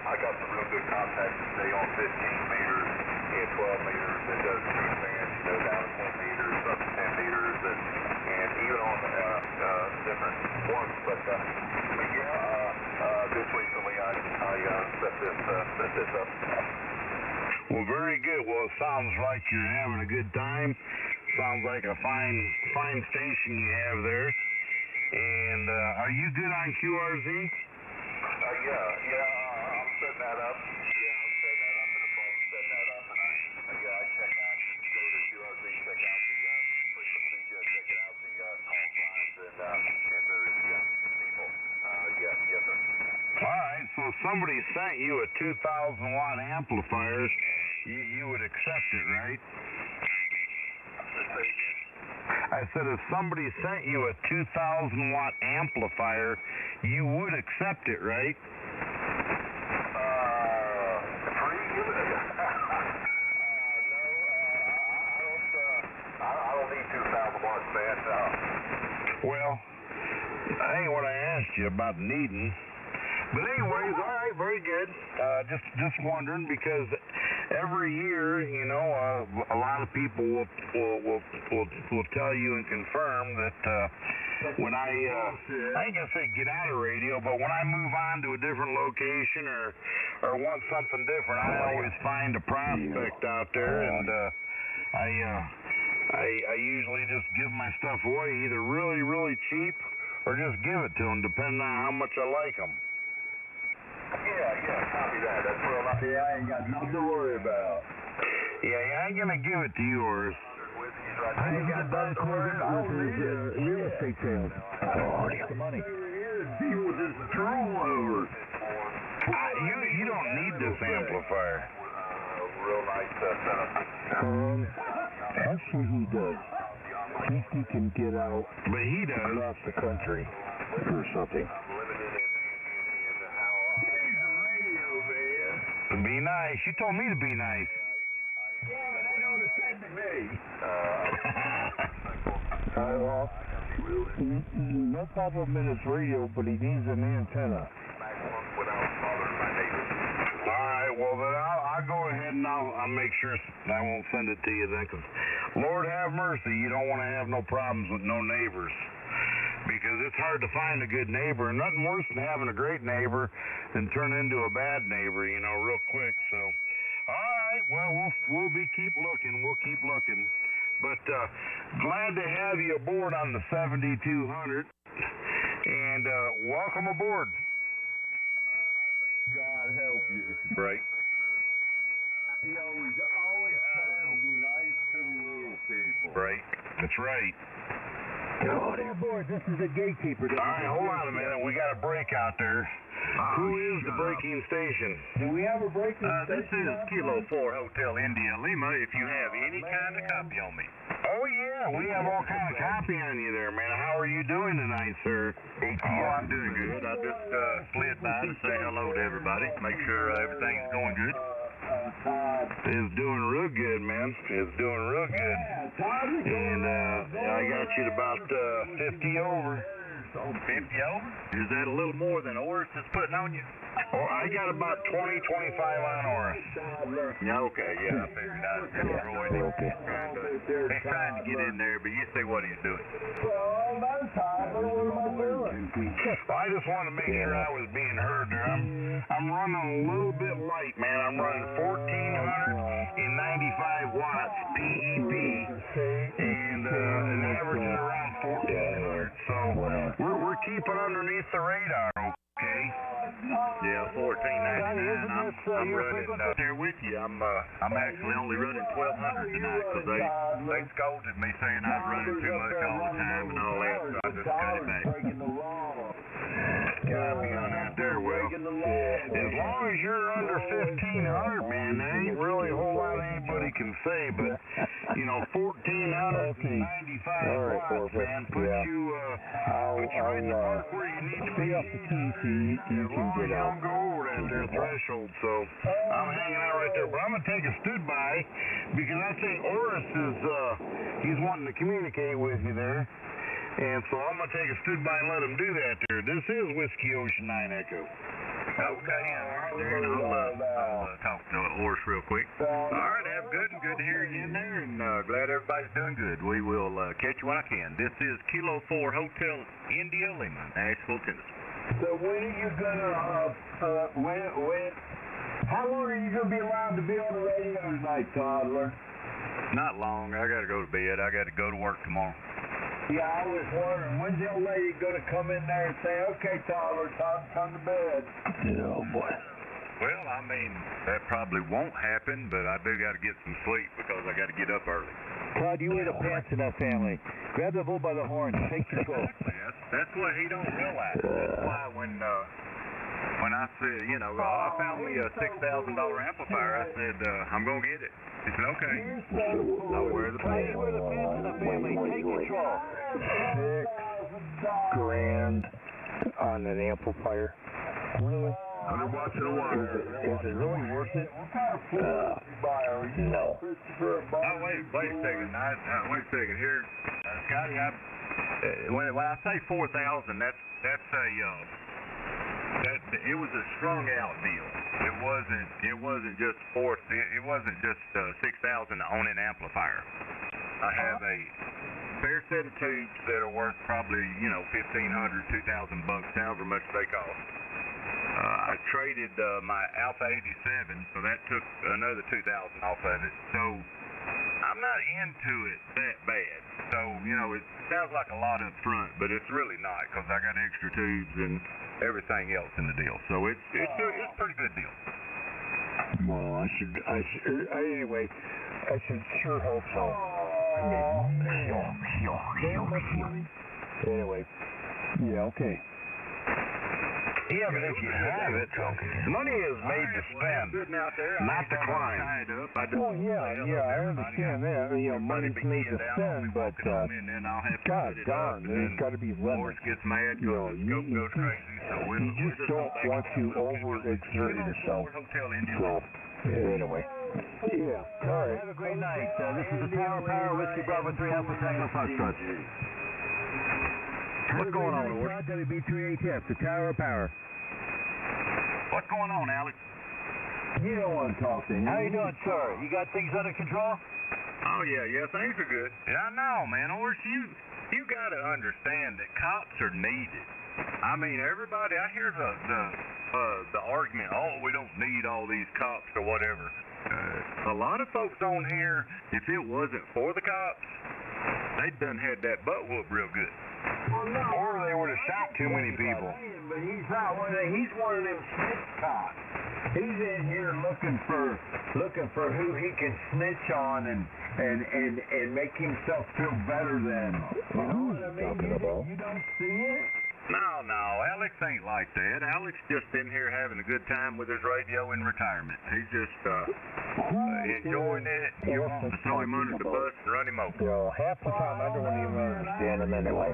I got some real good contacts today on 15 meters. 12 meters, it does two bands, down to 10 meters, up to 10 meters, and even on different ones. But just recently I set this up. Well, very good. Well, it sounds like you're having a good time. Sounds like a fine station you have there. And are you good on QRZ? Yeah, I'm setting that up. So if somebody sent you a 2,000 watt amplifier, you would accept it, right? I said if somebody sent you a 2,000 watt amplifier, you would accept it, right? I don't need 2,000 watts, man. Well, that ain't what I asked you about needing. But anyways, all right, very good. Just wondering because every year, a lot of people will tell you and confirm that when I ain't gonna say get out of radio, but when I move on to a different location or want something different, I always find a prospect out there, and I usually just give my stuff away, either really, really cheap or just give it to them, depending on how much I like them. Yeah, copy that. That's real nice. See, I ain't got nothing to worry about. Yeah, I ain't gonna give it to yours. I ain't got nothing to worry about. Real estate sales. Oh, the money. Deal with this drone over. You don't need this amplifier. Real nice setup. Actually, he does. He can get out. But he does. Across the country or something. Be nice. You told me to be nice. Yeah, but they don't listen to me. Well, No problem in his radio, but he needs an antenna. Alright, well then I'll go ahead and I'll make sure I won't send it to you then, because Lord have mercy, you don't want to have no problems with no neighbors. Because it's hard to find a good neighbor, and nothing worse than having a great neighbor than turn into a bad neighbor, you know, real quick. So, alright, well, we'll keep looking, But glad to have you aboard on the 7200, and welcome aboard. God help you. Right. He always trying to be nice to the little people. Right. That's right. Come on aboard. This is the gatekeeper. All right, hold on a minute. We got a break out there. Who is the breaking station? Do we have a breaking This station? is Kilo 4 Hotel India Lima, if you have any kind of copy on me. Oh, yeah, we have all kind of copy on you there, man. How are you doing tonight, sir? I'm doing good. I just slid by to say hello to everybody, make sure everything's going good. It's doing real good, man. It's doing real good. And I got you to about 50 over. 50 over? Is that a little more than Oris is putting on you? Oh, I got about 20, 25 on Oris. Yeah, okay, yeah, I figured I'd destroy him. Okay. He's trying to get in there, but you see what he's doing. I just wanted to make sure I was being heard there. I'm running a little bit light, man. I'm running 1,495 watts PEP, and an average is around 1,400. So we're keeping underneath the radar, okay? Yeah, 1499. I'm running there with you. I'm actually only running 1,200 tonight because they scolded me saying I was running too much all the time and all that, so I just cut it back. Copy on that there, Will. As long as you're under 1,500, man, there ain't really a whole lot anybody can say, but, you know, 1,495 watts, man, puts you right in the park where you need to be. Stay off the key so you can get out. Don't go over that there threshold, so I'm hanging out right there. But I'm going to take a stood by because I think Oris is, he's wanting to communicate with you there. And so I'm going to take a stood by and let him do that there. This is Whiskey Ocean 9 Echo. Okay, and I'll talk to Oris real quick. All right, have good and good to hear you in there, and glad everybody's doing good. We will catch you when I can. This is Kilo 4 Hotel India Lima, Nashville, Tennessee. So when are you gonna, how long are you gonna be allowed to be on the radio tonight, Toddler? Not long. I got to go to bed. I got to go to work tomorrow. Yeah, I was wondering, when's the old lady gonna come in there and say, okay, Toddler, time to come to bed? Oh, boy. Well, I mean, that probably won't happen, but I do got to get some sleep because I got to get up early. Todd, you were the pants in that family. Grab the bull by the horn. Take control. That's what he don't realize. That's why when I said, you know, I found me a $6,000 amplifier, I said, I'm going to get it. He said, okay. I'll wear the pants. You were the pants in the family. Take control. $6,000 on an amplifier. Really? I'm watching a while. Is it really worth it? No. Oh, wait a second. Wait a second. Here, Scotty, when I say 4,000, that's it was a strung out deal. It wasn't just 6,000 on an amplifier. I have a fair set of tubes that are worth probably, you know, $1,500, $2,000 bucks, however much they cost. I traded my Alpha 87, so that took another $2,000 off of it. So I'm not into it that bad. So, you know, it sounds like a lot up front, but it's really not because I got extra tubes and everything else in the deal. So it's a pretty good deal. Well, anyway, I should sure hope so. Anyway, yeah, okay. Yeah, but if you have it, money is made to spend, not to climb. Well, yeah, I understand that. You know, money's made to spend, but God darn, there's got to be limits. You know, you just don't want to overexert yourself. So, anyway. Yeah, all right. Have a great night. This is the Tower Power Whiskey Bravo 3 Alpha Tango Foxtrot. What's going on, Lord? WB3HF, the Tower of Power. What's going on, Alex? You don't want to talk to him. How you doing, sir? You got things under control? Oh, yeah, things are good. Yeah, I know, man. Horse, you got to understand that cops are needed. I mean, everybody, I hear the argument, oh, we don't need all these cops or whatever. A lot of folks on here, if it wasn't for the cops, they'd done had that butt whoop real good. Well, no, Or they would have shot too many people. But he's not one of them. He's one of them snitch cops. He's in here looking for who he can snitch on and make himself feel better than. You know what I mean? You don't see it? No, Alex ain't like that. Alex just in here having a good time with his radio in retirement. He's just enjoying it. You want to throw him under the bus and run him over. You know, half the time I don't even understand him anyway.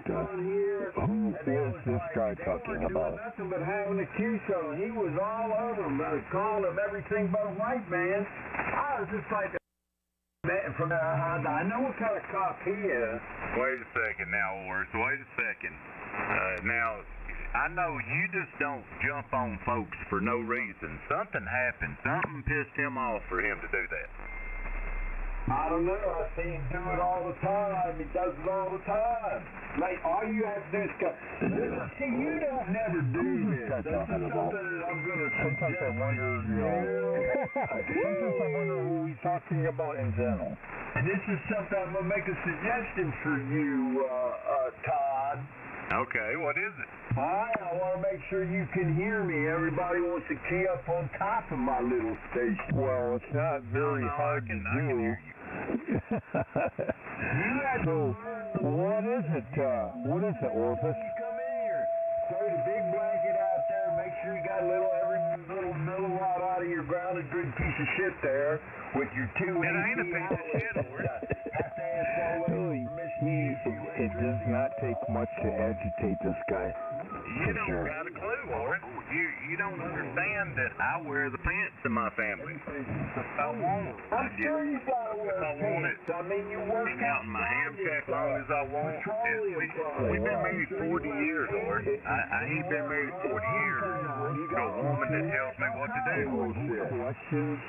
But who is this guy talking about? Nothing but having a Q-show. He was all over him, calling him everything but a white man. I was just like, I know what kind of cop he is. Wait a second now, Orris. Wait a second. Now, I know you just don't jump on folks for no reason. Something happened. Something pissed him off for him to do that. I don't know. I see him do it all the time. He does it all the time. Like, all you have to do is go, see, you don't never do this. That's something that I'm going to Sometimes I wonder, sometimes I wonder who he's talking about in general. And this is something I'm going to make a suggestion for you, Todd. Okay, what is it? I want to make sure you can hear me. Everybody wants to key up on top of my little station. Well, it's not very hard to do. I can hear you. So, what is it, Orpheus? Come in here. Throw the big blanket out there. Make sure you got every little milliwatt out of your grounded good piece of shit there with your two. It ain't a piece of shit, Orpheus. It does not take much to agitate this guy. You don't got a clue, Orrin. You don't understand that I wear the pants in my family. I won't. I'm sure you gotta wear pants. I mean, you work out in my ham shack long as I want. We've been married 40 years, Orrin. I ain't been married 40 years to a woman that tells me what to do. Questions?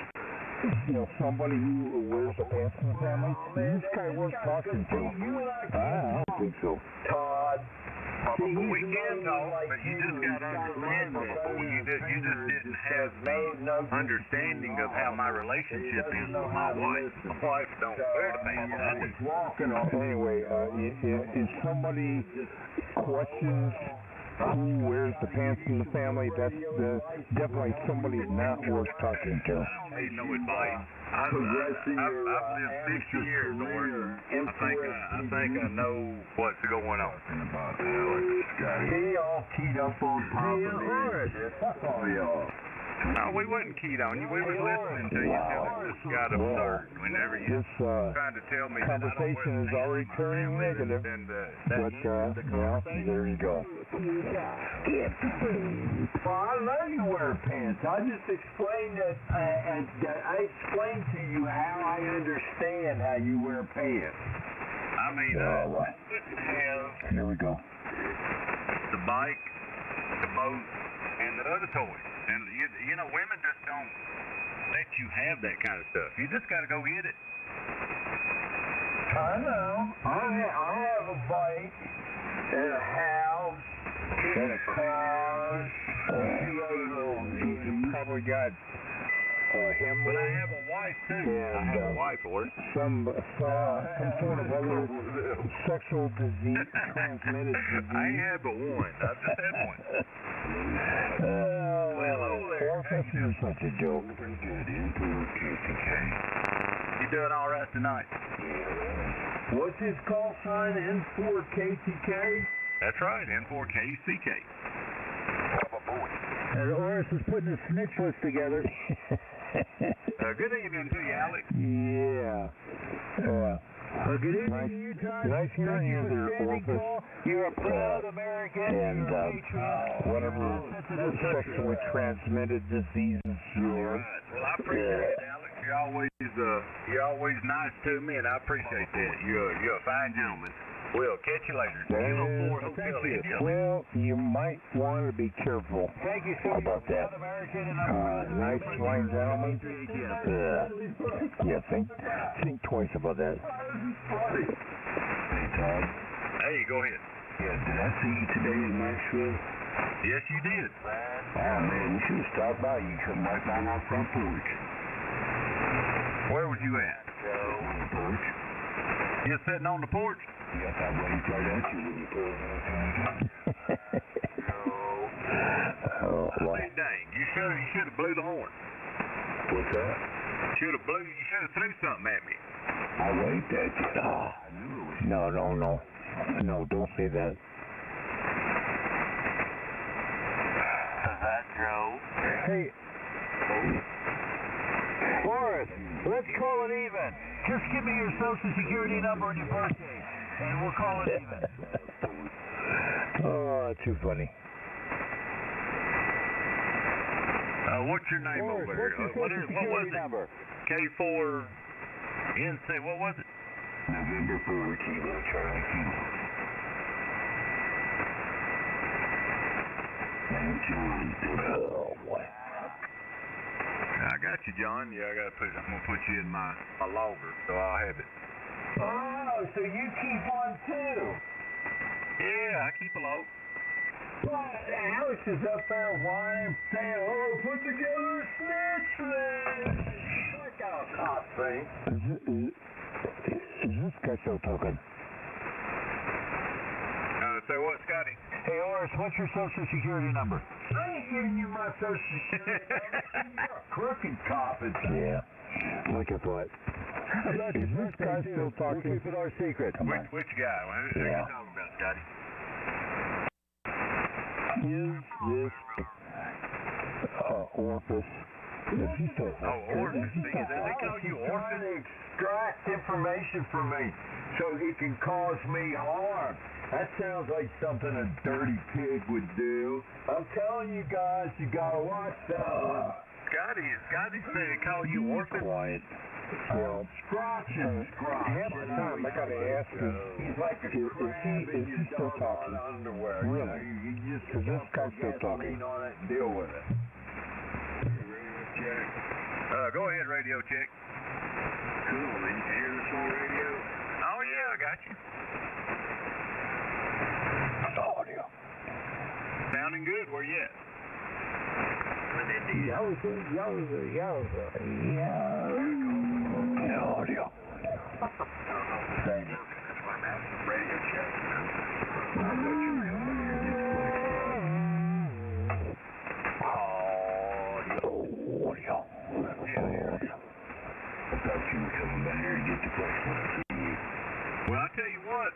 Somebody who wears the pants in the family? This guy worth talking to. I don't think so. Todd. We can talk, but you just got to understand that. You just didn't have no understanding of how my relationship is with my wife. My wife don't wear the pants. I do. Anyway, if somebody questions who wears the pants in the family, that's definitely somebody not worth talking to. I don't need no advice. I've lived 60 years, Lord. I think I know what's going on. He all keyed up on top of me. Fuck all y'all. No, we wasn't keyed on you. We were listening to you until it just got absurd. Whenever you trying to tell me conversation is already turning negative. But, there you go. Well, I know you wear pants. I just explained that. I explained to you how I understand how you wear pants. I mean, wouldn't have. Here we go. The bike, the boat, and the other toys. And, women just don't let you have that kind of stuff. You just got to go get it. I know. I have a bike and a house and a car. You probably got him. But I have a wife, too. I have a wife, or some sort of other sexual disease, transmitted disease. I ain't had but one. I just had one. Orpheus, you're such a joke. Pretty good. N4KCK. You doing all right tonight? What's his call sign? N4KCK? That's right, N4KCK. And Orris is putting his snitch list together. Good evening to you, Alex. Yeah. Good evening to you, Todd. Nice hearing you there, Orpheus. You're a proud American. And whatever sexually transmitted diseases you're. Well, I appreciate it, Alex. You're always nice to me, and I appreciate that. You're a fine gentleman. We'll catch you later. Kilo 4 Hotel India. Well, you might want to be careful. Thank you so about that. Nice fine gentlemen. Yeah, think twice about that. Hey, Todd. Hey, go ahead. Yeah, did I see you today in Nashville? Yes, you did. Oh, man, you should have stopped by. You come right by my front porch. Where was you at? On the porch. You sitting on the porch? Yes, I waved right at you when you pulled in. Oh, I mean, dang, you should have blew the horn. What's that? You should have threw something at me. I waved at you. Oh, I knew it was you. No. No, don't say that. Is that Joe? Hey, Boris, let's call it even. Just give me your social security number and your birthday, and we'll call it even. Oh, too funny. What's your name Boris, over there? what's your social security number? K4 NC, what was it? November 4, Kilo Charlie Q. Oh, boy. I got you, John. Yeah, I'm gonna put you in my logger, so I'll have it. Oh, so you keep one too? Yeah, I keep a log. Well, Alex is up there whining, saying, "Oh, put together a snitch list." That kind of cop thing. Is this guy still talking? Say what, Scotty? Hey, Boris, what's your social security number? I ain't giving you my social security number. You're a crooked cop. Yeah, like I thought. Is this guy still talking? We'll keep it our secret. Come on. Which guy? Who are you talking about, Scotty? Is this Orpus? Is he still Orpus. They call you He's trying to Orpus? extract information from me so he can cause me harm. That sounds like something a dirty pig would do. I'm telling you guys, you gotta watch that. Scotty said call you Orpus? Quiet. Well, Scratching. half the time I gotta ask you, He's like a crab in your still talking? doggone underwear. Really? You just Is this guy still talking? lean on it and deal with it. Go ahead, radio check. Cool, man. You hear this on the radio? Oh, yeah, I got you. audio. Sounding good. Where you at? Yowza. Audio. Radio check. I bet you audio. I thought you were coming down here to get the place when I see you. Well, I tell you what,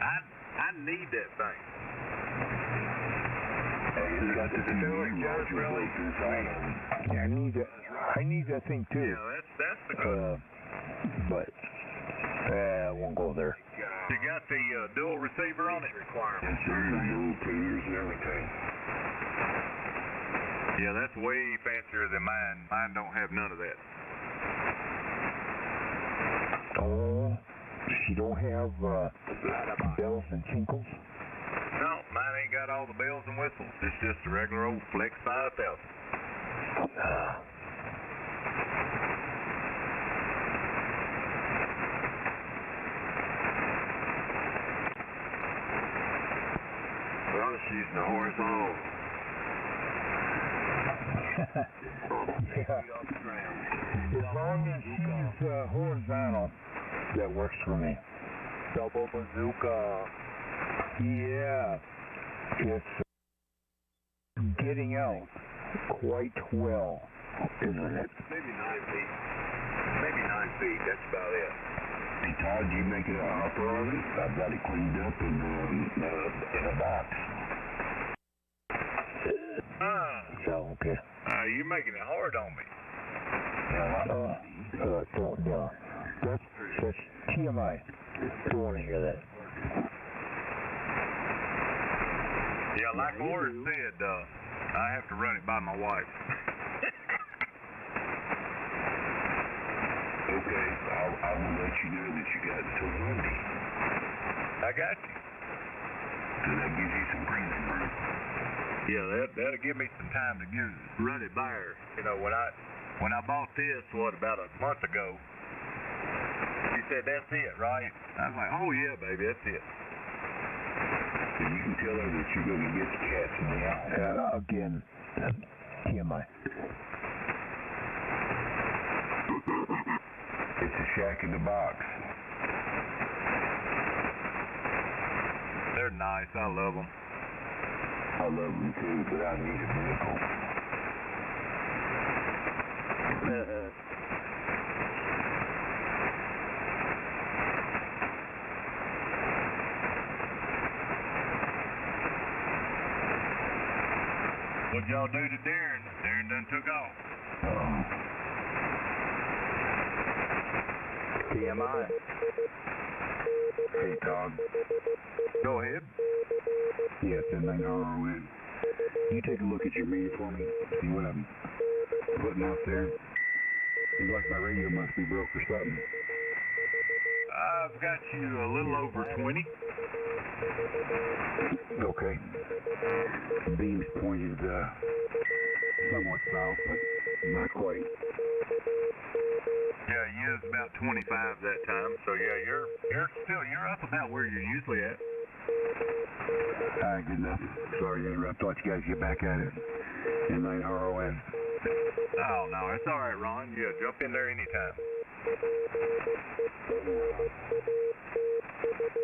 I need that thing. Hey, it's got to do it, just really. Yeah, I need that thing too. Yeah, that's the good. But I won't go there. You got the dual receiver on it? Yes, sir. Dual tuners and everything. Yeah, that's way fancier than mine. Mine don't have none of that. Oh, you don't have bells and tinkles? No, mine ain't got all the bells and whistles. It's just a regular old Flex 5000. Well, she's the horizontal. Yeah. As long as she's horizontal, that works for me. Double bazooka. Yeah. It's getting out quite well, isn't it? Maybe 9 feet. Maybe 9 feet. That's about it. Hey, Todd, you make it a hopper on it? I've got it cleaned up in a box. So, okay. You're making it hard on me. That's TMI. Don't want to hear that. Yeah, like Laura said, I have to run it by my wife. Okay, I will let you know that you got until Monday. I got you. So that gives you some breathing room. Yeah, that'll give me some time to run it by her. You know, when I bought this, about a month ago, she said, that's it, right? I was like, oh yeah, baby, that's it. And you can tell her that you're going to get the cats in the house. Again, TMI. It's a shack in the box. They're nice. I love them. I love them too, but I need a vehicle. What'd y'all do to Darren? Darren done took off. TMI. Hey, Todd. Go ahead. Yes, that ain't RON. You take a look at your meter for me. See what I'm putting out there. Seems like my radio must be broke or something. I've got you a little over 20. Okay. The beam's pointed somewhat south, but not quite. Yeah, you was about 25 that time, so yeah, you're up about where you're usually at. All right, good enough. Sorry to interrupt. Thought you guys get back at it. And ain't RON. Oh no, it's all right, Ron. Yeah, jump in there anytime.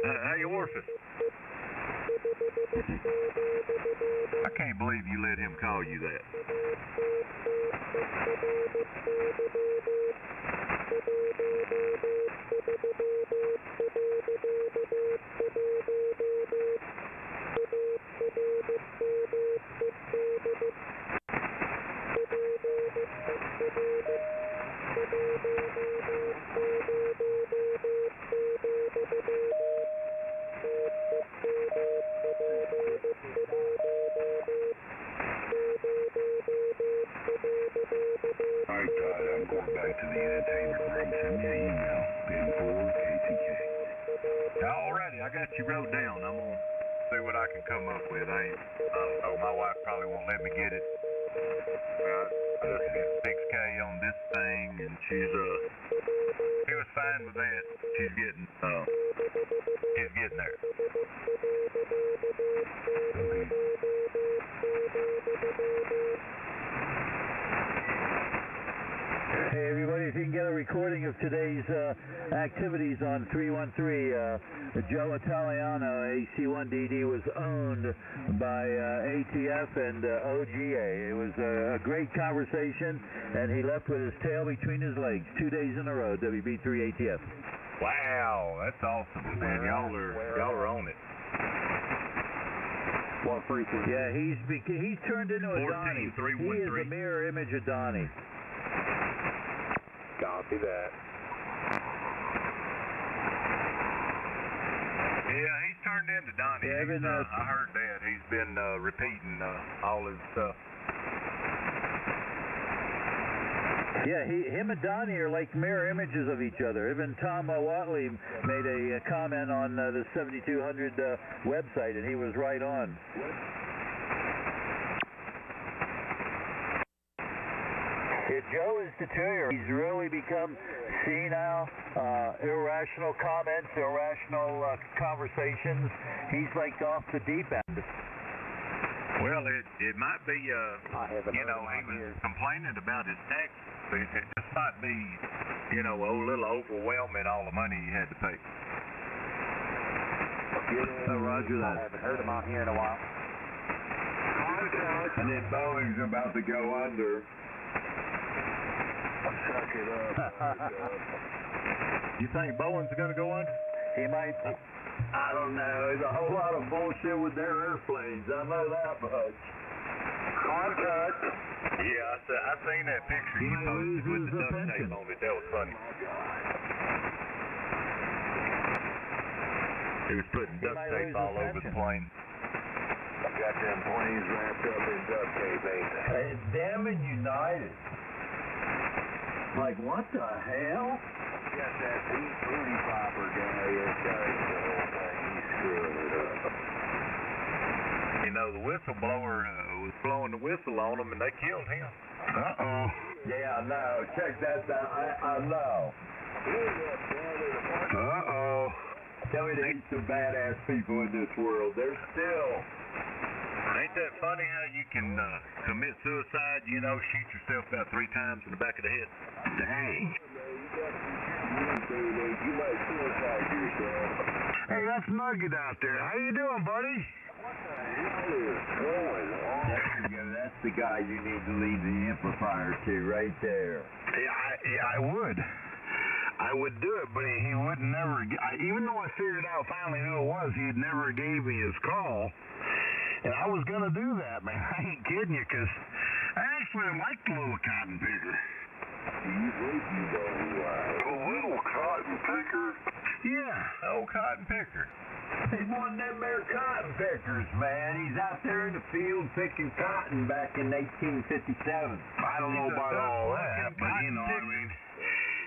How you Orpheus? I can't believe you let him call you that. All right, Todd, I'm going back to the entertainment room. Send me an email. PIN4KTK. Alrighty, I got you wrote down. I'm gonna see what I can come up with. I don't know. My wife probably won't let me get it. I just spent 6K on this thing, and she was fine with that. She's getting there. Okay. Hey everybody, if you can get a recording of today's activities on 313, Joe Italiano, AC1DD, was owned by ATF and OGA. It was a great conversation, and he left with his tail between his legs 2 days in a row, WB3 ATF. Wow, that's awesome, man. Y'all are on it. What frequency? Yeah, he's turned into a Donnie. 14-313. He is a mirror image of Donnie. Copy that. Yeah, he's turned into Donnie. Yeah, I heard that. He's been repeating all his stuff. Yeah, him and Donnie are like mirror images of each other. Even Tom Watley made a comment on the 7200 website, and he was right on. Yeah, Joe is deteriorating. He's really become senile, irrational comments, irrational conversations. He's like off the deep end. Well, it might be, he was complaining about his taxes. It just might be, a little overwhelming, all the money he had to pay. Roger that. I haven't heard him out here in a while. And then Boeing's about to go under. Suck it up. You think Bowen's going to go under? He might. I don't know. There's a whole lot of bullshit with their airplanes. I know that much. Contact. Yeah, I seen that picture you posted with the duct tape on it. That was funny. He was putting duct tape all over the plane. Got them planes wrapped up in duct tape, ain't they? It's damn and United. Like, what the hell? Got that Pete Booty Popper guy that carries the whole thing. He's screwing it up. You know, the whistleblower was blowing the whistle on him, and they killed him. Uh-oh. Yeah, I know. Check that out. I know. Uh-oh. Tell me there ain't some badass people in this world. There's still. Ain't that funny how you can commit suicide, you know, shoot yourself about 3 times in the back of the head? Dang. You might suicide yourself. Hey, that's Nugget out there. How you doing, buddy? What is going on? There you go. That's the guy you need to lead the amplifier to, right there. Yeah, I would. I would do it, but he would never. Even though I figured out finally who it was, he never gave me his call. And I was gonna do that, man. I ain't kidding you, 'cause I actually like the little cotton picker. A little cotton picker? Yeah, old cotton picker. He's one of them there cotton pickers, man. He's out there in the field picking cotton back in 1857. I don't know about all that, but you know, I mean,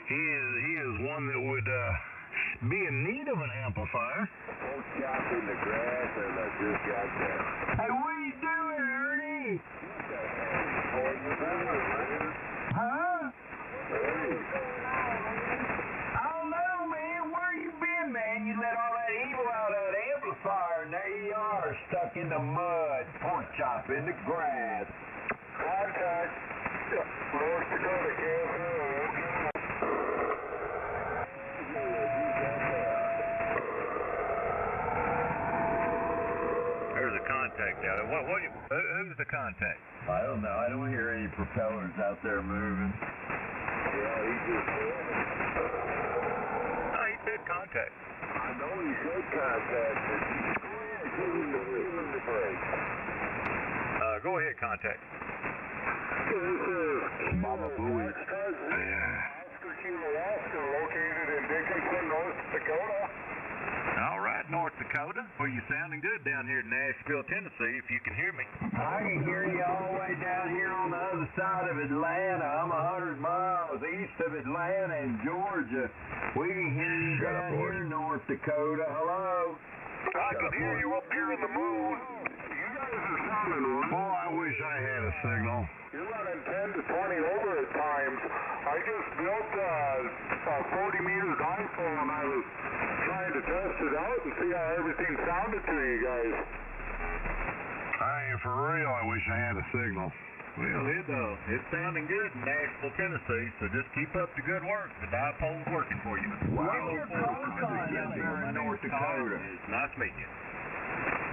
he is one that would be in need of an amplifier. Old chop in the grass, and I just got that. Hey, what are you doing, Ernie? Huh? I don't know, man. Where you been, man? You let all that evil out of that amplifier, and there you are, stuck in the mud, pork chop in the grass. Contact. North Dakota, Kansas. There's a contact out there. Who's the contact? I don't know. I don't hear any propellers out there moving. Yeah, he just Oh, he said contact. I know he said contact, but give him the break. Go ahead, contact. Mama Booey. Oscar Kilo Oscar, located in Dickinson, North Dakota. All right, North Dakota. Well, you're sounding good down here in Nashville, Tennessee, if you can hear me. I can hear you all the way down here on the other side of Atlanta. I'm 100 miles east of Atlanta in Georgia. We can hear you down here in North Dakota. Hello? I can hear you up here in the moon. You guys are sounding Oh, I wish I had a signal. You're running 10 to 20 over at times. I just built a 40-meter dipole, and I was trying to test it out and see how everything sounded to you guys. For real, I wish I had a signal. Well, it's sounding good in Nashville, Tennessee, so just keep up the good work. The dipole's working for you. What's your call sign up there in North Dakota? It's nice meeting you.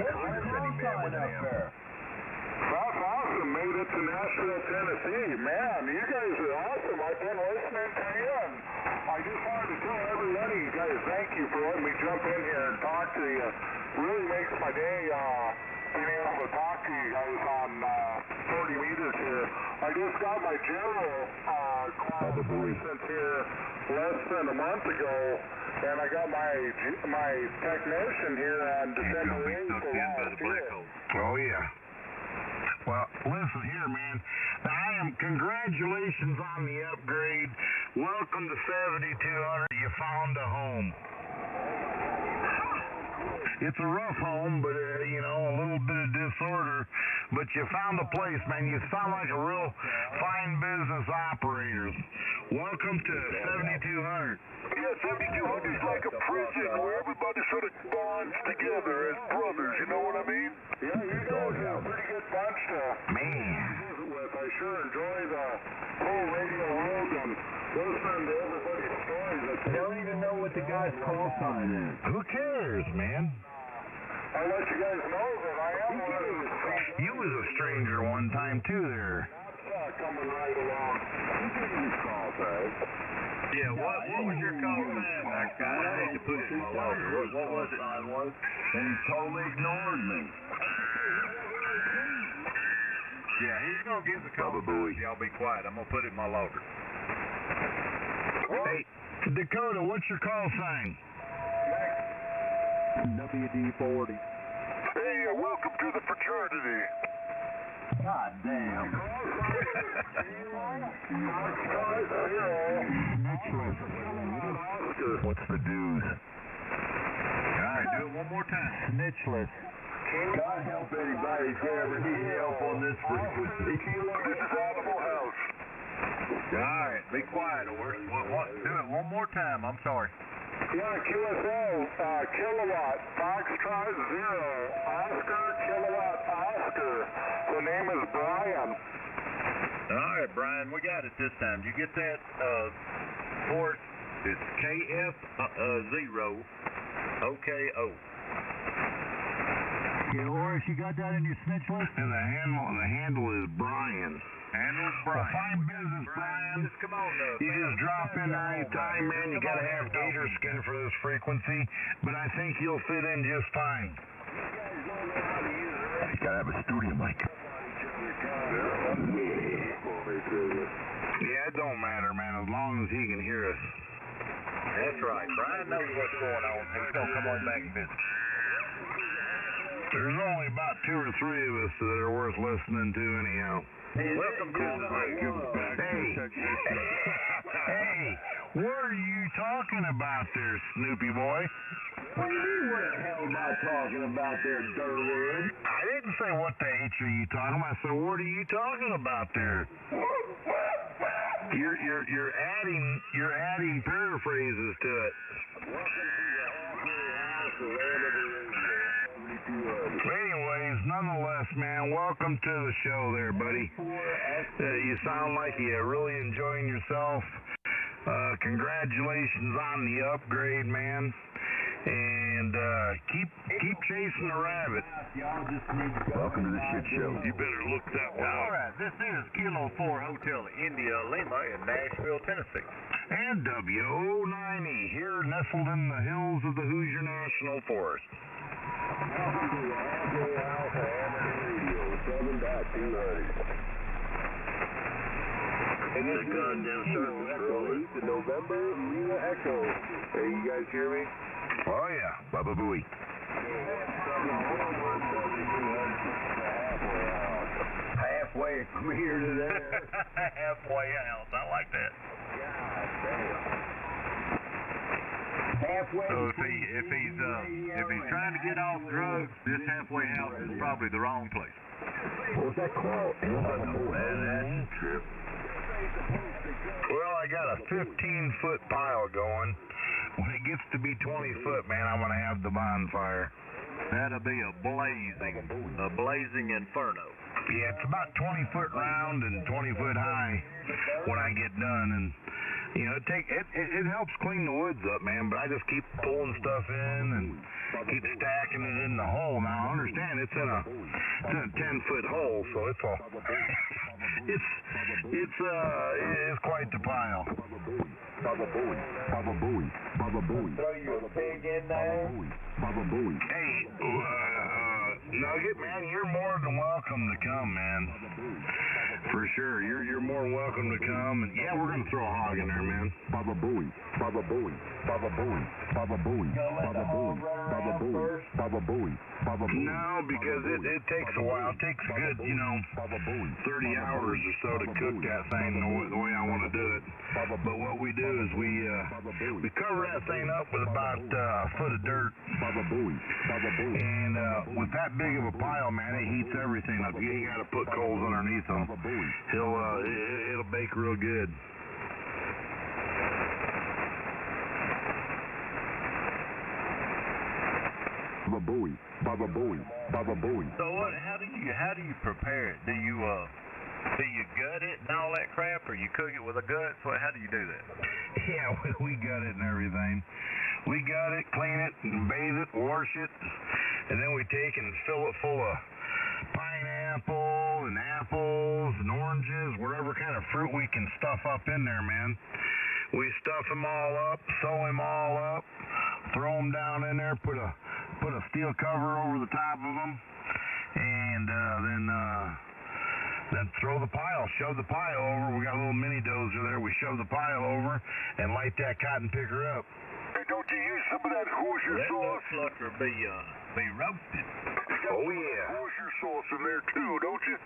What's your call sign up there? That's awesome. Made it to Nashville, Tennessee. Man, you guys are awesome. I've been listening to you, and I just wanted to tell every one of you guys thank you for letting me jump in here and talk to you. Really makes my day being able to talk to you guys on 40 meters here. I just got my general class license here less than a month ago, and I got my technician here on December 8th of last year. Oh, yeah. Well, listen here, man. Congratulations on the upgrade. Welcome to 7200. You found a home. It's a rough home, but, you know, a little bit of disorder. But you found a place, man. You sound like a real fine business operator. Welcome to 7200. Yeah, 7200 is like a prison where everybody sort of bonds together as brothers, you know what I mean? Yeah, you guys are a pretty good bunch to visit with. I sure enjoy the whole radio world and listening to everybody's stories. I don't even know what the guy's call sign is. Who cares, man? I'll let you guys know that I am one of the strangers. You was a stranger one time, too, there. That's coming right along. You give me your call, guys. Yeah, what was your call sign? I hate to put it in my locker. What was it? And he totally ignored me. Yeah, he's going to give the call sign. Y'all be quiet. I'm going to put it in my locker. Hey, Dakota, what's your call sign? WD-40. Hey, welcome to the fraternity. God damn. What's the dues? All right, do it one more time. Snitchless. God help anybody if they ever need help on this frequency. This is Animal House. All right, be quiet, or what? Do it one more time. I'm sorry. Yeah, QSO, kilowatt, Foxtrot 0, Oscar, kilowatt, Oscar. The name is Brian. All right, Brian, we got it this time. Did you get that? Port, it's KF0, OKO. Yeah, Horace, you got that in your snitch list? And the handle is Brian. Handle's Well, Brian. fine business, Brian. Just come on, You just drop in anytime, man. You gotta have gator skin for this frequency, but I think you'll fit in just fine. You gotta have a studio mic. Yeah, it don't matter, man, as long as he can hear us. That's right. Brian knows what's going on. He's going to come on back and visit. There's only about 2 or 3 of us that are worth listening to anyhow. Welcome to the Hey, what are you talking about there, Snoopy boy? What do you mean, what the hell am I talking about there, Durwood? I didn't say what the H are you talking about. I said, what are you talking about there? You're adding paraphrases to it. Anyways, nonetheless, man, welcome to the show there, buddy. You sound like you're really enjoying yourself. Congratulations on the upgrade, man. And keep chasing the rabbit. Welcome to the shit show. You better look that one All up. right, this is Kilo 4 Hotel India Lima in Nashville, Tennessee. And W090 here, nestled in the hills of the Hoosier National Forest. And this goddamn service early to November, Lima Echo. Hey, you guys hear me? Oh yeah, Baba Booey. Halfway from here to there. Halfway out. I like that. Halfway. So if he's trying to get off drugs, this halfway house is probably the wrong place. What was that called? That's true. Well, I got a 15-foot pile going. When it gets to be 20 foot, man, I'm going to have the bonfire. That'll be a blazing inferno. Yeah, it's about 20 foot round and 20 foot high when I get done. And, you know, it helps clean the woods up, man, but I just keep pulling stuff in and keep stacking it in the hole. Now, I understand it's in a 10-foot hole, so it's quite the pile. Baba Booey. Baba Booey. Baba Booey. Throw you a pig in there? Baba Booey. Hey, Nugget, man, you're more than welcome to come, man. For sure, you're more welcome to come, and yeah, we're gonna throw a hog in there, man. Baba Booey. Baba Booey. Baba Booey. Baba Booey. Baba Booey. Baba Booey. Baba Booey. Baba Booey. No, because it takes a while. It takes a good, 30 hours or so to cook that thing the way I want to do it. But what we do is we cover that thing up with about a foot of dirt. Baba Booey. Baba Booey. And with that big of a pile, man, it heats everything up. You got to put coals underneath them. It'll bake real good. Baba Booey. Baba Booey. Baba Booey. So how do you prepare it? Do you gut it and all that crap, or you cook it with a gut? So how do you do that? Yeah, we gut it and everything. We gut it, clean it, and bathe it, wash it, and then we take and fill it full of pineapple and apples and oranges, whatever kind of fruit we can stuff up in there, man. We stuff them all up, sew them all up, throw them down in there, put a steel cover over the top of them, and then throw the pile, shove the pile over. We got a little mini dozer there. We shove the pile over and light that cotton picker up. Hey, don't you use some of that Hoosier That sauce? looks like be roasted. Oh, yeah. Hoosier sauce in there, too, don't you?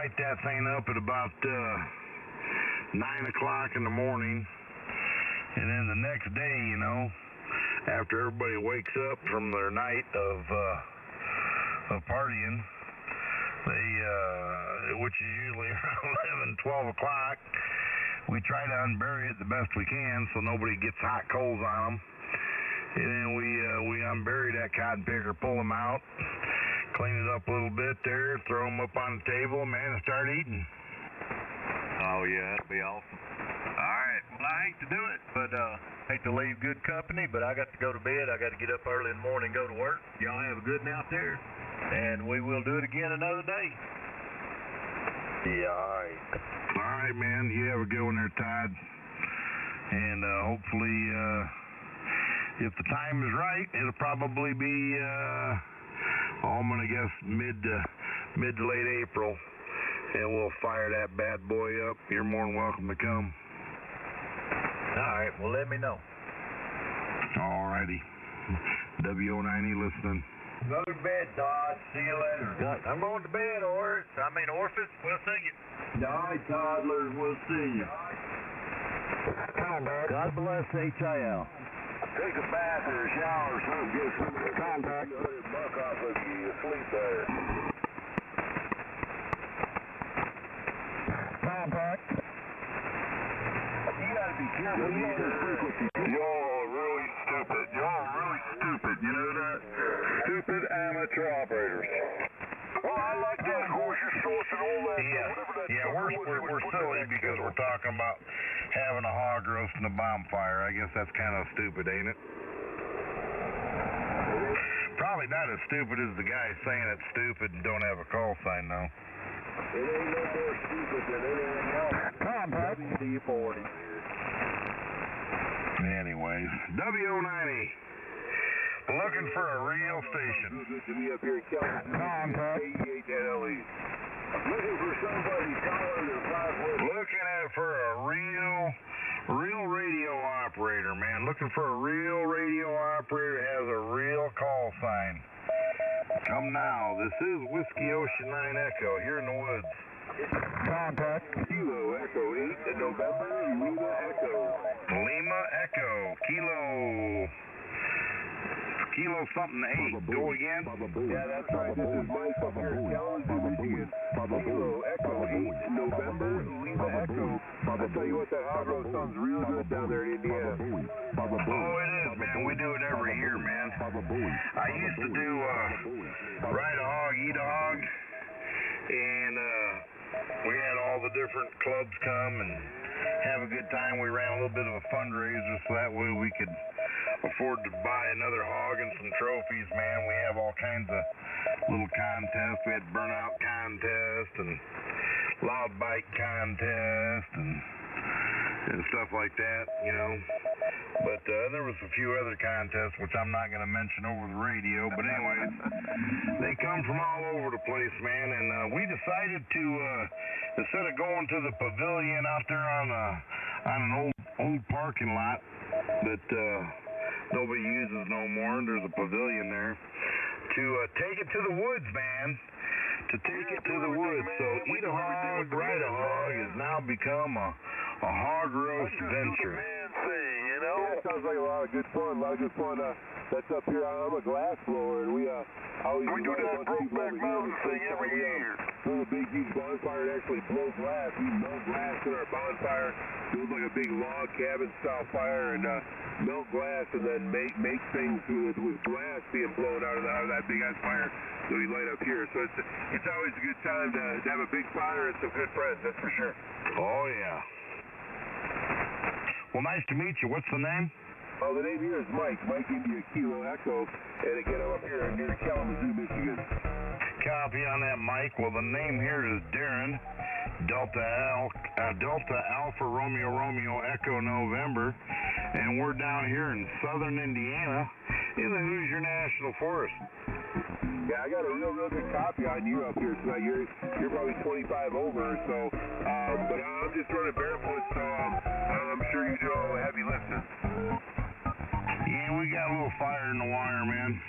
light that thing up at about 9 o'clock in the morning. And then the next day, you know, after everybody wakes up from their night of partying, which is usually around 11, 12 o'clock, we try to unbury it the best we can so nobody gets hot coals on them. And then we unbury that cotton picker, pull them out, clean it up a little bit there, throw them up on the table, man, and start eating. Oh, yeah, that'd be awesome. All right, well, I hate to do it, but hate to leave good company, but I got to go to bed. I got to get up early in the morning and go to work. Y'all have a good one out there, and we will do it again another day. Yeah, all right. All right, man, you have a good one there, Todd. And hopefully, if the time is right, it'll probably be, I'm going to guess mid to late April, and we'll fire that bad boy up. You're more than welcome to come. All right, well, let me know. All righty. WO90 listening. Go to bed, Todd. See you later. I'm going to bed, Orpheus. We'll see you. Die, toddlers. We'll see you. God bless HIL. Take a bath or a shower or something. Get some contact. Buck off of you. You sleep better. Contact. You gotta be careful. Y'all are really stupid. You know that? Stupid amateur operators. Well, I like that. Of course, you're sourcing all that. Yeah, we're silly because we're talking about having a hog roast in a bonfire. I guess that's kind of stupid, ain't it? Probably not as stupid as the guy saying it's stupid and don't have a call sign, though. It ain't no more stupid than anything else. Contact. D40. Anyways, WO90. Looking for a real station. Good to be up here, Kelly. Contact. 88 LE. Looking for somebody taller than 5 foot. Looking for a real radio operator, man. Looking for a real radio operator that has a real call sign. Come now. This is Whiskey Ocean 9 Echo here in the woods. Contact. Kilo Echo 8 in November. Lima Echo. Lima Echo. Kilo something 8. Go again. Yeah, that's right. This is Mike up here in Kalamazoo, Michigan. Kilo Echo 8 in November. Lima Echo. I'll tell you what, that hog roast sounds real good down there in Indiana. Oh, it is, man. We do it every year, man. I used to do ride a hog, eat a hog, and we had all the different clubs come and have a good time. We ran a little bit of a fundraiser so that way we could afford to buy another hog and some trophies, man. We have all kinds of little contests. We had burnout contest and loud bite contest and stuff like that, you know. But there was a few other contests, which I'm not going to mention over the radio. But anyways, they come from all over the place, man. And we decided to, instead of going to the pavilion out there on an old parking lot that nobody uses no more, there's a pavilion there, to take it to the woods, man. To take it to the woods. So eat a hog, ride a hog has now become a hog roast venture. You know? Yeah, it sounds like a lot of good fun. That's up here. I'm a glass blower, and we always do that Brokeback Mountain thing every year. Build a big, huge bonfire and actually blow glass. We melt glass in our bonfire, build like a big log cabin style fire, and melt glass, and then make things with glass being blown out of that big ass fire that we light up here. So it's always a good time to have a big fire and some good friends. That's for sure. Oh yeah. Well, nice to meet you. What's the name? Oh, the name here is Mike. Mike India Kilo Echo. And again, I'm up here near Kalamazoo, Michigan. Copy on that, Mike. Well, the name here is Darren. Delta Alpha Romeo Echo November. And we're down here in southern Indiana in the Hoosier National Forest. Yeah, I got a real good copy on you up here tonight. You're probably 25 over or so. But I'm just running barefoot, so I'm sure you do all the heavy lifting. Yeah, we got a little fire in the wire, man.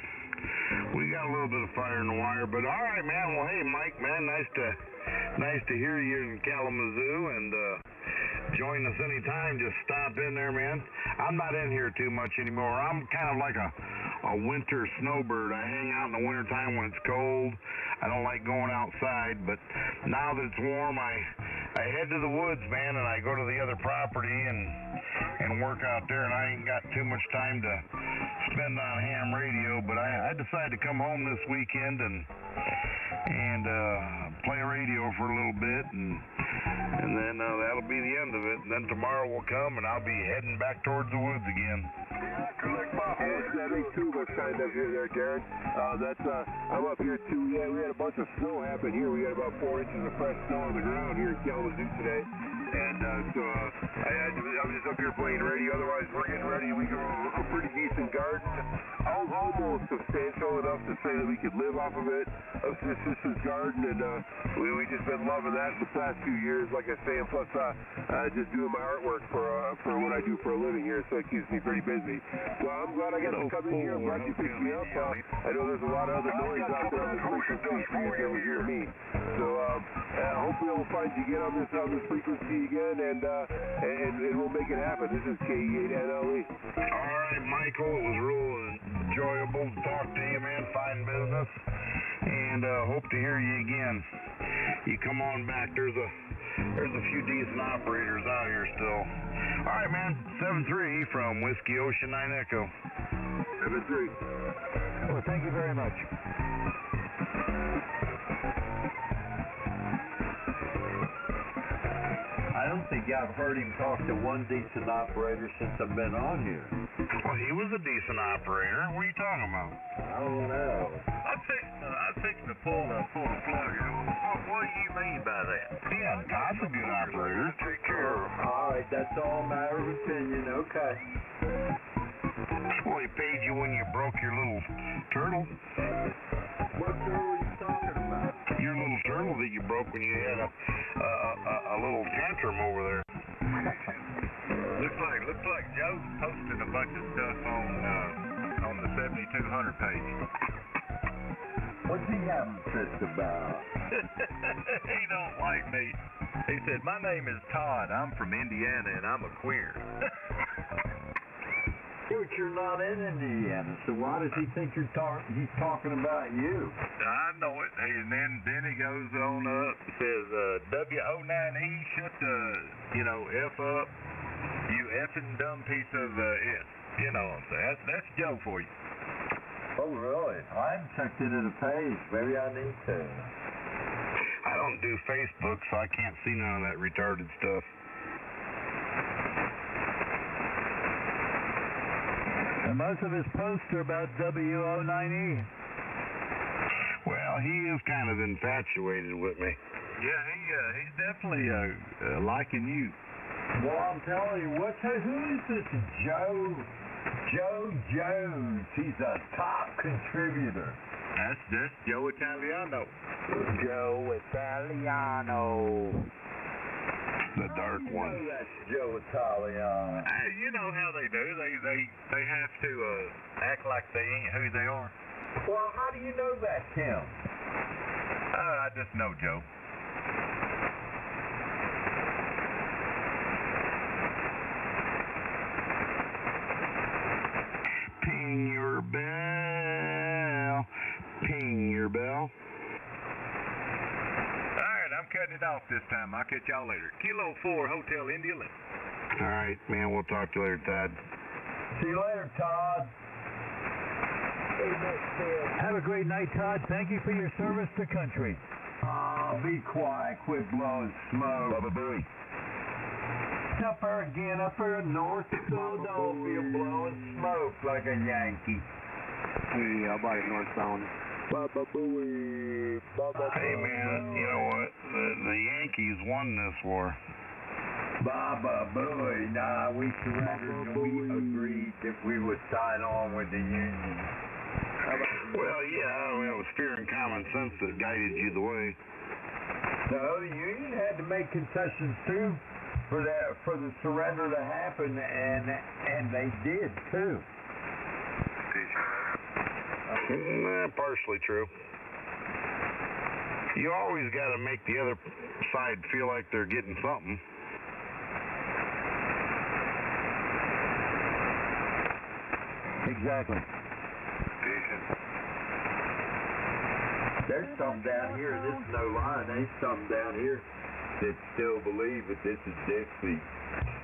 We got a little bit of fire in the wire, but all right, man. Well, hey, Mike, man, nice to Nice to hear you in Kalamazoo, and join us anytime. Just stop in there, man. I'm not in here too much anymore. I'm kind of like a winter snowbird. I hang out in the wintertime when it's cold. I don't like going outside, but now that it's warm, I head to the woods, man, and I go to the other property and work out there, and I ain't got too much time to spend on ham radio, but I decided to come home this weekend and play radio for a little bit, and then that'll be the end of it. And then tomorrow will come, and I'll be heading back towards the woods again. That makes two of us kind of here there, Darren. I'm up here too. Yeah, we had a bunch of snow happen here. We had about 4 inches of fresh snow on the ground here in Kalamazoo today. And so I'm just up here playing radio. Otherwise, we're getting ready. We grow a pretty decent garden, almost substantial enough to say that we could live off of it, of sister's garden, and we just been loving that the past few years, like I say, and plus just doing my artwork for what I do for a living here, so it keeps me pretty busy. So I'm glad I got to come in here. I'm glad you picked me up. I know there's a lot of other noise out there on this frequency for you to be able to hear me. So hopefully I'll find you again on this frequency again, and we'll make it happen. This is KE8NLE. All right, Michael, it was real enjoyable to talk to you, man. Fine business, and hope to hear you again. You come on back. There's a few decent operators out here still. All right, man. 7-3 from Whiskey Ocean 9 Echo. 7-3. Well, thank you very much. I don't think I've heard him talk to one decent operator since I've been on here. Well, he was a decent operator. What are you talking about? I don't know. I'm fixing to pull the plug here. What do you mean by that? Yeah, Todd's a good operator. Take care of him. All right, that's all a matter of opinion. Okay. Well, he paid you when you broke your little turtle. What turtle are you talking about? Your little turtle that you broke when you had a little tantrum over there. Looks like Joe's posting a bunch of stuff on the 7200 page. What's he having pissed about? He don't like me. He said, my name is Todd. I'm from Indiana, and I'm a queer. But you're not in Indiana, so why does he think he's talking about you? I know it. And then he goes on up, says, W09E, shut the, F up, you effing dumb piece of it. You know what I'm saying? That's Joe for you. Oh, really? I haven't checked into the page. Maybe I need to. I don't do Facebook, so I can't see none of that retarded stuff. And most of his posts are about W09E. Well, he is kind of infatuated with me. Yeah, he's definitely liking you. Well, I'm telling you, who is this Joe Jones? He's a top contributor. That's Joe Italiano. Joe Italiano. The dark one. You know that's Joe Italiano. You know how they do. They have to act like they ain't who they are. Well, how do you know that's him? I just know Joe. Ping your bell. Ping your bell. I'm cutting it off this time. I'll catch y'all later. Kilo 4, Hotel India Link. All right, man. We'll talk to you later, Todd. See you later, Todd. Have a great night, Todd. Thank you for your service to country. Be quiet. Quit blowing smoke. Baba Booey. Up there again, up there in North Philadelphia, blowing smoke like a Yankee. Hey, how about it, northbound? Baba Booey. Baba Hey, man, you know what? The Yankees won this war. Baba Booey. Nah, we surrendered and we agreed that we would sign on with the Union. Well, yeah, it was fear and common sense that guided you the way. No, the Union had to make concessions too for the surrender to happen, and they did too. Partially true. You always got to make the other side feel like they're getting something. Exactly. There's some down here, this is no lie, there's some down here that still believe that this is Dixie.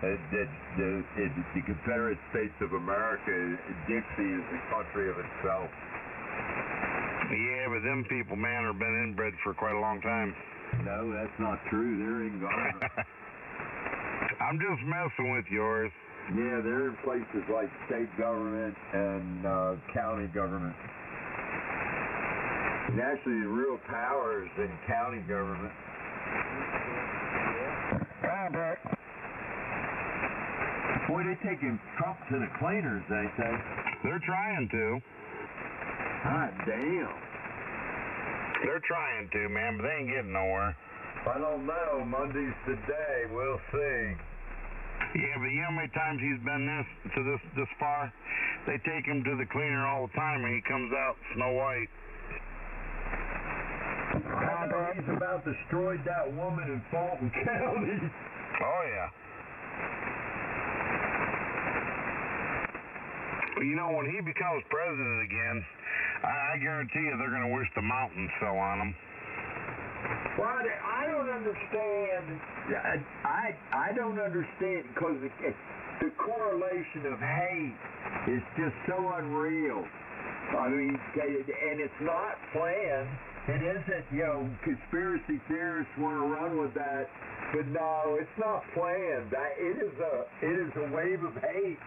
That the Confederate States of America, Dixie is a country of itself. Yeah, but them people, man, have been inbred for quite a long time. No, that's not true. They're in Ghana. I'm just messing with yours. Yeah, they're in places like state government and county government. And actually, the real power is in county government. Boy, they're taking Trump to the cleaners, ain't they? They're trying to. God damn. They're trying to, man, but they ain't getting nowhere. I don't know. Monday's the day. We'll see. Yeah, but you know how many times he's been this far? They take him to the cleaner all the time, and he comes out Snow White. He's about destroyed that woman in Fulton County. Oh, yeah. You know, when he becomes president again, I guarantee you they're going to wish the mountains fell on him. Well, I don't understand. I don't understand because the correlation of hate is just so unreal. I mean, and it's not planned. It isn't, conspiracy theorists want to run with that, but no, it's not planned. It is a wave of hate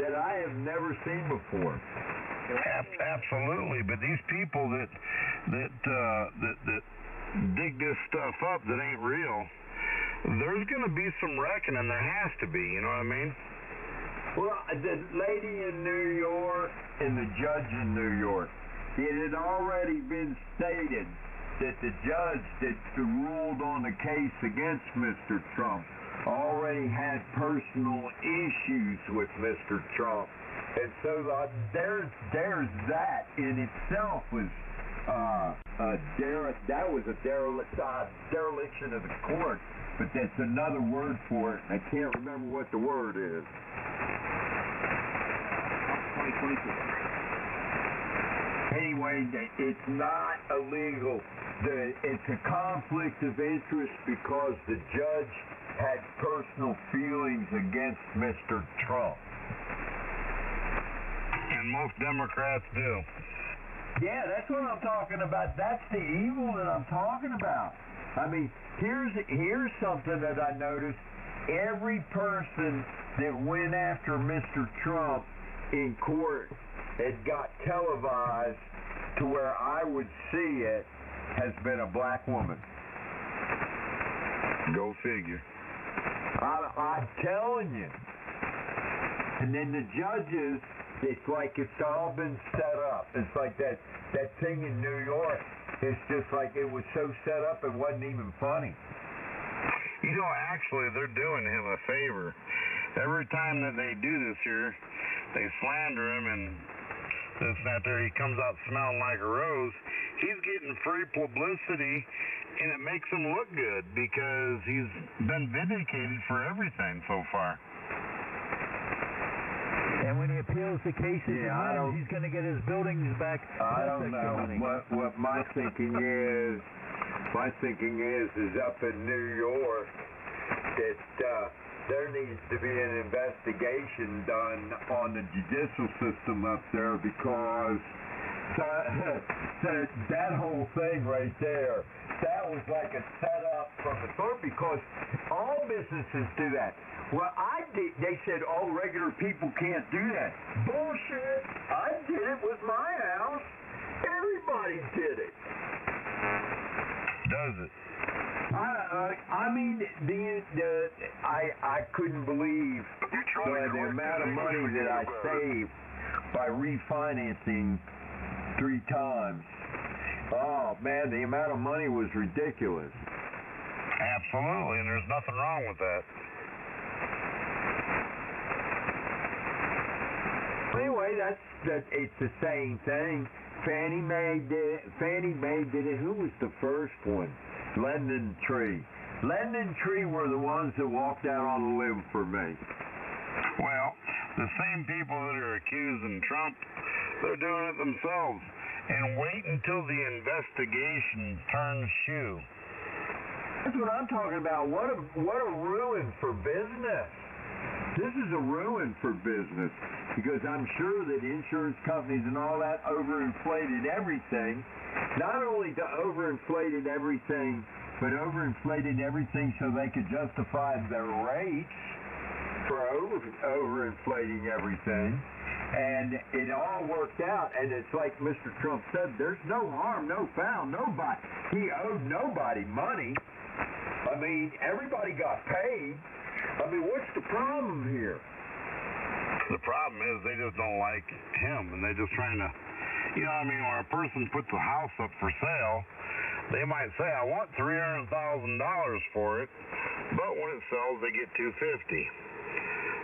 that I have never seen before. Absolutely, but these people that dig this stuff up that ain't real, there's going to be some reckoning. There has to be, you know what I mean? Well, the lady in New York and the judge in New York, it had already been stated that the judge that ruled on the case against Mr. Trump already had personal issues with Mr. Trump. And so there's that in itself was that was a dereliction of the court, but that's another word for it. I can't remember what the word is. 2022. Anyway, it's not illegal. It's a conflict of interest because the judge had personal feelings against Mr. Trump. And most Democrats do. Yeah, that's what I'm talking about. That's the evil that I'm talking about. I mean, here's something that I noticed. Every person that went after Mr. Trump in court had got televised to where I would see it has been a black woman. Go figure. I'm telling you. And then the judges, it's like it's all been set up. It's like that thing in New York. It's just like it was so set up it wasn't even funny. You know, actually, they're doing him a favor. Every time that they do this here, they slander him and this and that there. He comes out smelling like a rose. He's getting free publicity, and it makes him look good because he's been vindicated for everything so far. And when he appeals the cases, he's going to get his buildings back. I don't know. What my thinking is up in New York that there needs to be an investigation done on the judicial system up there because that whole thing right there, that was like a setup from the start because all businesses do that. Well, they said all regular people can't do that. Bullshit. I did it with my house. Everybody did it. Does it? I mean, I couldn't believe the amount of money that I saved by refinancing 3 times. Oh, man, the amount of money was ridiculous. Absolutely, and there's nothing wrong with that. Anyway, it's the same thing. Fannie Mae did it. Who was the first one? Lending Tree. Lending Tree were the ones that walked out on a limb for me. Well, the same people that are accusing Trump, they're doing it themselves. And wait until the investigation turns shoe. That's what I'm talking about. What a ruin for business. This is a ruin for business because I'm sure that insurance companies and all that overinflated everything. Not only overinflated everything, but overinflated everything so they could justify their rates for overinflating everything. And it all worked out, and it's like Mr. Trump said, there's no harm, no foul, nobody. He owed nobody money. I mean, everybody got paid. I mean, what's the problem here? The problem is they just don't like him, and they're just trying to, you know, I mean, when a person puts a house up for sale, they might say, I want $300,000 for it, but when it sells, they get $250,000.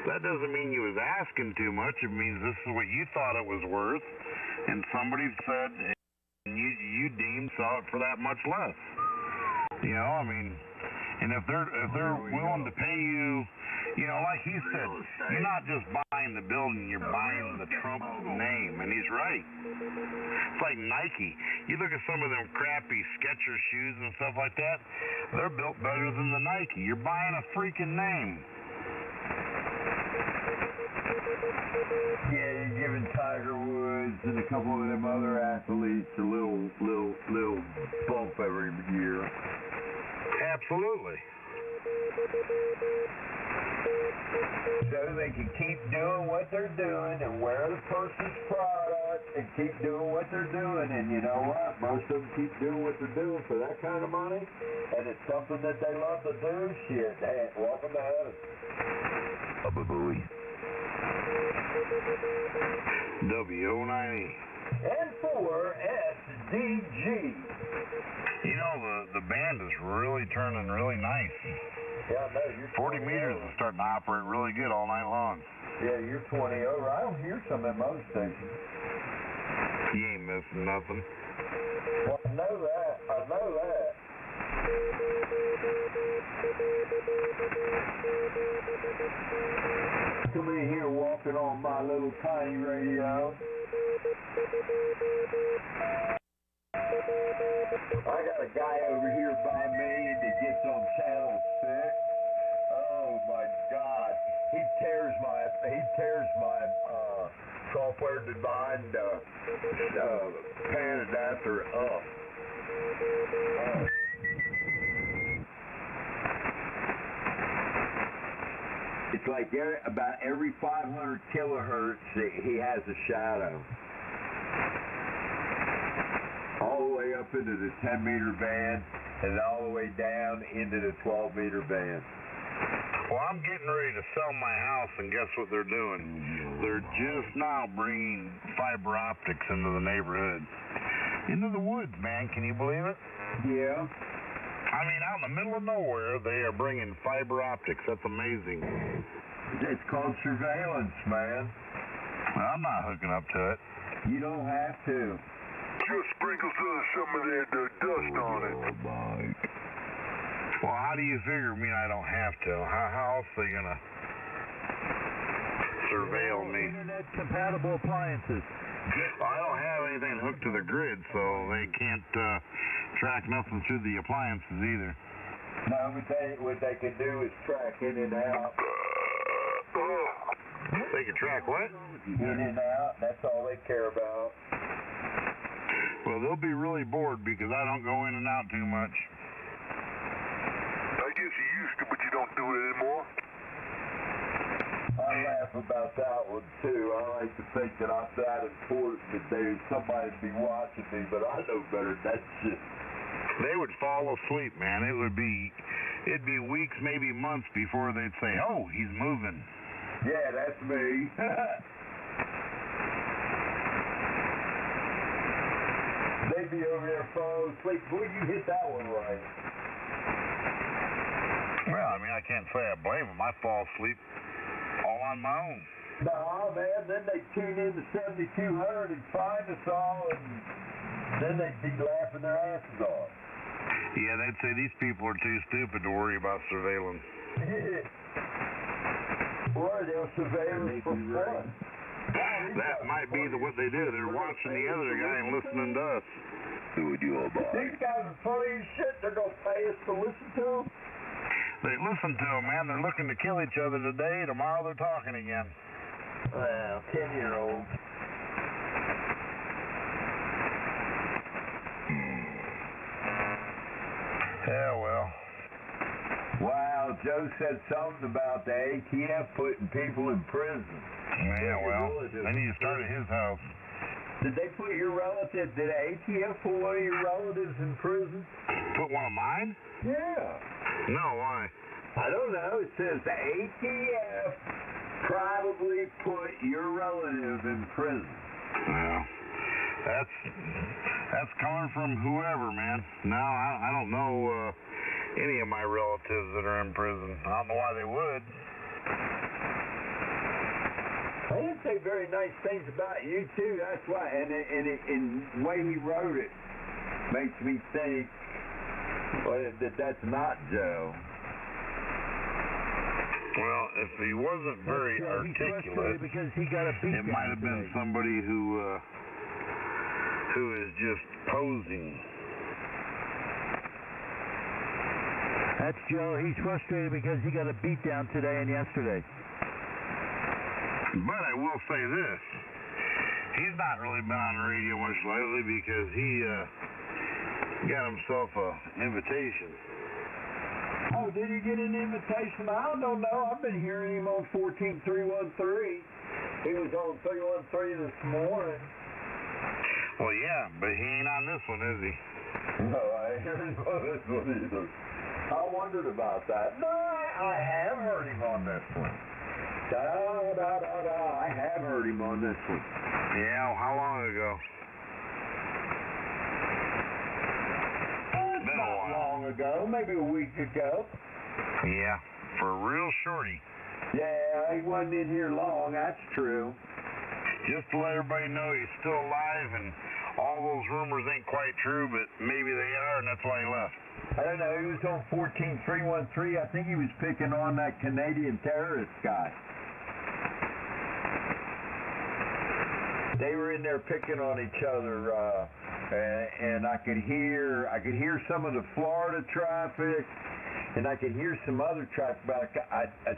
That doesn't mean you was asking too much. It means this is what you thought it was worth, and somebody said, and you deemed sell it for that much less. You know, I mean, and if they're willing to pay you, you know, like he said, you're not just buying the building, you're buying the Trump name, and he's right. It's like Nike. You look at some of them crappy Skechers shoes and stuff like that, they're built better than the Nike. You're buying a freaking name. Yeah, you're giving Tiger Woods and a couple of them other athletes a little bump every year. Absolutely. So they can keep doing what they're doing and wear the person's product and keep doing what they're doing. And you know what? Most of them keep doing what they're doing for that kind of money. And it's something that they love to do. Shit, hey, welcome to heaven. Boo-boo. W-O-9-E. N4SDG. You know, the band is really turning really nice. Yeah, I know. You're 40 meters is starting to operate really good all night long. Yeah, you're 20 over. I don't hear some at most stations. You ain't missing nothing. Well, I know that. Come in here walking on my little tiny radio. I got a guy over here by me that gets on channel 6. Oh my God. He tears my software defined pan adapter up. It's like about every 500 kilohertz he has a shadow. All the way up into the 10-meter band and all the way down into the 12-meter band. Well, I'm getting ready to sell my house, and guess what they're doing? They're just now bringing fiber optics into the neighborhood. Into the woods, man. Can you believe it? Yeah. I mean, out in the middle of nowhere, they are bringing fiber optics. That's amazing. It's called surveillance, man. Well, I'm not hooking up to it. You don't have to. Just sprinkle some of that dust on it. Well, how do you figure me I don't have to? How else are they going to surveil me? Internet-compatible appliances. I don't have anything hooked to the grid, so they can't track nothing through the appliances either. No, what they can do is track in and out. They can track what? In and out. That's all they care about. Well, they'll be really bored because I don't go in and out too much. I guess you used to, but you don't do it anymore. I laugh about that one, too. I like to think that I'm that important that somebody'd be watching me, but I know better than that shit. They would fall asleep, man. It'd be weeks, maybe months before they'd say, oh, he's moving. Yeah, that's me. They'd be over there falling asleep. Boy, you hit that one right. Well, I mean, I can't say I blame them. I fall asleep all on my own. No, man, then they tune in to 7200 and find us all, and then they'd be laughing their asses off. Yeah, they'd say these people are too stupid to worry about surveillance. Or they'll surveil us for fun. That might be what they do. They're watching the other guy and listening to us. These guys are funny as shit. They're going to pay us to listen to them. They listen to them, man. They're looking to kill each other today. Tomorrow they're talking again. Well, 10-year-olds. Yeah, well. Wow, Joe said something about the ATF putting people in prison. Yeah, well, they need to start at his house. Did they put your relative, did ATF put one of your relatives in prison? Put one of mine? Yeah. No, why? I don't know. It says the ATF probably put your relative in prison. Yeah. That's coming from whoever, man. No, I don't know any of my relatives that are in prison. I don't know why they would. They didn't say very nice things about you, too. That's why. And the way he wrote it makes me think that that's not Joe. Well, if he wasn't very articulate, because he got a beat it might have been somebody who is just posing. That's Joe. He's frustrated because he got a beat down today and yesterday. But I will say this. He's not really been on the radio much lately because he got himself an invitation. Oh, did he get an invitation? I don't know. I've been hearing him on 14313. He was on 313 this morning. Well, yeah, but he ain't on this one, is he? No, I ain't heard him on this one either. I wondered about that. No, I have heard him on this one. I have heard him on this one. Yeah, how long ago? It's not long ago, maybe a week ago. Yeah, for a real shorty. Yeah, he wasn't in here long, that's true. Just to let everybody know he's still alive and all those rumors ain't quite true, but maybe they are, and that's why he left. I don't know, he was on 14313. I think he was picking on that Canadian terrorist guy. They were in there picking on each other, and I could hear some of the Florida traffic, and I could hear some other traffic about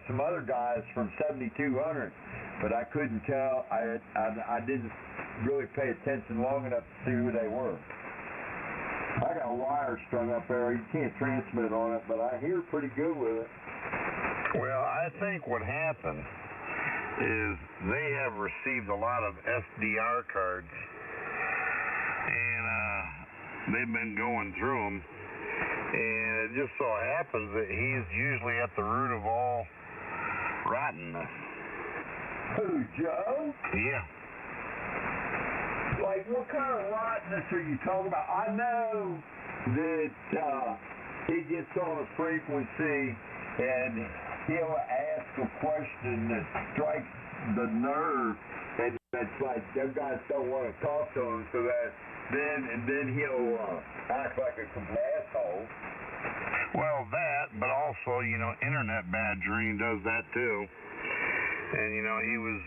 some other guys from 7200, but I couldn't tell. I didn't really pay attention long enough to see who they were. I got a wire strung up there. You can't transmit on it, but I hear pretty good with it. Well, I think what happened is they have received a lot of SDR cards, and they've been going through them, and it just so happens that he's usually at the root of all rottenness. Who, Joe? Yeah. Like, what kind of rottenness are you talking about? I know that he gets on a frequency and he'll ask a question that strikes the nerve, and it's like them guys don't want to talk to him, so that then he'll act like a complete asshole. Well, that, but also, internet badgering does that too. And, he was,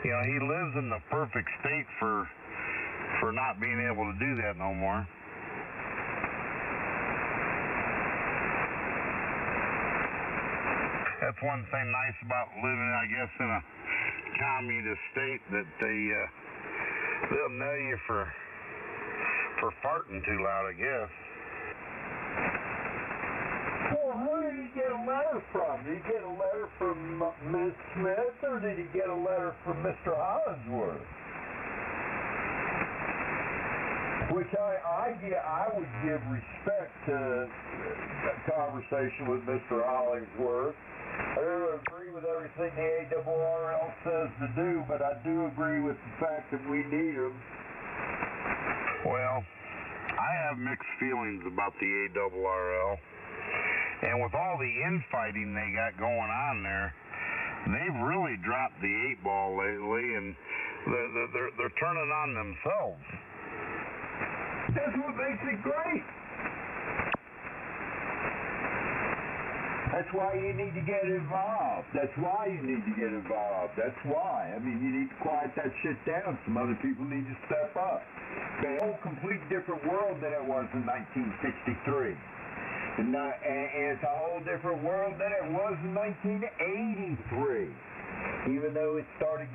he lives in the perfect state for not being able to do that no more. That's one thing nice about living, I guess, in a communist state, that they'll nail you for farting too loud, I guess. Well, who did he get a letter from? Did he get a letter from Ms. Smith, or did he get a letter from Mr. Hollingsworth? Which I would give respect to a conversation with Mr. Hollingsworth. I don't agree with everything the ARRL says to do, but I do agree with the fact that we need them. Well, I have mixed feelings about the ARRL. And with all the infighting they got going on there, they've really dropped the 8-ball lately, and they're turning on themselves. That's what makes it great. That's why you need to get involved. That's why you need to get involved. That's why. I mean, you need to quiet that shit down. Some other people need to step up. It's a whole complete different world than it was in 1963. And it's a whole different world than it was in 1983. Even though it started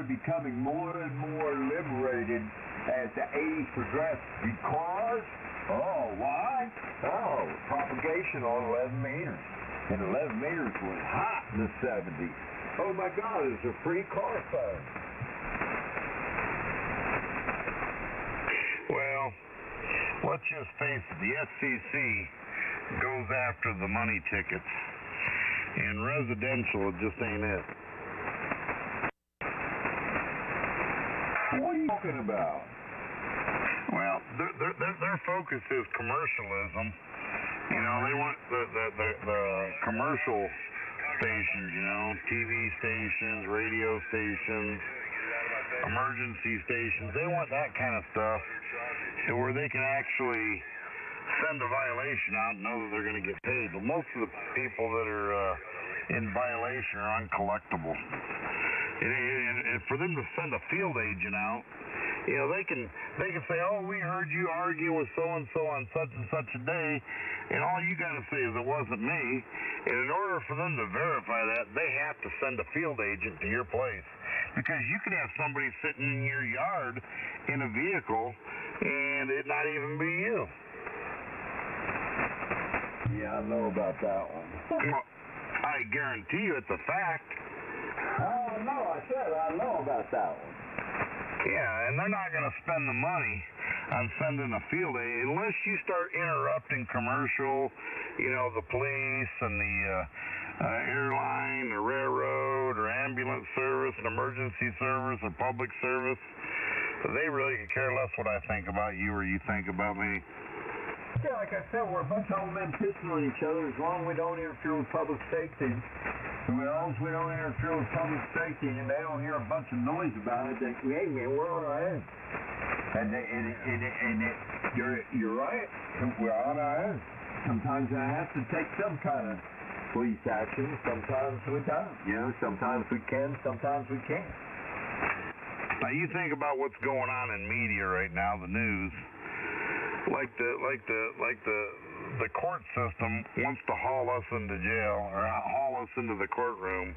becoming more and more liberated as the 80s progressed. Because, why? Propagation on 11 meters. And 11 meters was hot in the 70s. Oh my God, it was a free car phone. Well, let's just face it, the FCC goes after the money tickets. And residential, it just ain't it. What are you talking about? Well, their focus is commercialism. You know, they want the commercial stations, you know, TV stations, radio stations, emergency stations. They want that kind of stuff where they can actually send a violation out and know that they're going to get paid. But most of the people that are in violation are uncollectible. And for them to send a field agent out, you know, they can say, oh, we heard you argue with so-and-so on such and such a day, and all you got to say is it wasn't me. And in order for them to verify that, they have to send a field agent to your place. Because you can have somebody sitting in your yard in a vehicle, and it not even be you. Yeah, I know about that one. Well, I guarantee you it's a fact. Oh, no, I said I know about that one. Yeah, and they're not going to spend the money on sending a field aid unless you start interrupting commercial, you know, the police and the airline or railroad or ambulance service and emergency service or public service. They really could care less what I think about you or you think about me. Yeah, like I said, we're a bunch of old men pissing on each other as long as we don't interfere with public safety. As long as we don't interfere with public safety and they don't hear a bunch of noise about it, they hey man, we're on our own. You're right, we're on our own. Sometimes I have to take some kind of police action, sometimes we don't. You know, sometimes we can, sometimes we can't. Now you think about what's going on in media right now, the news. Like the court system wants to haul us into jail or haul us into the courtroom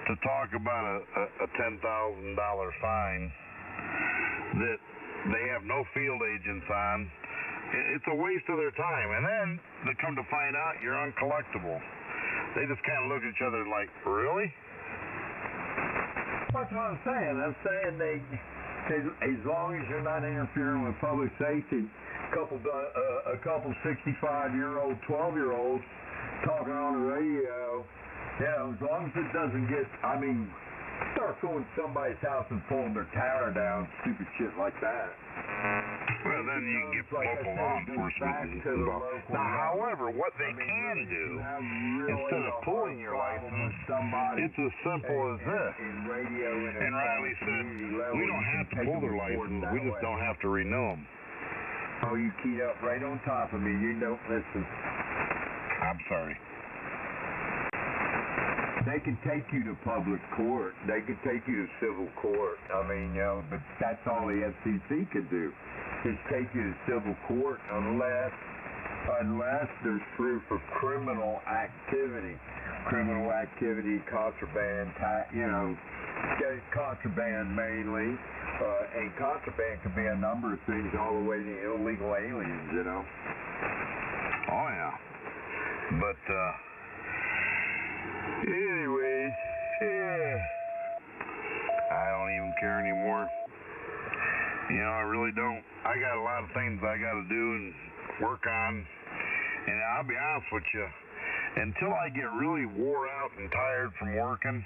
to talk about a $10,000 fine that they have no field agents on. It's a waste of their time. And then they come to find out you're uncollectible. They just kind of look at each other like, really? That's what I'm saying. I'm saying as long as you're not interfering with public safety, a couple 65-year-old, 12-year-olds talking on the radio, you know, as long as it doesn't get, I mean, start going to somebody's house and pulling their tower down, stupid shit like that. Well, then you can get local law enforcement involved. Now, however, what they can do, instead of pulling your license, it's as simple as this. And Riley said, we don't have to pull their license, we just don't have to renew them. Oh, you keyed up right on top of me. You don't listen. I'm sorry. They can take you to public court. They can take you to civil court. I mean, you know, but that's all the FCC could do, is take you to civil court unless there's proof of criminal activity. Criminal activity, contraband, contraband mainly. And contraband could be a number of things, all the way to illegal aliens, you know. Oh, yeah. But, anyways, yeah. I don't even care anymore. You know, I really don't. I got a lot of things I got to do and work on. And I'll be honest with you, until I get really wore out and tired from working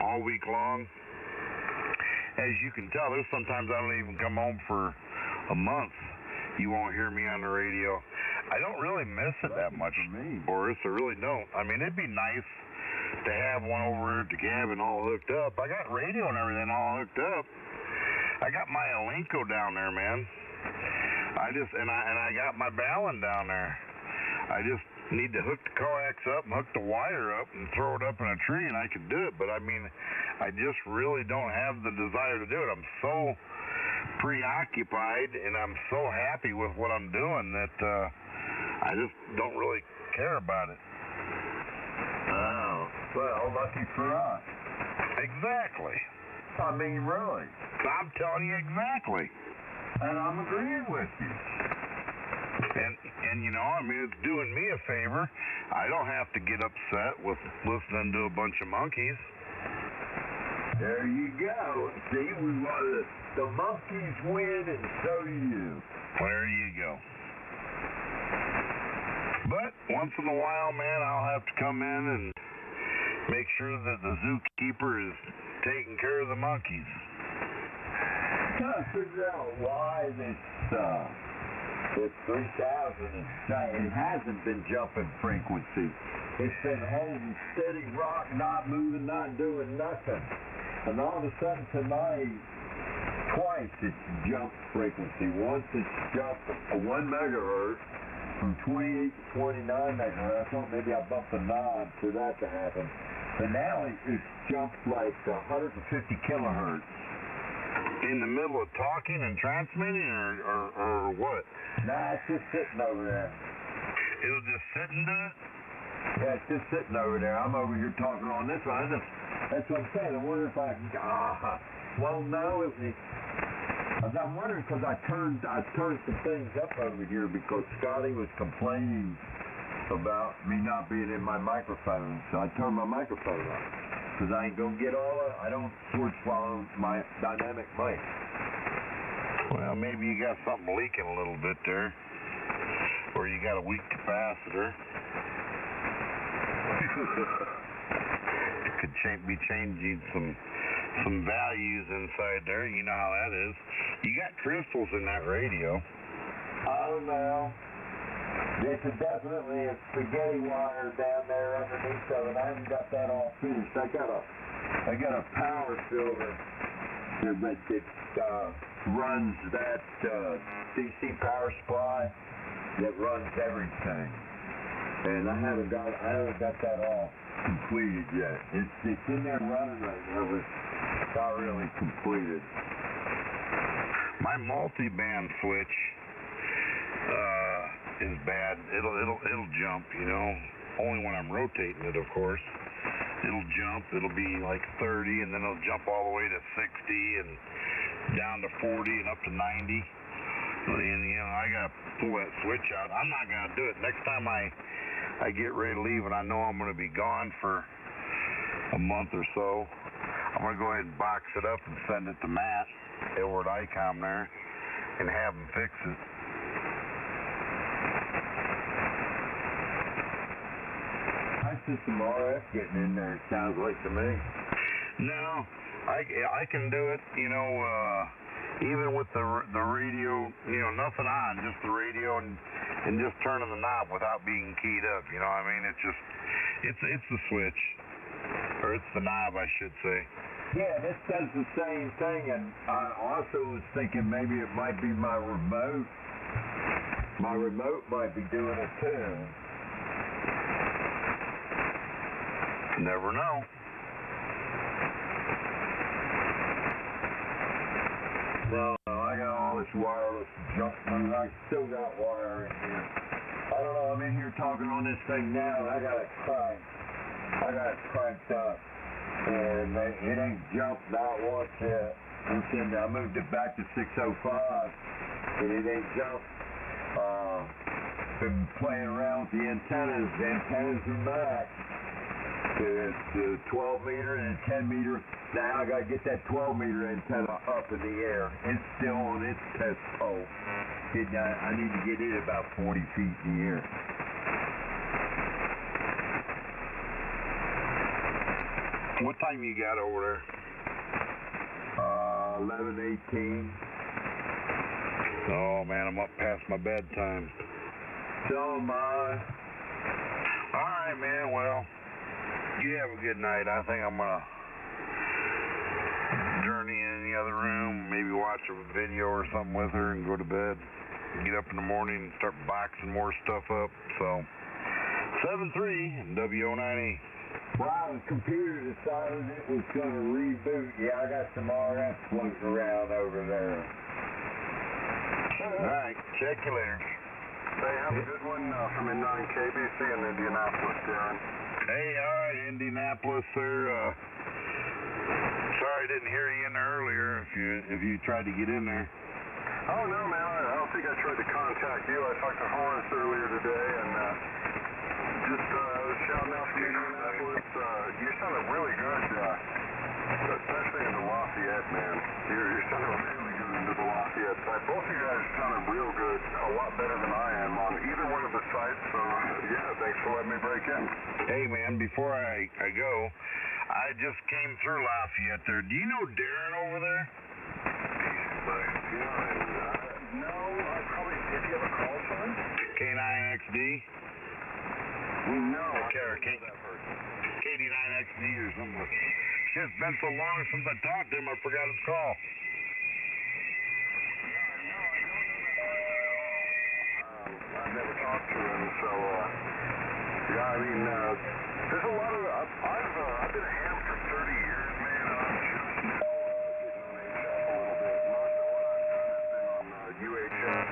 all week long, as you can tell, there's sometimes I don't even come home for a month. You won't hear me on the radio. I don't really miss it that much, Boris. I really don't. I mean, it'd be nice to have one over at the cabin all hooked up. I got radio and everything all hooked up. I got my Alinco down there, man. I got my Ballon down there. I just need to hook the coax up and hook the wire up and throw it up in a tree, and I could do it. But I mean, I just really don't have the desire to do it. I'm so preoccupied, and I'm so happy with what I'm doing that I just don't really care about it. Oh, well, lucky for us. Exactly. I mean, really. I'm telling you exactly. And I'm agreeing with you. And you know, I mean, it's doing me a favor. I don't have to get upset with listening to a bunch of monkeys. There you go. See, the monkeys win, and so do you. There you go. But once in a while, man, I'll have to come in and make sure that the zookeeper is taking care of the monkeys. Trying to figure out why this 3000 it hasn't been jumping frequency. It's been holding steady rock, not moving, not doing nothing. And all of a sudden tonight, twice it's jumped frequency. Once it's jumped 1 megahertz from 28 to 29 megahertz. I thought maybe I bumped the knob for that to happen. But now it's jumped like 150 kilohertz. In the middle of talking and transmitting, or what? Nah, it's just sitting over there. It'll just sit and do it? Yeah, it's just sitting over there. I'm over here talking on this one. That's what I'm saying. I wonder if I can... well, no, I'm wondering because I turned some things up over here because Scotty was complaining about me not being in my microphone. So I turned my microphone up. Because I ain't going to get I don't sword swallow my dynamic mic. Well, maybe you got something leaking a little bit there. Or you got a weak capacitor. It could be changing some values inside there. You know how that is. You got crystals in that radio. Oh, no. This is definitely a spaghetti wire down there underneath of it. I haven't got that all finished. I got a power filter that runs that DC power supply that runs everything. And I haven't got that all completed yet. It's in there running right now, but it's not really completed. My multi-band switch is bad. It'll jump, you know. Only when I'm rotating it, of course. It'll jump. It'll be like 30, and then it'll jump all the way to 60, and down to 40, and up to 90. And you know, I gotta pull that switch out. I'm not gonna do it. Next time I get ready to leave, and I know I'm gonna be gone for a month or so, I'm gonna go ahead and box it up and send it to Matt over at ICOM there, and have him fix it. I see some RF getting in there, it sounds like to me. No, I can do it, you know, even with the radio, you know, nothing on, just the radio and just turning the knob without being keyed up, you know what I mean? It's the switch, or it's the knob, I should say. Yeah, this does the same thing, and I also was thinking maybe it might be my remote. My remote might be doing it too. Never know. No, I got all this wireless junk. I still got wire in here. I don't know, I'm in here talking on this thing now, and I got it cranked up. And it ain't jumped not once yet. I moved it back to 605, and it ain't jumped. Been playing around with the antennas. The antennas are max. It's 12 meter and 10 meter. Now I gotta get that 12 meter antenna up in the air. It's still on its test pole. I need to get it about 40 feet in the air. What time you got over there? 11:18. Oh man, I'm up past my bedtime. So am I. All right, man. Well, You have a good night. I think I'm going to journey in the other room, maybe watch a video or something with her and go to bed. Get up in the morning and start boxing more stuff up. So, 7-3, WO9E. Well, the computer decided it was going to reboot. Yeah, I got some RF floating around over there. All right, check you later. Hey, have a good one from N9KBC in Indianapolis, Darren. Hey, all right, Indianapolis, sir. Sorry I didn't hear you in there earlier if you tried to get in there. Oh, no, man. I don't think I tried to contact you. I talked to Horace earlier today, and just shouting out from Indianapolis. You sounded really good, especially in the Lafayette, man. You're sounding really good into the Lafayette side. Both of you guys sounded real good, a lot better than I am on either one of the sites. So, yeah, thanks for letting me break in. Hey, man, before I go, I just came through Lafayette there. Do you know Darren over there? No, I probably, if you have a call sign? K9XD? No. KD9XD or something. It's been so long since I talked to him, I forgot his call. I've never talked to him, so, yeah, I mean, there's a lot of, I've been a ham for 30 years, man, and I'm just now getting on HF a little bit. Most of what I've done has been on UHF,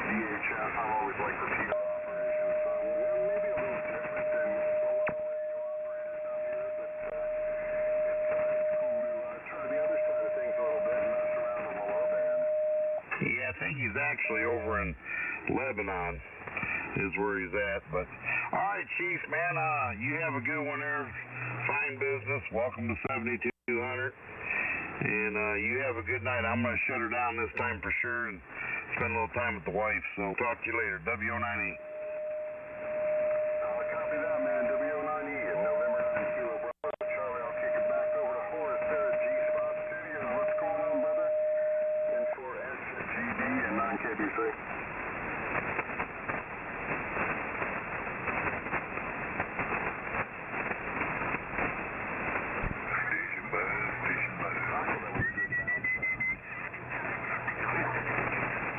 DHF. I've always liked repeater operations, so maybe a little different than a lot of radio operators out here, but it's cool to try the other side of things a little bit and mess around on the low band. Yeah, I think he's actually over in Lebanon is where he's at. But all right, Chief, man, you have a good one there. Fine business. Welcome to 7200. And you have a good night. I'm going to shut her down this time for sure and spend a little time with the wife. So talk to you later. WO9E. I'll copy that, man. WO9E in November 9 Kilo Bravo Charlie. I'll kick it back over to Horace there at G-Spot Studios. What's going on, brother? In for SGD and 9KBC.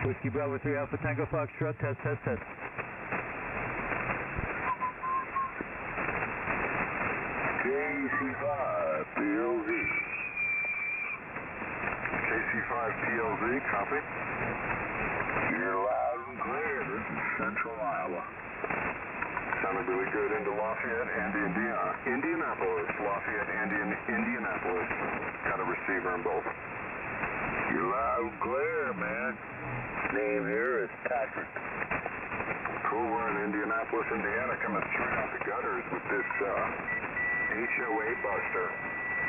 Whiskey Bravo 3 Alpha Tango Foxtrot, test. KC5 PLZ. KC5 PLZ, copy. You're loud and clear. This is Central Iowa. Sounded really good into Lafayette and Indianapolis. Lafayette and Indianapolis. Got a receiver in both. You're loud and clear, man. Name here is Patrick. Cool, we're in Indianapolis, Indiana, coming straight out the gutters with this HOA buster.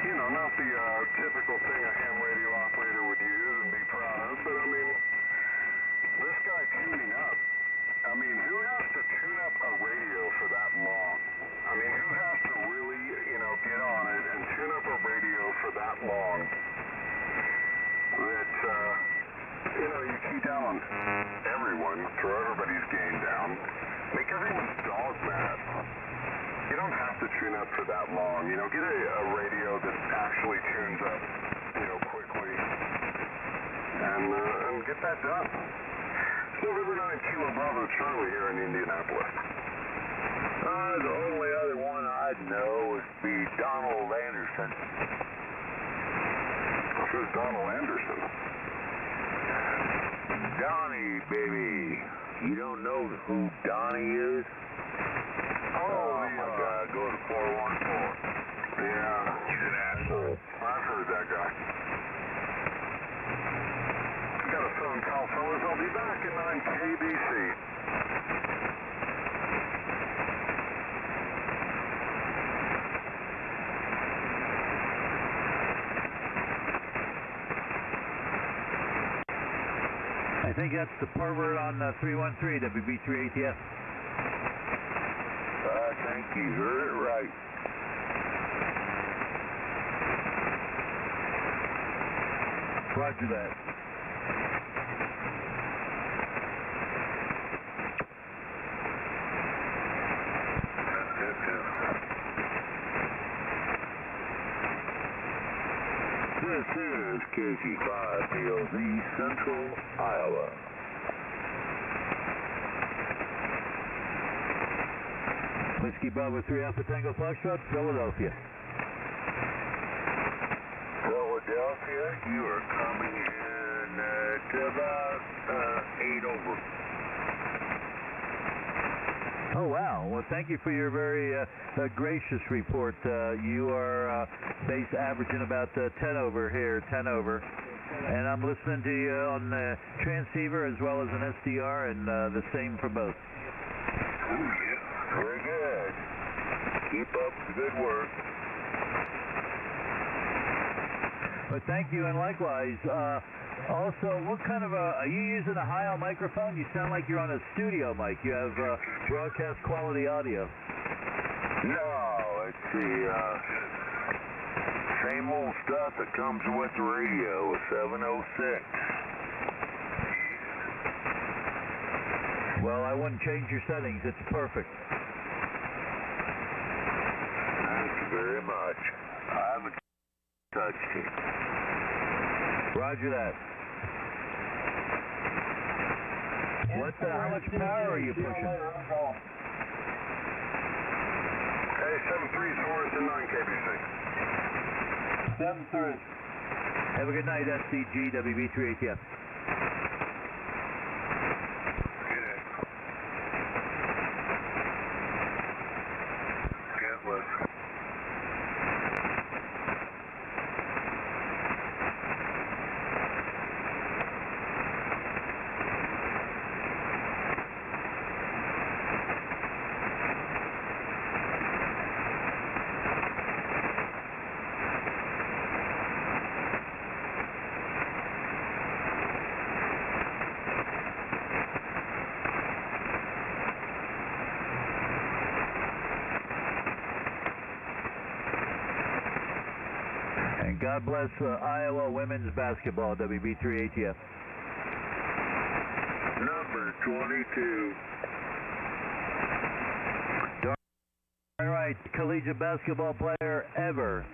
You know, not the typical thing a ham radio operator would use and be proud of, but I mean, this guy tuning up. I mean, who has to tune up a radio for that long? I mean, who has to really, get on it and tune up a radio for that long that, you key down on everyone, throw everybody's gain down, make everyone's dog mad. You don't have to tune up for that long. Get a radio that actually tunes up, quickly, and get that done. It's November 9 Kilo Bravo Charlie here in Indianapolis. The only other one I'd know would be Donald Anderson. Who's Donald Anderson? Donnie, baby. You don't know who Donnie is? Oh my God, go to 414. Yeah, he's an asshole. I've heard that guy. Got a phone call, fellas. I'll be back at 9 KBC. I think that's the pervert on 313 WB3 ATF. I think you heard it right. Roger that. KG5 POZ, Central Iowa. Whiskey Bravo 3 Alpha Tango Foxtrot, Philadelphia. Philadelphia, you are coming in at about 8 over. Oh, wow. Well, thank you for your very gracious report. You are base averaging about 10 over here, 10 over. And I'm listening to you on the transceiver as well as an SDR, and the same for both. Oh, yeah. Very good. Keep up the good work. But thank you, and likewise. Also, what kind of are you using a high-out microphone? You sound like you're on a studio mic. You have broadcast quality audio. No, it's the same old stuff that comes with the radio, a 706. Well, I wouldn't change your settings. It's perfect. Thank you very much. I haven't touched it. Roger that. How much power are you pushing? Hey, 7.3 source and 9 KBC. 7-3. Have a good night, SCG, WB3 ATF. God bless Iowa women's basketball, WB3 ATF. Number 22. All right, collegiate basketball player ever.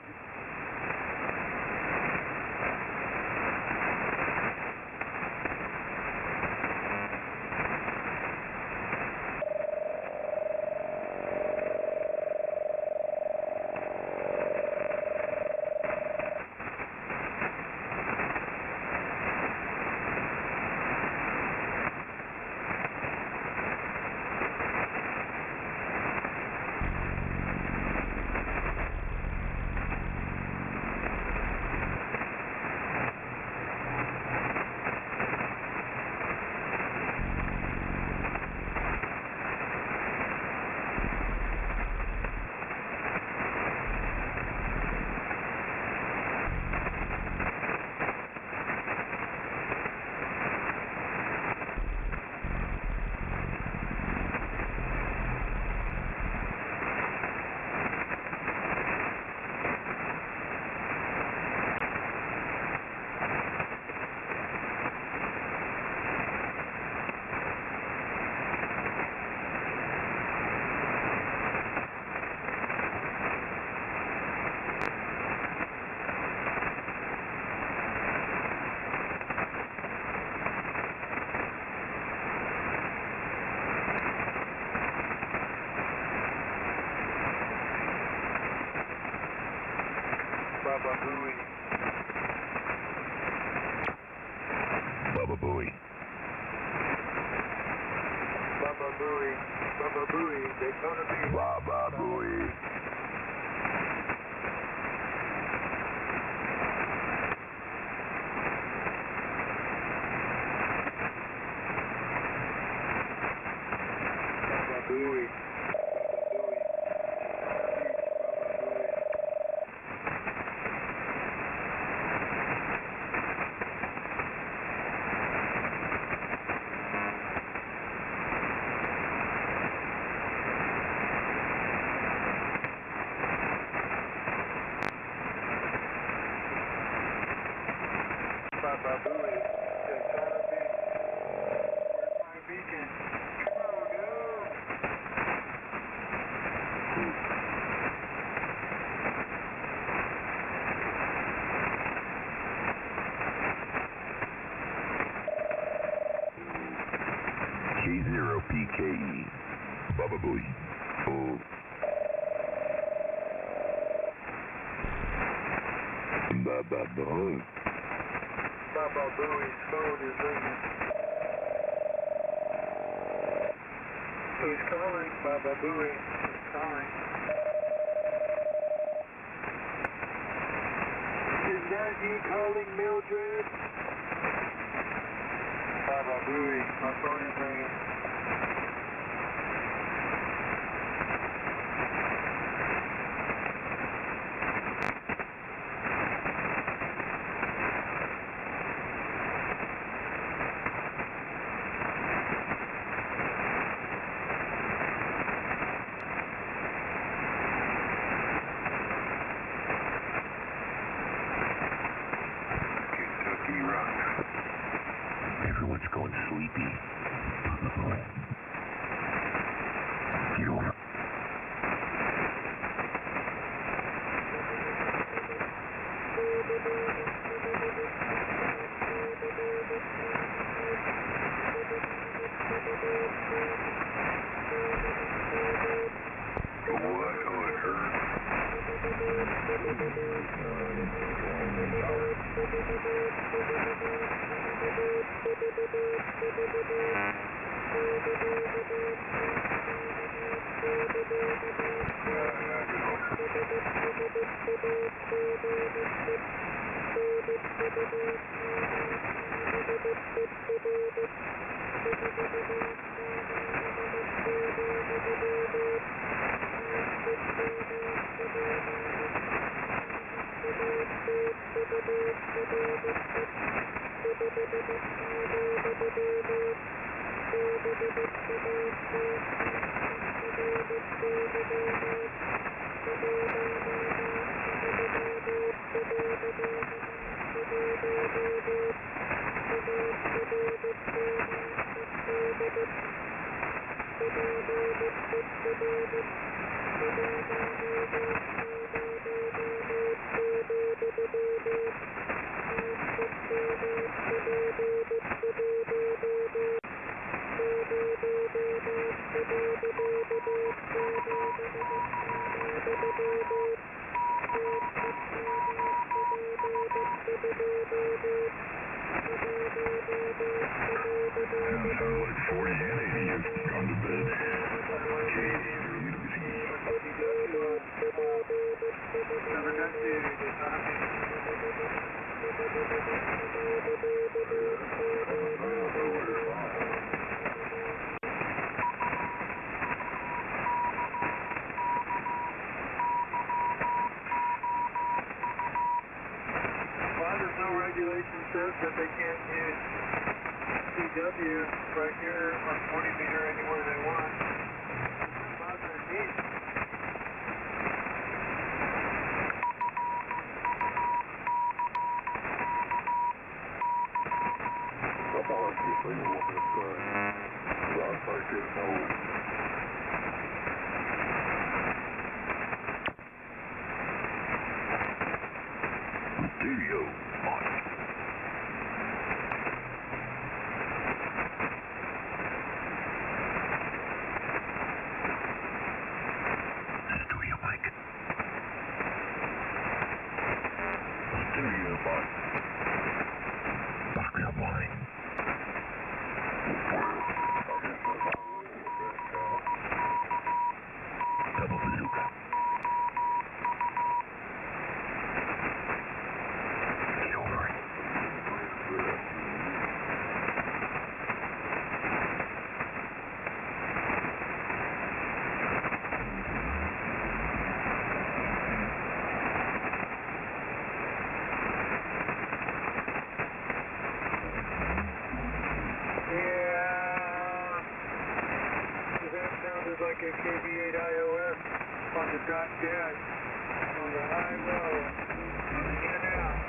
Baba Booey. Baba Booey. Baba Booey. Baba Booey. They're gonna be Baba Booey. Baba Booey. K0PKE. Baba Booey. Oh. Baba Booey. Baba Booey's phone is ringing. Who's calling? Baba Booey is calling. Is that he calling Mildred? Baba Booey, my phone is ringing. Everyone's going sleepy. Get over. Says that they can't use CW right here on 40 meter anywhere they want. Bothering me. Come on, people, you want this gun. Rock like this, no. Studio. Like a KB8 iOS on the dot dash on the high low coming in and out.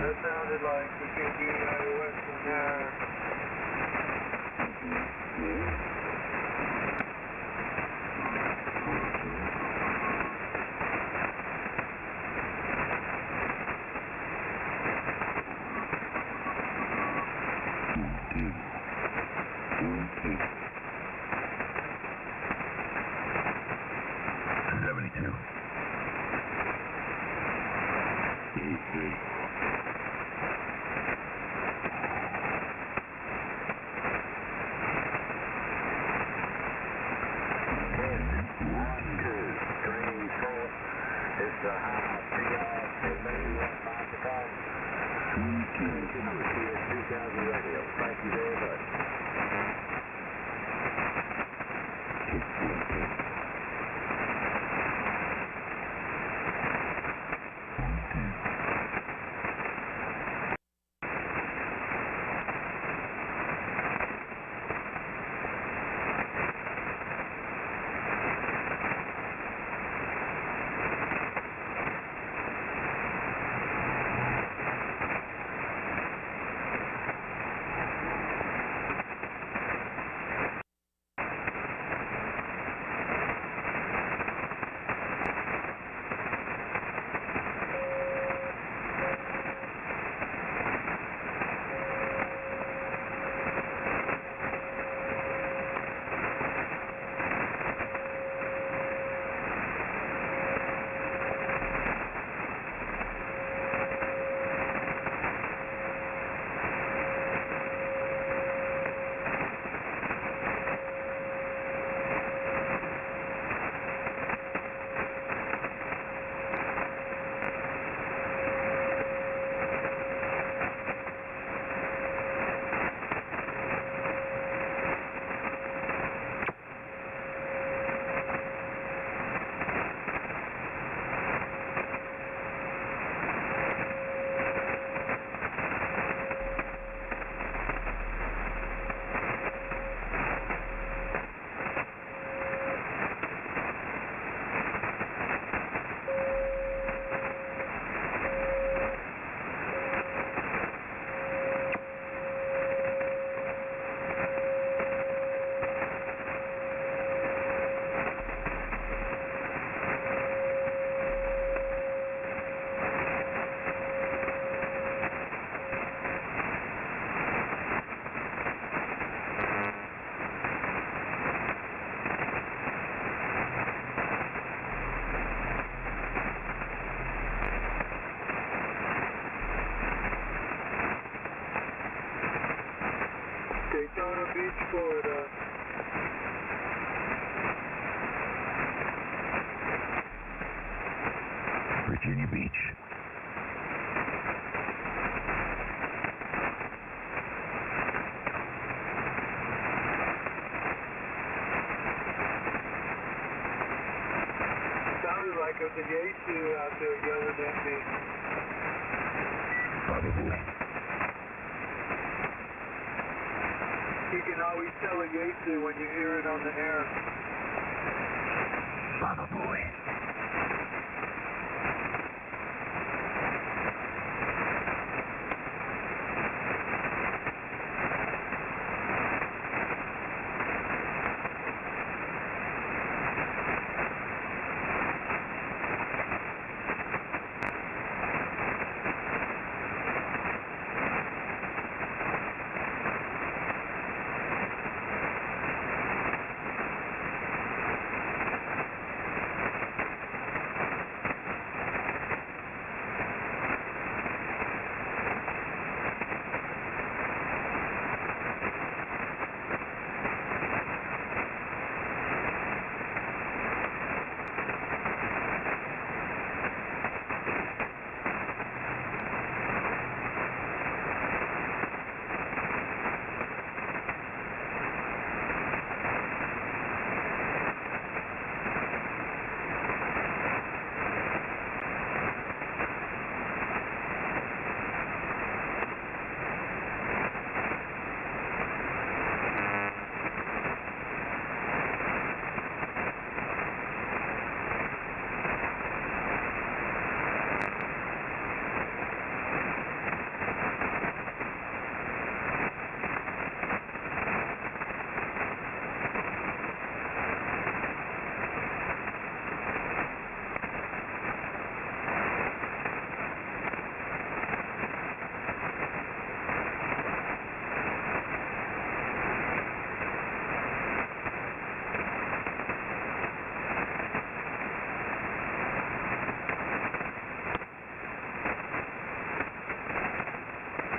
That sounded like the KB8 iOS from there. Dude. 2000 radio. Thank you very much. Daytona Beach, Florida. Virginia Beach. Sounded like it was a Yaesu out there yelling at me. Probably. You can always tell a Yaesu when you hear it on the air. Probably.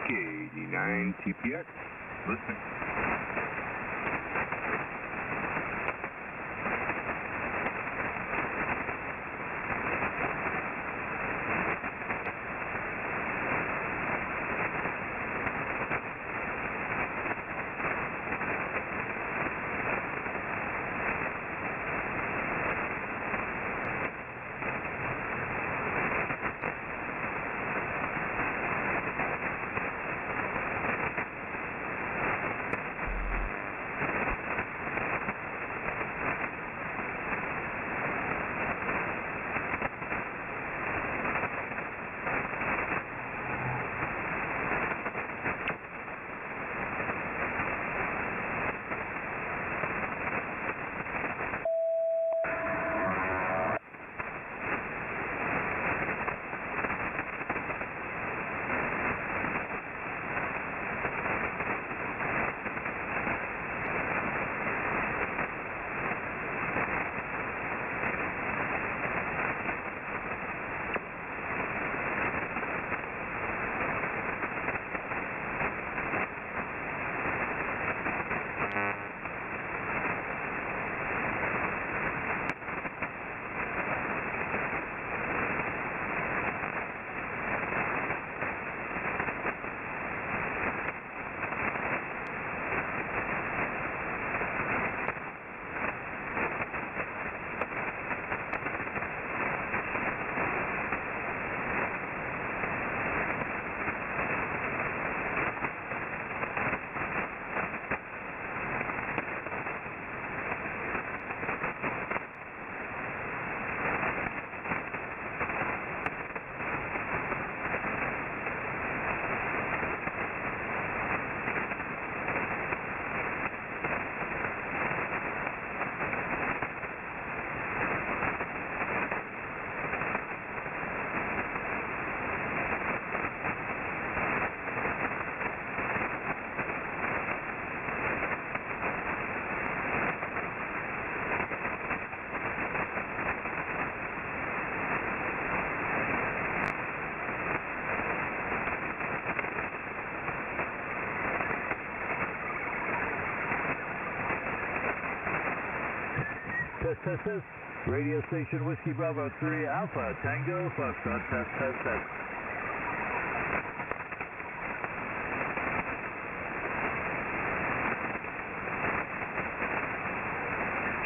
K89 TPX. Listening. Test. Radio station Whiskey Bravo 3 Alpha Tango Foxtrot. Test.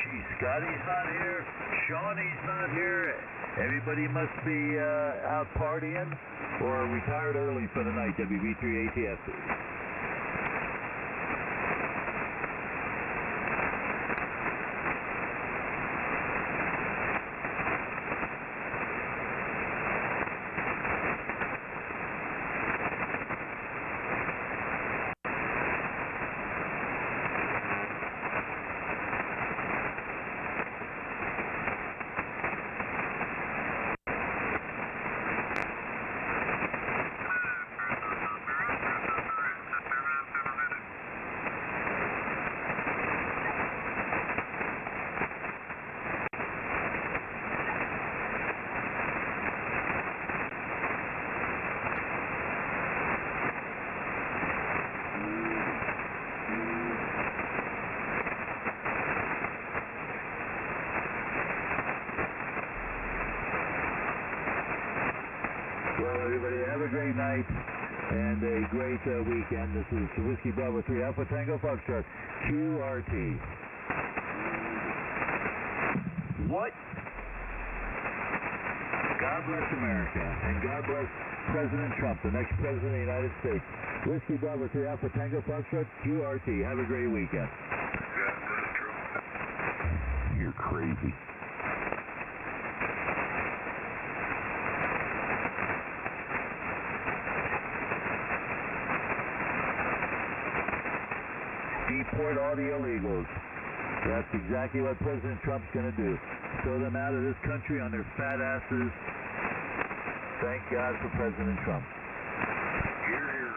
Gee, Scotty's not here. Shawnee's not here. Everybody must be out partying or retired early for the night. WB3 ATS. Well, everybody, have a great night and a great weekend. This is Whiskey Bravo 3 Alpha Tango Foxtrot QRT. What? God bless America, and God bless President Trump, the next president of the United States. Whiskey Bravo 3 Alpha Tango Foxtrot QRT. Have a great weekend. God bless Trump. You're crazy. Deport all the illegals. That's exactly what President Trump's going to do. Throw them out of this country on their fat asses. Thank God for President Trump. Hear, hear.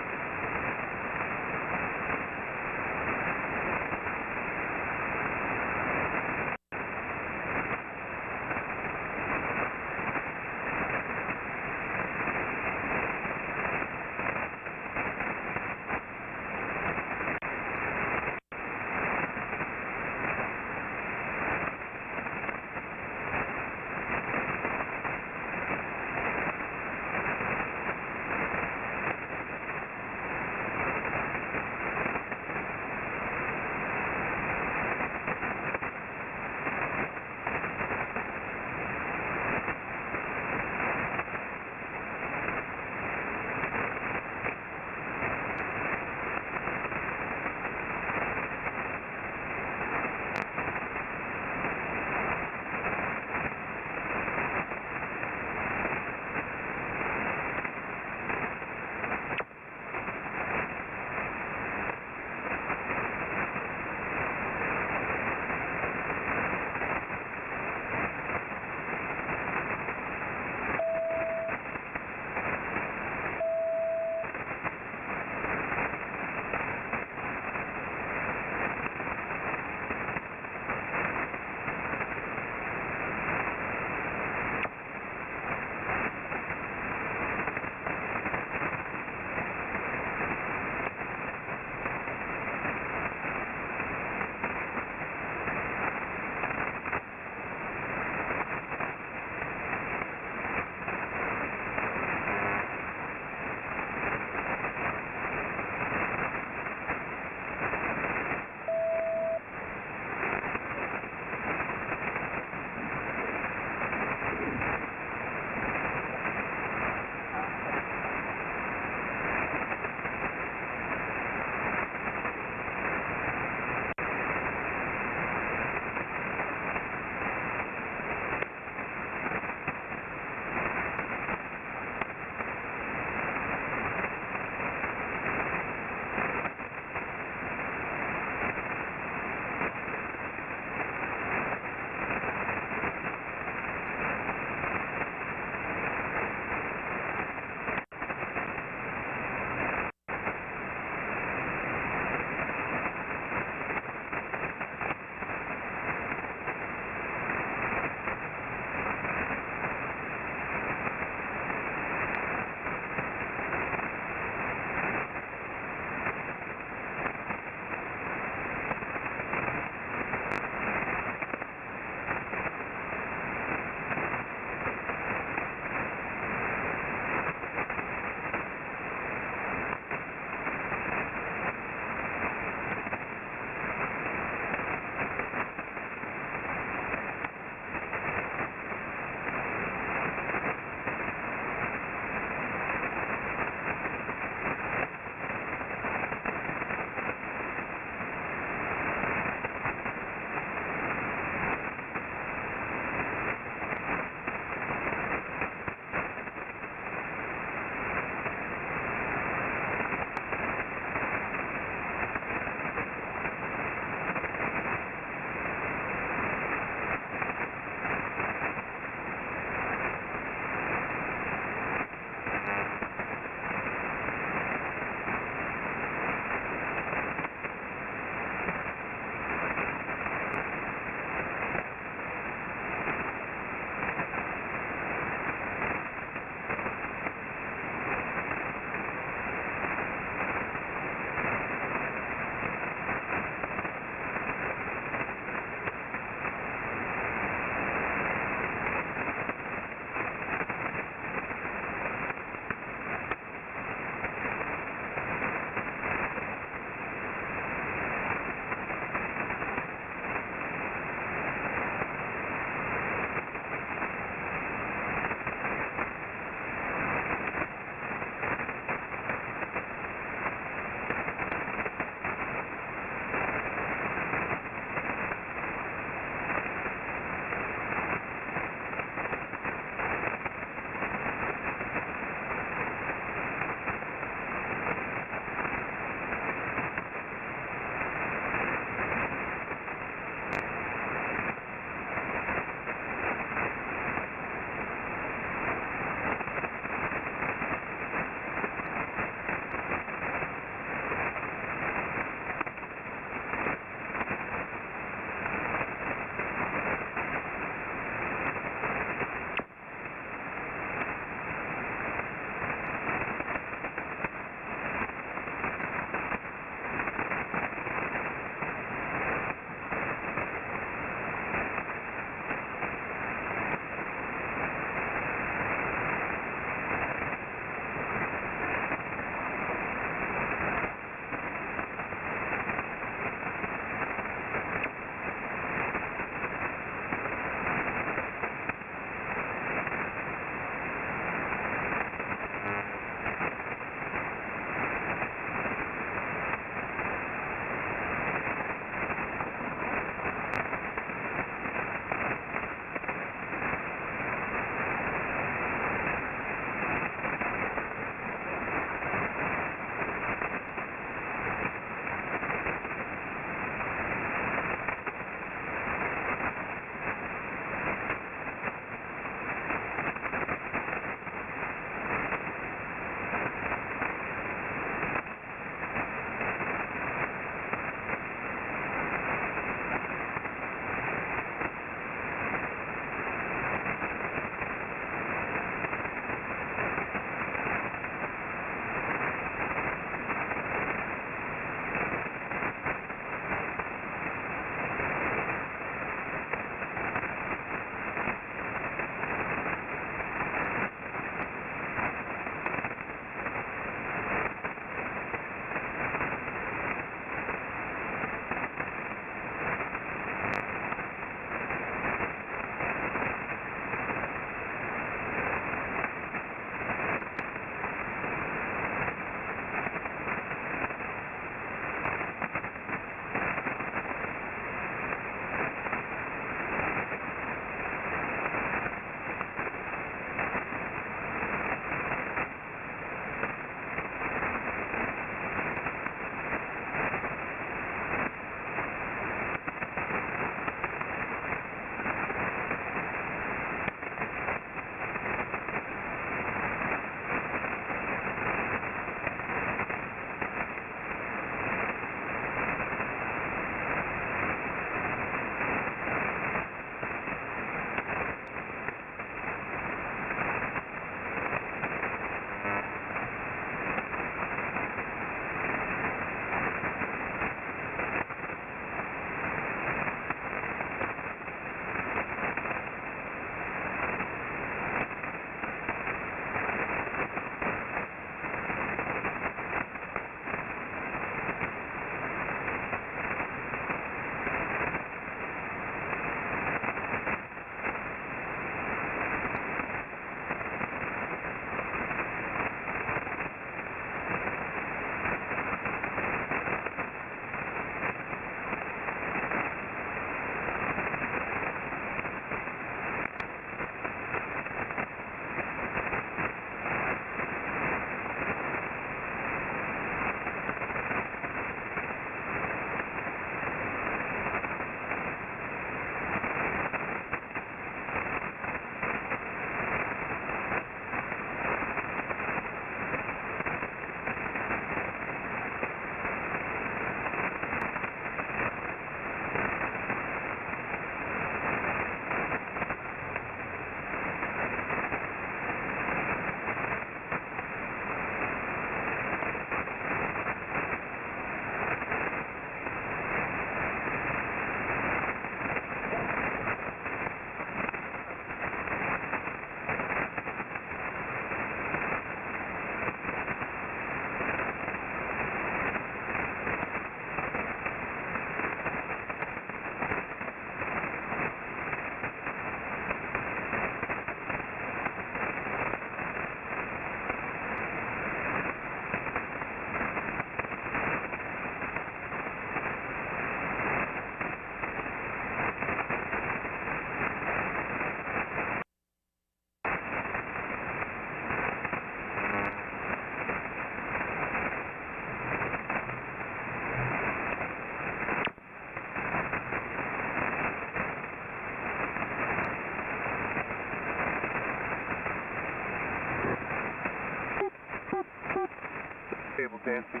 Nancy.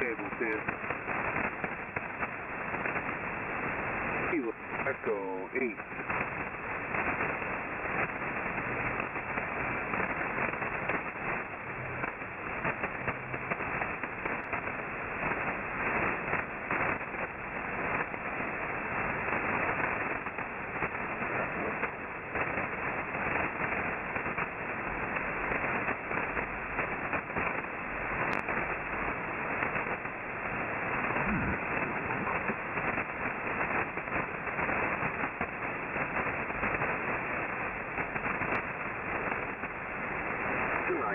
Table 10. Kilo Echo 8.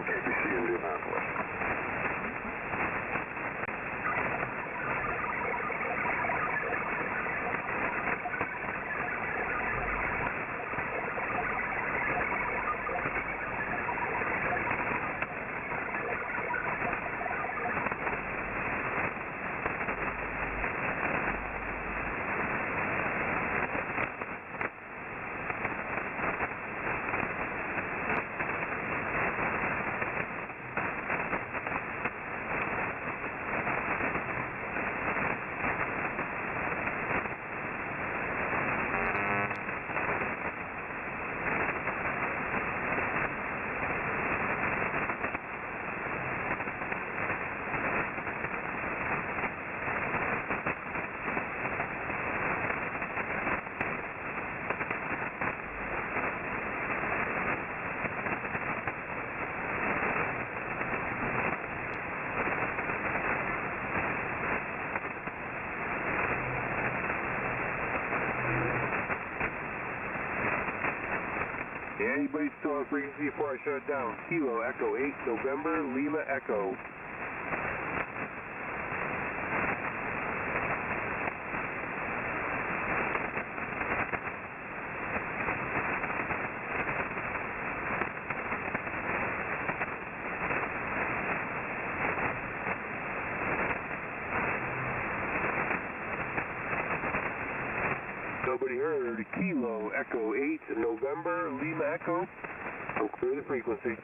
KBC in Indianapolis. Anybody still on frequency before I shut it down? Kilo Echo 8 November Lima Echo. Nobody heard. Kilo Echo 8 November Lima Echo. I'm clear the frequency.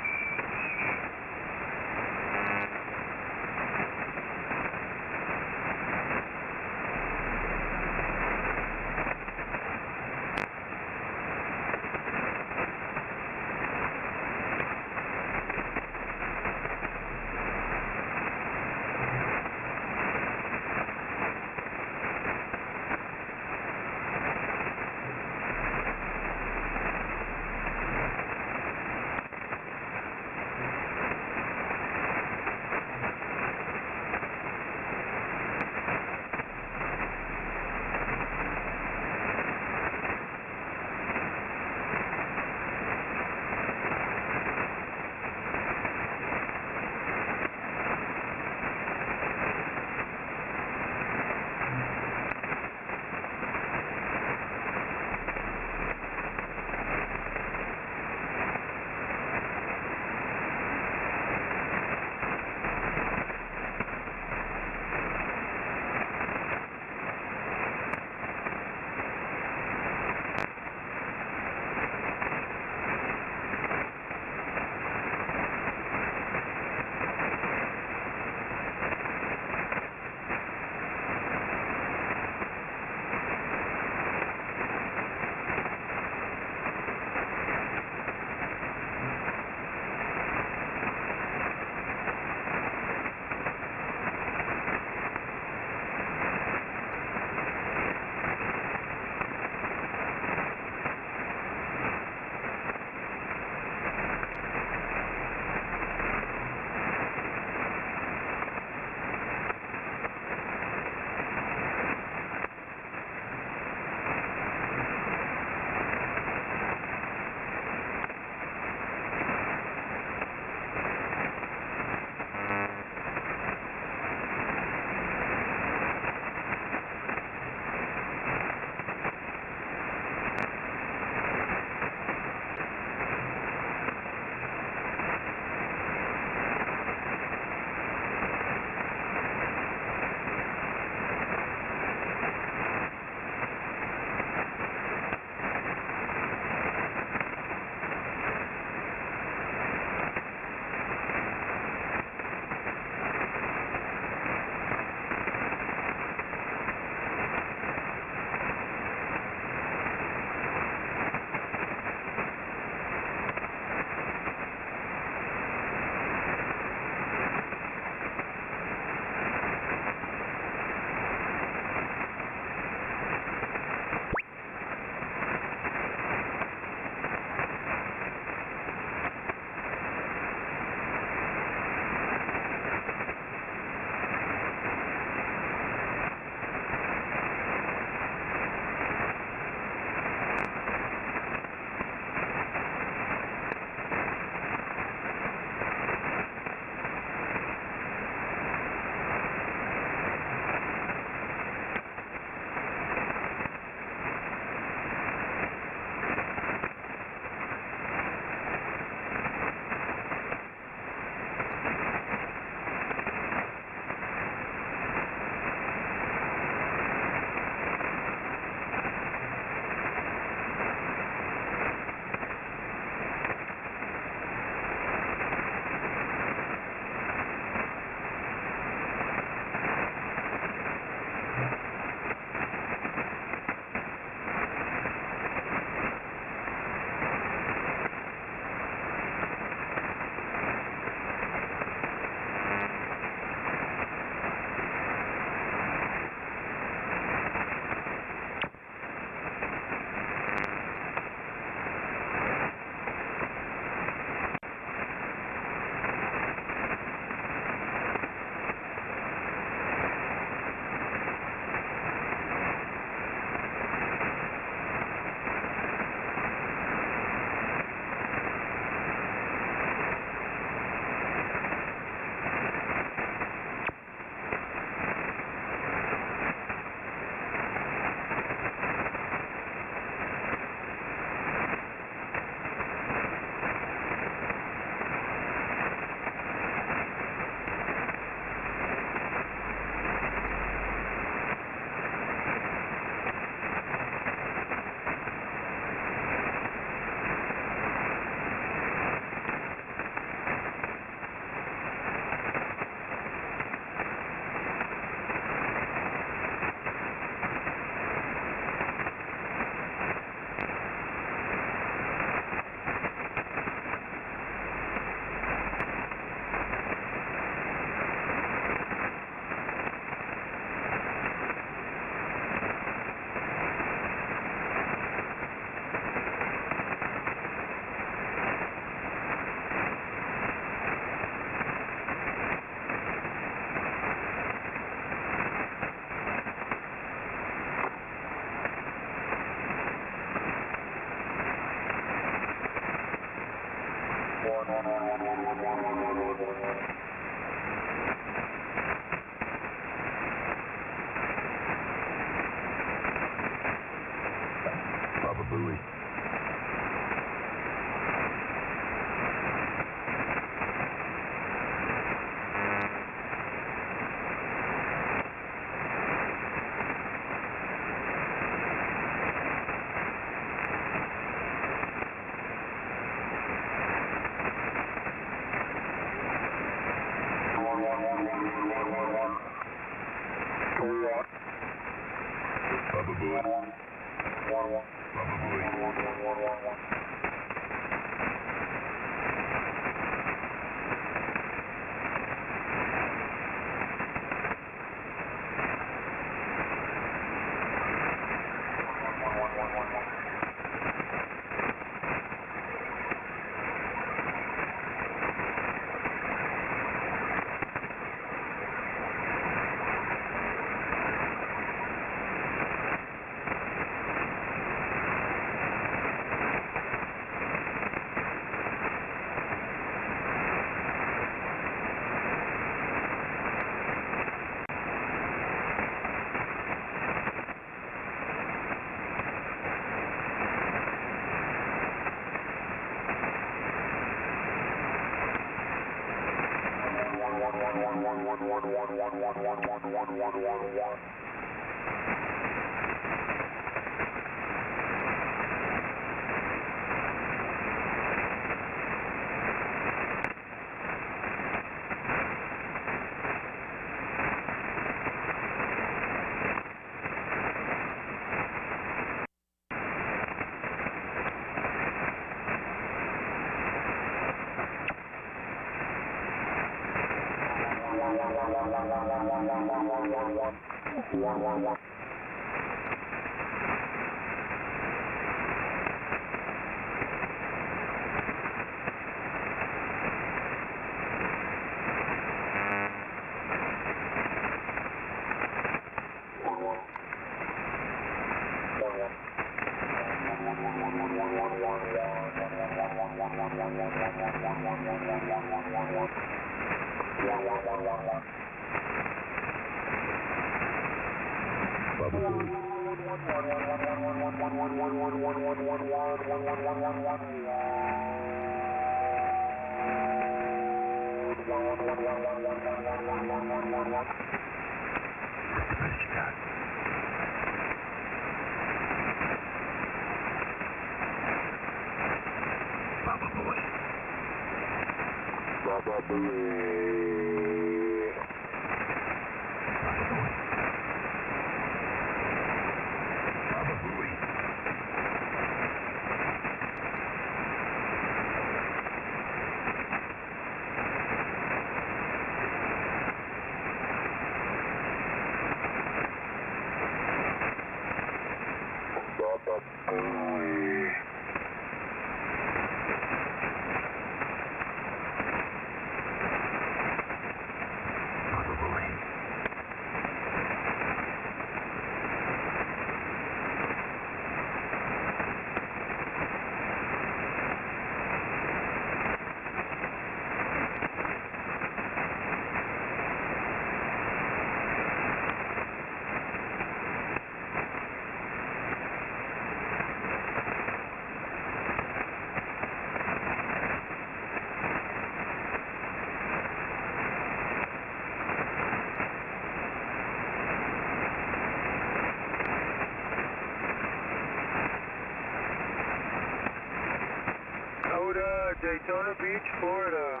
Daytona Beach, Florida.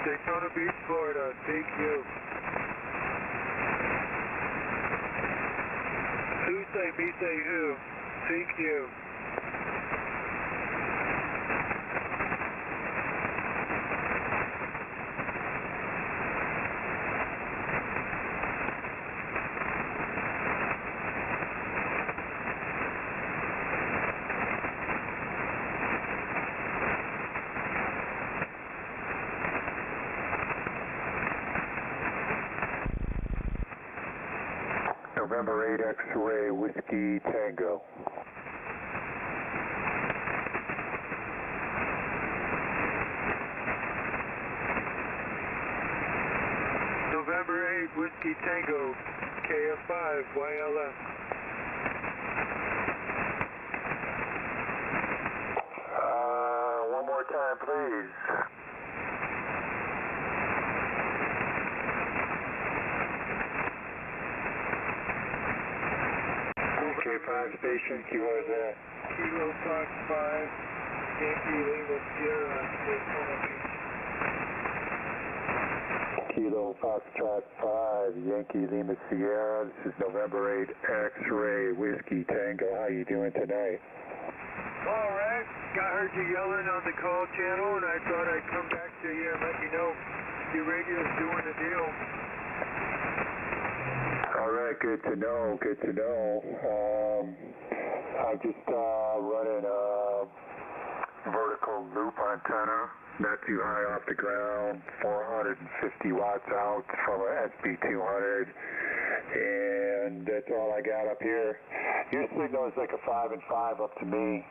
Daytona Beach, Florida. TQ. Who say me say who? TQ. November 8 X-ray Whiskey Tango. November 8 Whiskey Tango, KF5, YLS. One more time, please. K5 Station, QRZ. Kilo Fox 5, Yankee Lima Sierra, Daytona Beach. Kilo Foxtrot 5, Yankee Lima Sierra. This is November 8 X-ray Whiskey Tango. How you doing tonight? All right. I heard you yelling on the call channel, and I thought I'd come back to you and let you know your radio's doing the deal. All right, good to know, good to know. I just running a vertical loop antenna, not too high off the ground, 450 watts out from an SB200, and that's all I got up here. Your signal is like a 5 and 5 up to me.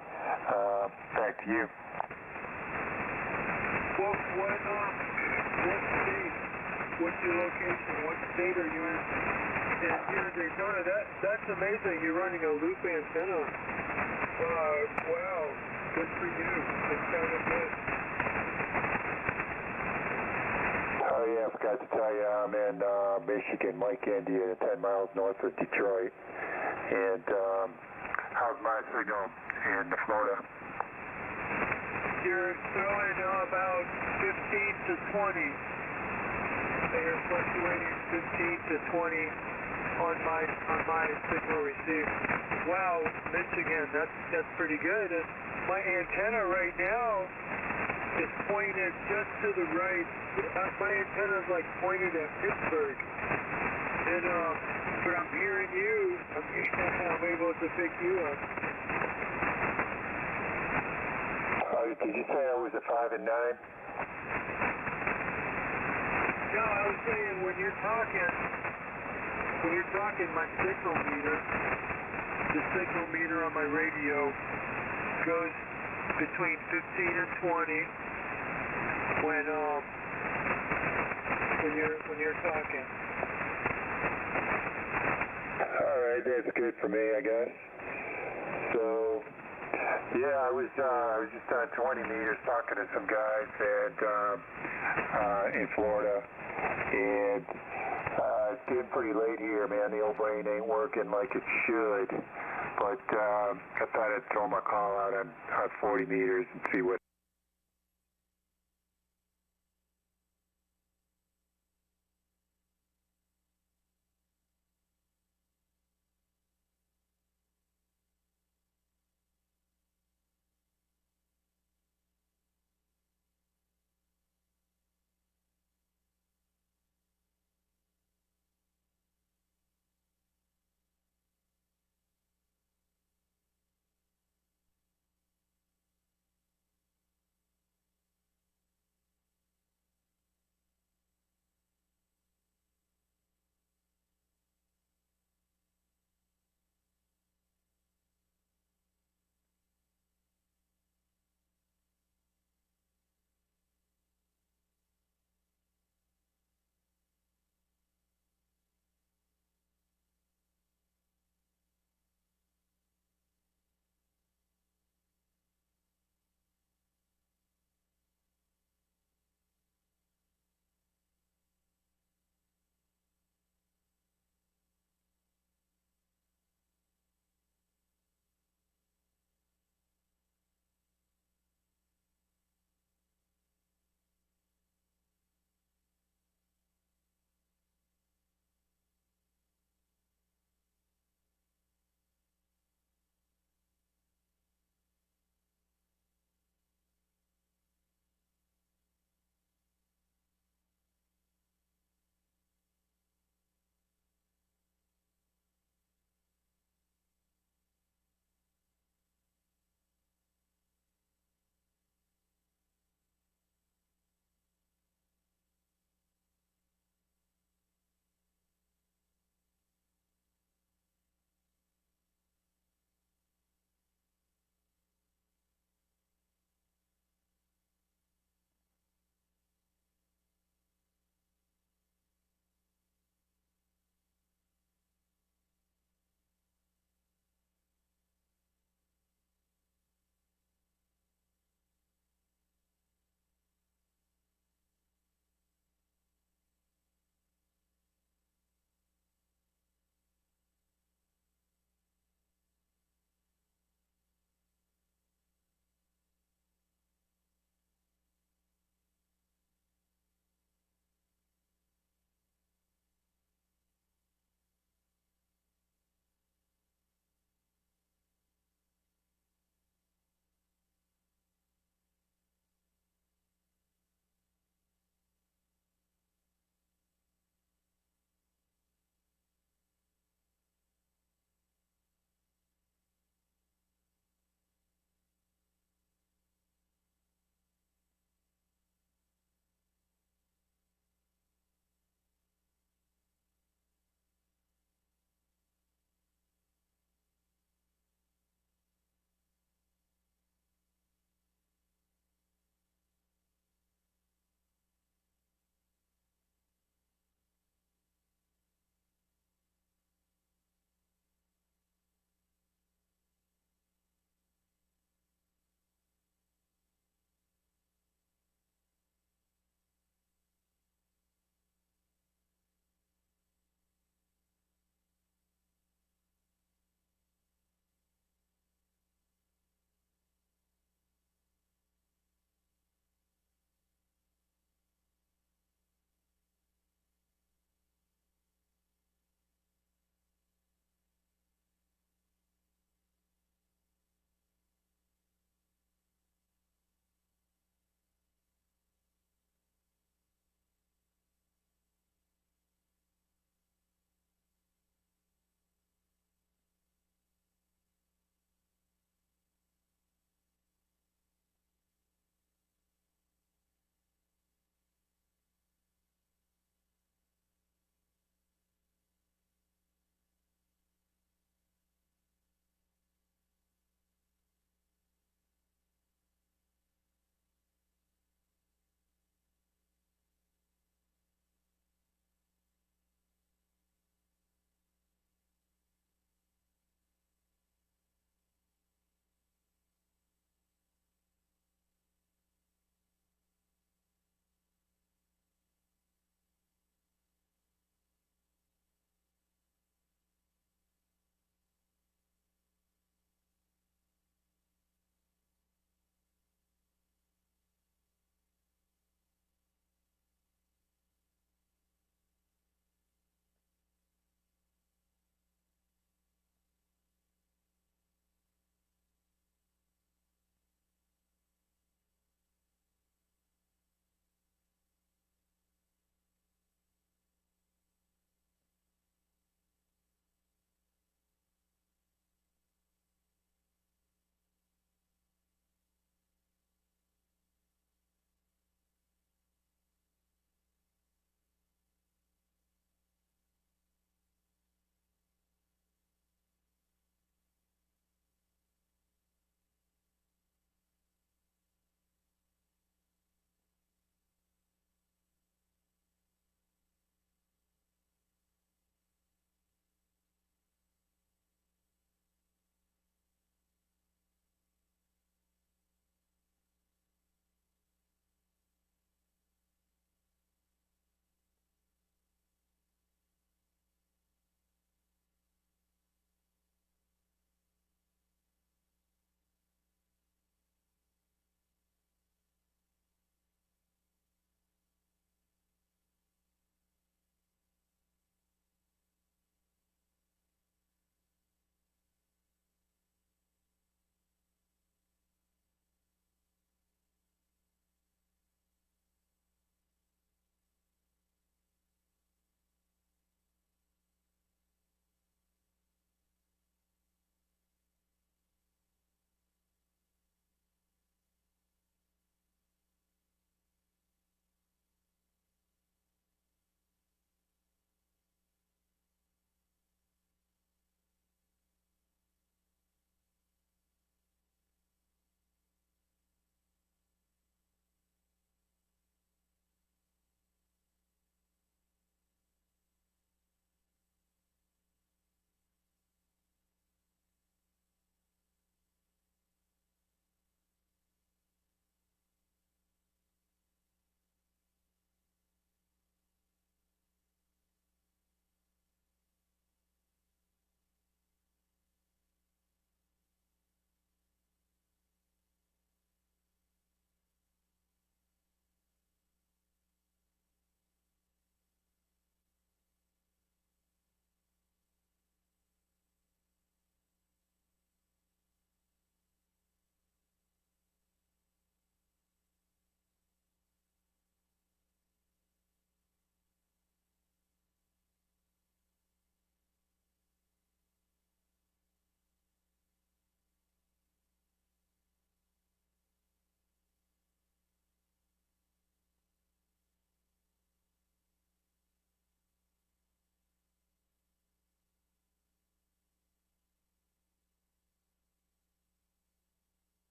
Back to you. What state? What's your location? What state are you in? And here in Daytona, that's amazing. You're running a loop antenna. Wow, good for you. It's kind of good. Oh yeah, I forgot to tell you, I'm in Michigan, Mike, Indiana, 10 miles north of Detroit. And how's my signal in Florida? You're throwing about 15 to 20. They're fluctuating 15 to 20 on my signal receive. Wow, Michigan, that's pretty good. And my antenna right now is pointed just to the right. My antenna's like pointed at Pittsburgh. And but I'm hearing you. I'm able to pick you up. Did you say I was a 5 and 9? No, I was saying when you're talking, my signal meter, the signal meter on my radio goes between 15 and 20 when you're talking. All right, that's good for me, I guess. So, yeah, I was just on 20 meters talking to some guys in Florida, and it's getting pretty late here, man. The old brain ain't working like it should, but I thought I'd throw my call out on 40 meters and see what